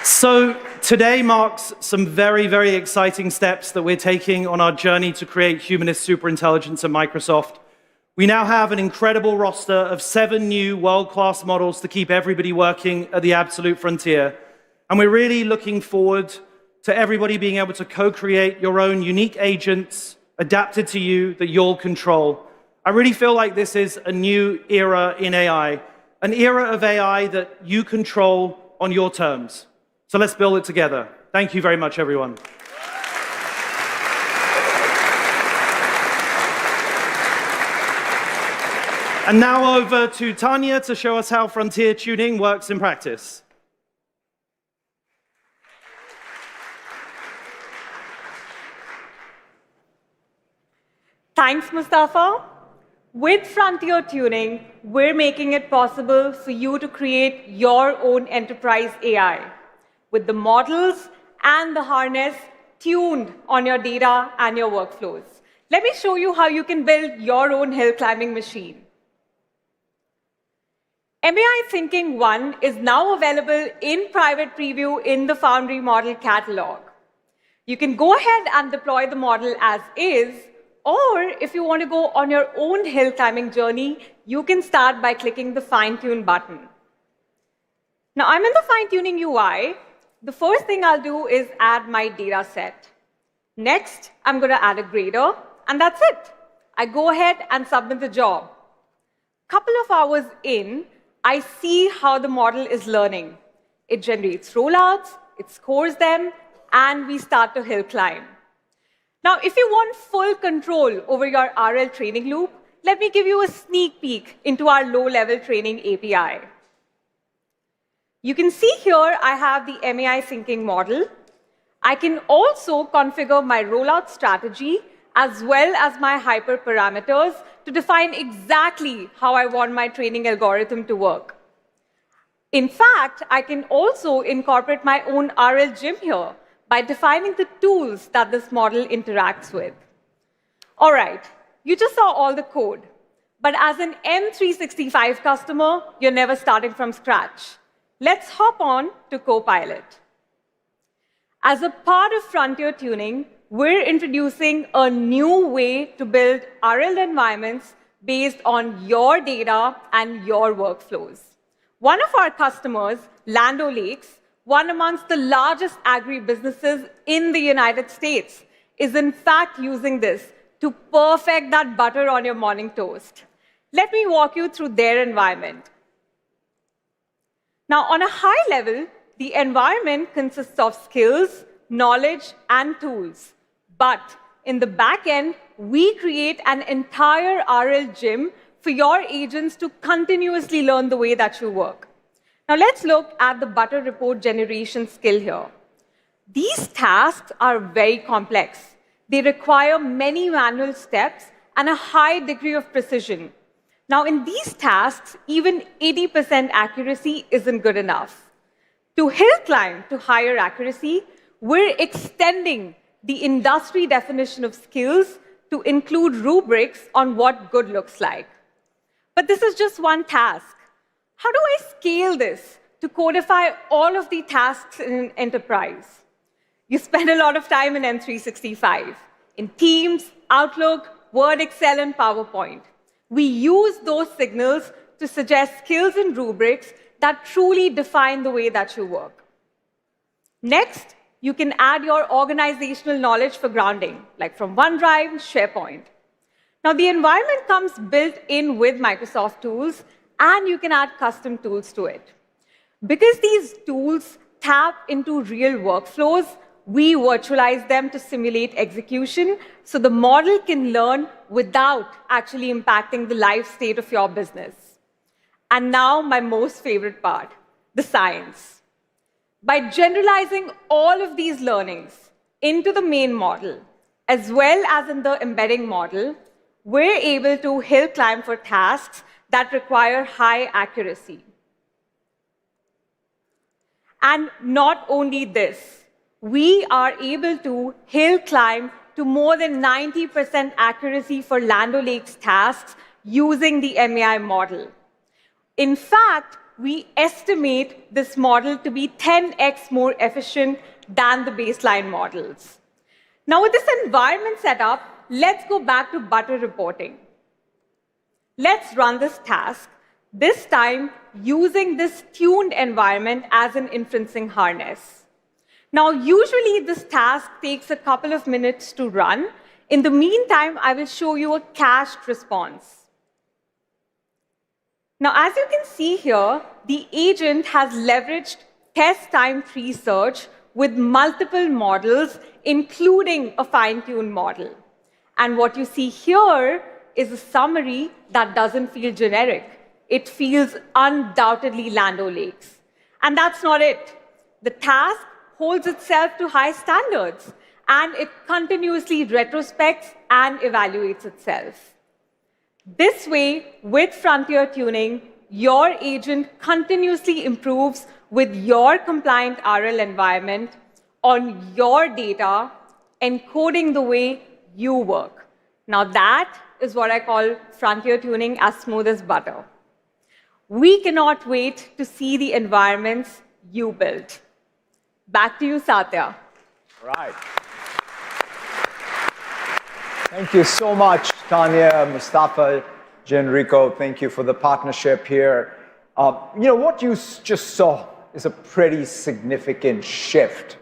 So today marks some very, very exciting steps that we're taking on our journey to create humanist superintelligence at Microsoft. We now have an incredible roster of 7 new world-class models to keep everybody working at the absolute frontier. And we're really looking forward to everybody being able to co-create your own unique agents adapted to you that you'll control. I really feel like this is a new era in AI, an era of AI that you control on your terms. So let's build it together. Thank you very much, everyone. And now over to Tanya to show us how frontier tuning works in practice. Thanks, Mustafa. With frontier tuning, we're making it possible for you to create your own enterprise AI with the models and the harness tuned on your data and your workflows. Let me show you how you can build your own hill climbing machine. MAI Thinking 1 is now available in private preview in the Foundry model catalog. You can go ahead and deploy the model as is, or if you want to go on your own hill climbing journey, you can start by clicking the fine-tune button. Now, I'm in the fine-tuning UI. The first thing I'll do is add my data set. Next, I'm going to add a grader, and that's it. I go ahead and submit the job. Couple of hours in, I see how the model is learning. It generates rollouts, it scores them, and we start to hill climb. Now, if you want full control over your RL training loop, let me give you a sneak peek into our low-level training API. You can see here I have the MAI Thinking model. I can also configure my rollout strategy as well as my hyperparameters to define exactly how I want my training algorithm to work. In fact, I can also incorporate my own RL gym here by defining the tools that this model interacts with. All right, you just saw all the code. But as an M365 customer, you're never starting from scratch. Let's hop on to Copilot. As a part of frontier tuning, we're introducing a new way to build RL environments based on your data and your workflows. One of our customers, Land O'Lakes, one amongst the largest agribusinesses in the United States, is in fact using this to perfect that butter on your morning toast. Let me walk you through their environment. Now, on a high level, the environment consists of skills, knowledge, and tools. But in the back end, we create an entire RL gym for your agents to continuously learn the way that you work. Now, let's look at the butter report generation skill here. These tasks are very complex. They require many manual steps and a high degree of precision. Now, in these tasks, even 80% accuracy isn't good enough. To hill climb to higher accuracy, we're extending the industry definition of skills to include rubrics on what good looks like. But this is just one task. How do I scale this to codify all of the tasks in an enterprise? You spend a lot of time in M365, in Teams, Outlook, Word, Excel, and PowerPoint. We use those signals to suggest skills and rubrics that truly define the way that you work. Next, you can add your organizational knowledge for grounding, like from OneDrive, SharePoint. Now, the environment comes built in with Microsoft tools, and you can add custom tools to it. Because these tools tap into real workflows, we virtualize them to simulate execution so the model can learn without actually impacting the live state of your business. And now, my most favorite part, the science. By generalizing all of these learnings into the main model, as well as in the embedding model, we're able to hill climb for tasks that require high accuracy. And not only this, we are able to hill climb to more than 90% accuracy for Land O'Lakes tasks using the MEI model. In fact, we estimate this model to be 10x more efficient than the baseline models. Now, with this environment set up, let's go back to butter reporting. Let's run this task, this time using this tuned environment as an inferencing harness. Now, usually this task takes a couple of minutes to run. In the meantime, I will show you a cached response. Now, as you can see here, the agent has leveraged test time tree search with multiple models, including a fine-tuned model. And what you see here is a summary that doesn't feel generic. It feels undoubtedly Land O'Lakes. And that's not it. The task holds itself to high standards, and it continuously retrospects and evaluates itself. This way, with frontier tuning, your agent continuously improves with your compliant RL environment on your data, encoding the way you work. Now that is what I call frontier tuning as smooth as butter. We cannot wait to see the environments you built. Back to you, Satya. Right. Thank you so much, Tanya, Mustafa, Genrico. Thank you for the partnership here. What you just saw is a pretty significant shift.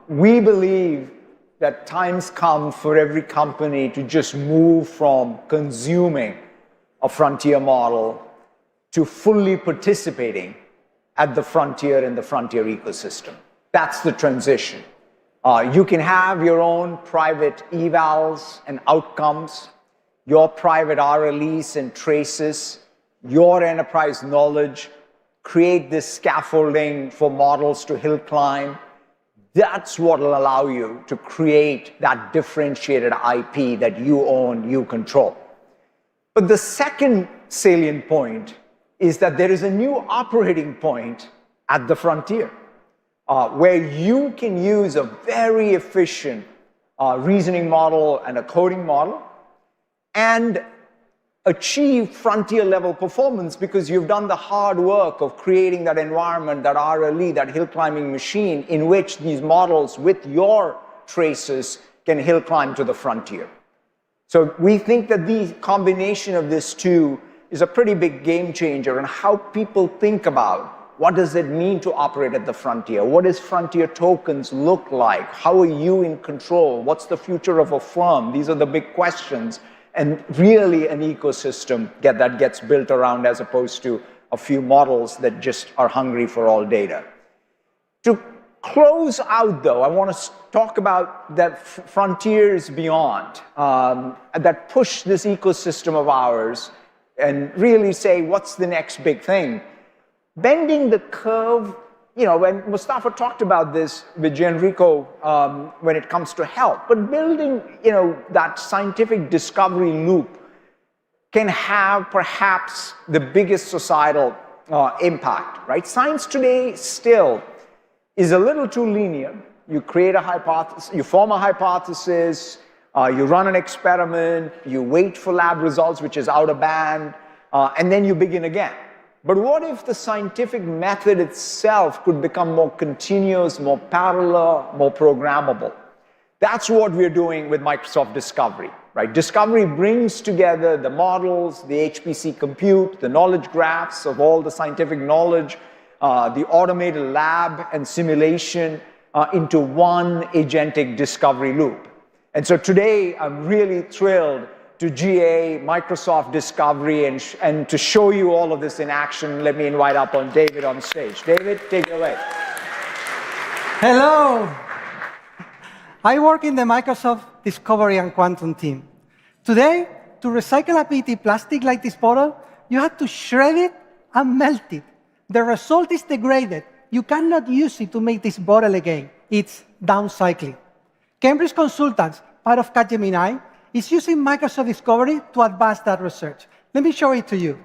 We believe that time's come for every company to just move from consuming a frontier model to fully participating at the frontier in the frontier ecosystem. That's the transition. You can have your own private evals and outcomes, your private RLEs and traces, your enterprise knowledge, create this scaffolding for models to hill climb. That's what will allow you to create that differentiated IP that you own, you control. But the second salient point is that there is a new operating point at the frontier where you can use a very efficient reasoning model and a coding model and achieve frontier level performance because you've done the hard work of creating that environment, that RLE, that hill climbing machine in which these models with your traces can hill climb to the frontier. So we think that the combination of these two is a pretty big game changer in how people think about what does it mean to operate at the frontier? What does frontier tokens look like? How are you in control? What's the future of a firm? These are the big questions. And really an ecosystem that gets built around as opposed to a few models that just are hungry for all data. To close out, though, I want to talk about that frontiers beyond that push this ecosystem of ours and really say, what's the next big thing? Bending the curve, when Mustafa talked about this with Genrico when it comes to health, but building, that scientific discovery loop can have perhaps the biggest societal impact, right? Science today still is a little too linear. You create a hypothesis, you form a hypothesis, you run an experiment, you wait for lab results, which is out of band, and then you begin again. But what if the scientific method itself could become more continuous, more parallel, more programmable? That's what we're doing with Microsoft Discovery, right? Discovery brings together the models, the HPC compute, the knowledge graphs of all the scientific knowledge, the automated lab and simulation, into one agentic discovery loop. And so today, I'm really thrilled to GA Microsoft Discovery and to show you all of this in action. Let me invite up on David on stage. David, take it away. Hello. I work in the Microsoft Discovery and Quantum team. Today, to recycle a PET plastic like this bottle, you have to shred it and melt it. The result is degraded. You cannot use it to make this bottle again. It's downcycling. Cambridge Consultants, part of Capgemini, is using Microsoft Discovery to advance that research. Let me show it to you.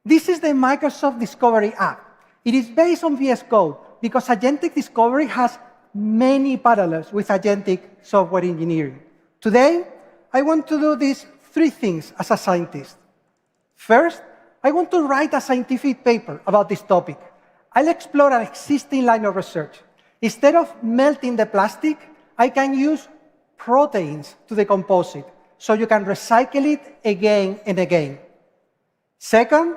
This is the Microsoft Discovery app. It is based on VS Code because agentic discovery has many parallels with agentic software engineering. Today, I want to do these three things as a scientist. First, I want to write a scientific paper about this topic. I'll explore an existing line of research. Instead of melting the plastic, I can use proteins to decompose it, so you can recycle it again and again. Second,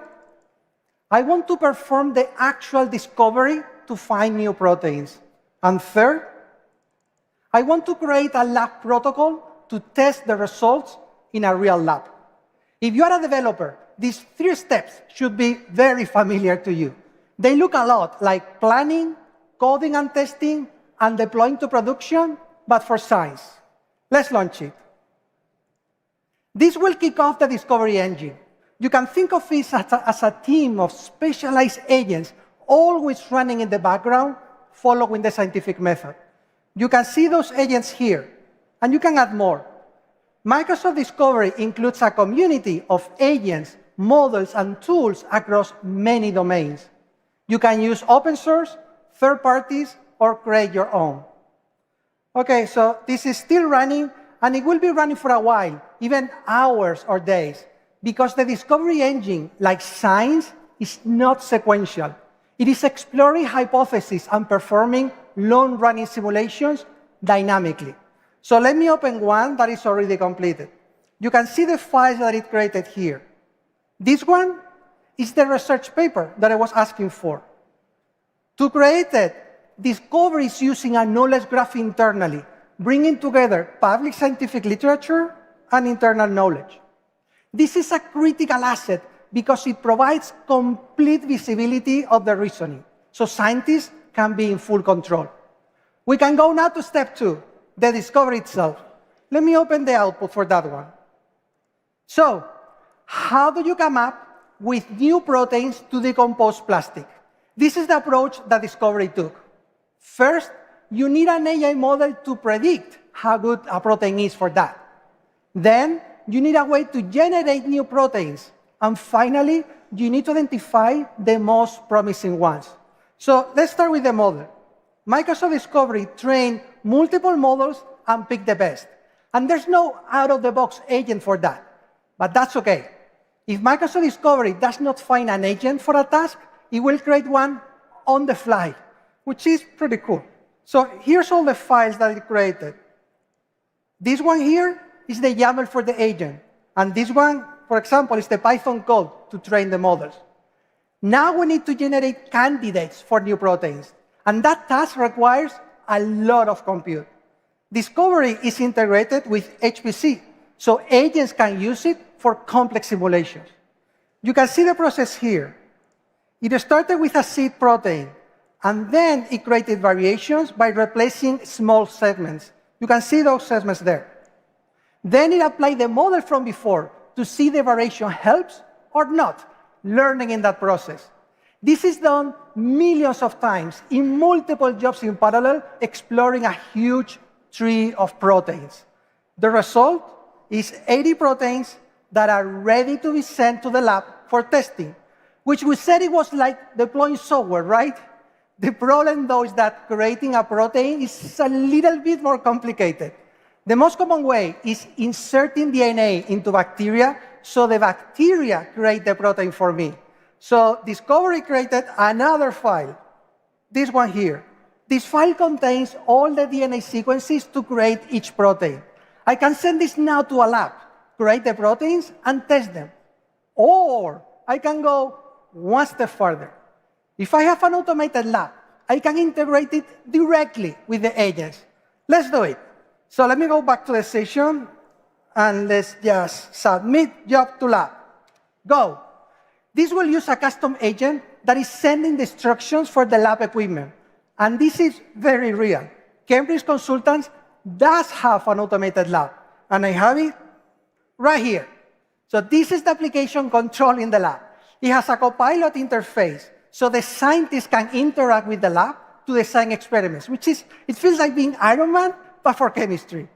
I want to perform the actual discovery to find new proteins. And third, I want to create a lab protocol to test the results in a real lab. If you are a developer, these three steps should be very familiar to you. They look a lot like planning, coding and testing, and deploying to production, but for science. Let's launch it. This will kick off the discovery engine. You can think of it as a team of specialized agents always running in the background, following the scientific method. You can see those agents here, and you can add more. Microsoft Discovery includes a community of agents, models, and tools across many domains. You can use open source, third parties, or create your own. Okay, so this is still running, and it will be running for a while, even hours or days, because the discovery engine, like science, is not sequential. It is exploring hypotheses and performing long-running simulations dynamically. So let me open one that is already completed. You can see the files that it created here. This one is the research paper that I was asking for. To create it, Discovery is using a knowledge graph internally, bringing together public scientific literature and internal knowledge. This is a critical asset because it provides complete visibility of the reasoning, so scientists can be in full control. We can go now to step 2, the discovery itself. Let me open the output for that one. So, how do you come up with new proteins to decompose plastic? This is the approach that Discovery took. First, you need an AI model to predict how good a protein is for that. Then, you need a way to generate new proteins. And finally, you need to identify the most promising ones. So let's start with the model. Microsoft Discovery trained multiple models and picked the best. And there's no out-of-the-box agent for that. But that's okay. If Microsoft Discovery does not find an agent for a task, it will create one on the fly, which is pretty cool. So here's all the files that it created. This one here is the YAML for the agent. And this one, for example, is the Python code to train the models. Now we need to generate candidates for new proteins. And that task requires a lot of compute. Discovery is integrated with HPC, so agents can use it for complex simulations. You can see the process here. It started with a seed protein, and then it created variations by replacing small segments. You can see those segments there. Then it applied the model from before to see the variation helps or not, learning in that process. This is done millions of times in multiple jobs in parallel, exploring a huge tree of proteins. The result is 80 proteins that are ready to be sent to the lab for testing, which we said it was like deploying software, right? The problem, though, is that creating a protein is a little bit more complicated. The most common way is inserting DNA into bacteria, so the bacteria create the protein for me. So Discovery created another file, this one here. This file contains all the DNA sequences to create each protein. I can send this now to a lab, create the proteins, and test them. Or I can go one step further. If I have an automated lab, I can integrate it directly with the agents. Let's do it. So let me go back to the session, and let's just submit job to lab. Go. This will use a custom agent that is sending the instructions for the lab equipment. And this is very real. Cambridge Consultants does have an automated lab, and I have it right here. So this is the application control in the lab. It has a copilot interface, so the scientists can interact with the lab to design experiments, it feels like being Iron Man, but for chemistry.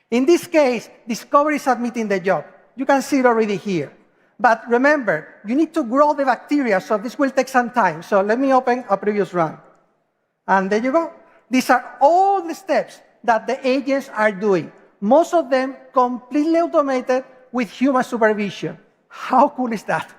In this case, Discovery is submitting the job. You can see it already here. But remember, you need to grow the bacteria, so this will take some time. So let me open a previous run. And there you go. These are all the steps that the agents are doing. Most of them completely automated with human supervision. How cool is that?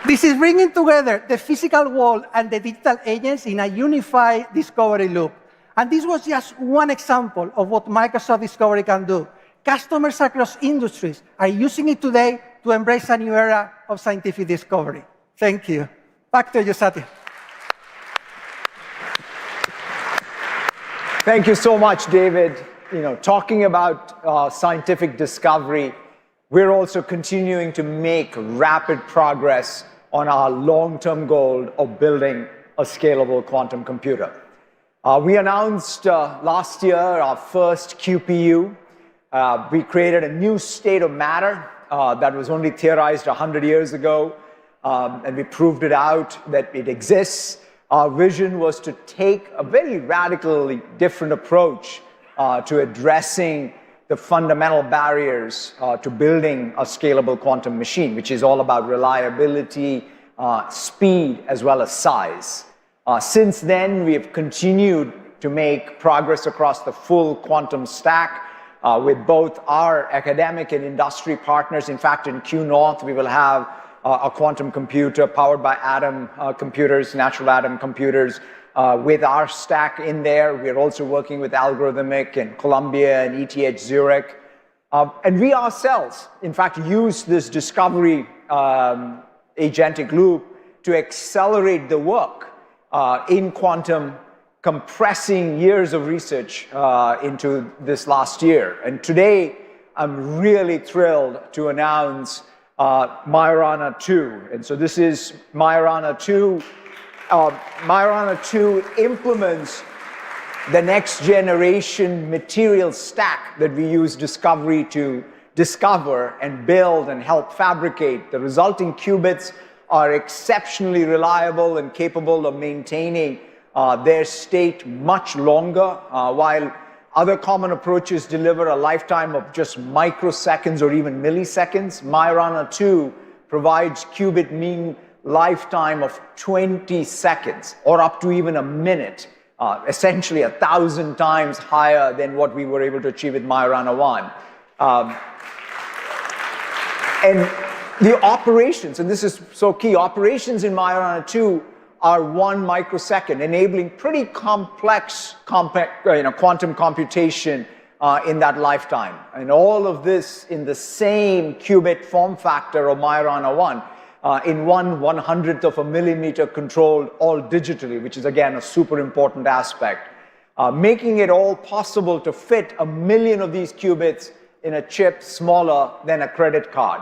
This is bringing together the physical world and the digital agents in a unified discovery loop. And this was just one example of what Microsoft Discovery can do. Customers across industries are using it today to embrace a new era of scientific discovery. Thank you. Back to you, Satya. Thank you so much, David. Talking about scientific discovery, we're also continuing to make rapid progress on our long-term goal of building a scalable quantum computer. We announced last year our first QPU. We created a new state of matter that was only theorized 100 years ago, and we proved it out that it exists. Our vision was to take a very radically different approach to addressing the fundamental barriers to building a scalable quantum machine, which is all about reliability, speed, as well as size. Since then, we have continued to make progress across the full quantum stack with both our academic and industry partners. In fact, in keynote, we will have a quantum computer powered by atom computers, natural atom computers, with our stack in there. We're also working with Algorithmic and Columbia and ETH Zurich. And we ourselves, in fact, use this discovery agentic loop to accelerate the work in quantum, compressing years of research into this last year. And today, I'm really thrilled to announce Majorana 2. And so this is Majorana 2. Majorana 2 implements the next generation material stack that we use Discovery to discover and build and help fabricate. The resulting qubits are exceptionally reliable and capable of maintaining their state much longer, while other common approaches deliver a lifetime of just microseconds or even milliseconds. Majorana 2 provides qubit mean lifetime of 20 seconds or up to even a minute, essentially 1,000 times higher than what we were able to achieve with Majorana 1. And the operations, and this is so key, operations in Majorana 2 are 1 microsecond, enabling pretty complex quantum computation in that lifetime. And all of this in the same qubit form factor of Majorana 1. In 1/100th of a millimeter controlled all digitally, which is again a super important aspect, making it all possible to fit 1 million of these qubits in a chip smaller than a credit card.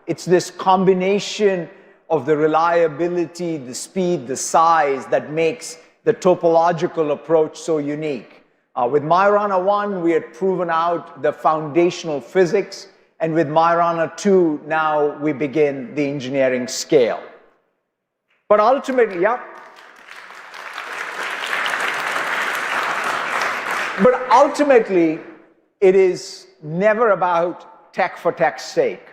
It's this combination of the reliability, the speed, the size that makes the topological approach so unique. With Majorana 1, we had proven out the foundational physics. And with Majorana 2, now we begin the engineering scale. But ultimately, it is never about tech for tech's sake.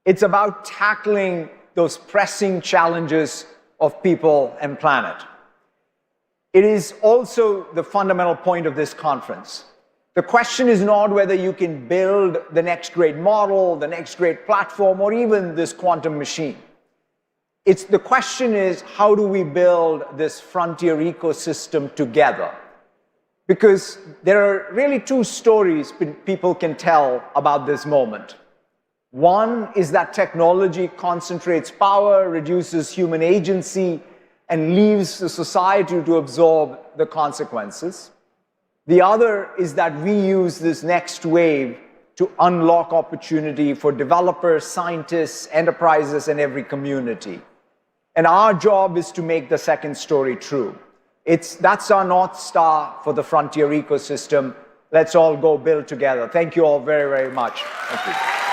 It's about tackling those pressing challenges of people and planet. It is also the fundamental point of this conference. The question is not whether you can build the next great model, the next great platform, or even this quantum machine. The question is, how do we build this frontier ecosystem together? Because there are really 2 stories people can tell about this moment. One is that technology concentrates power, reduces human agency, and leaves the society to absorb the consequences. The other is that we use this next wave to unlock opportunity for developers, scientists, enterprises, and every community. And our job is to make the second story true. That's our North Star for the frontier ecosystem. Let's all go build together. Thank you all very, very much. Thank you.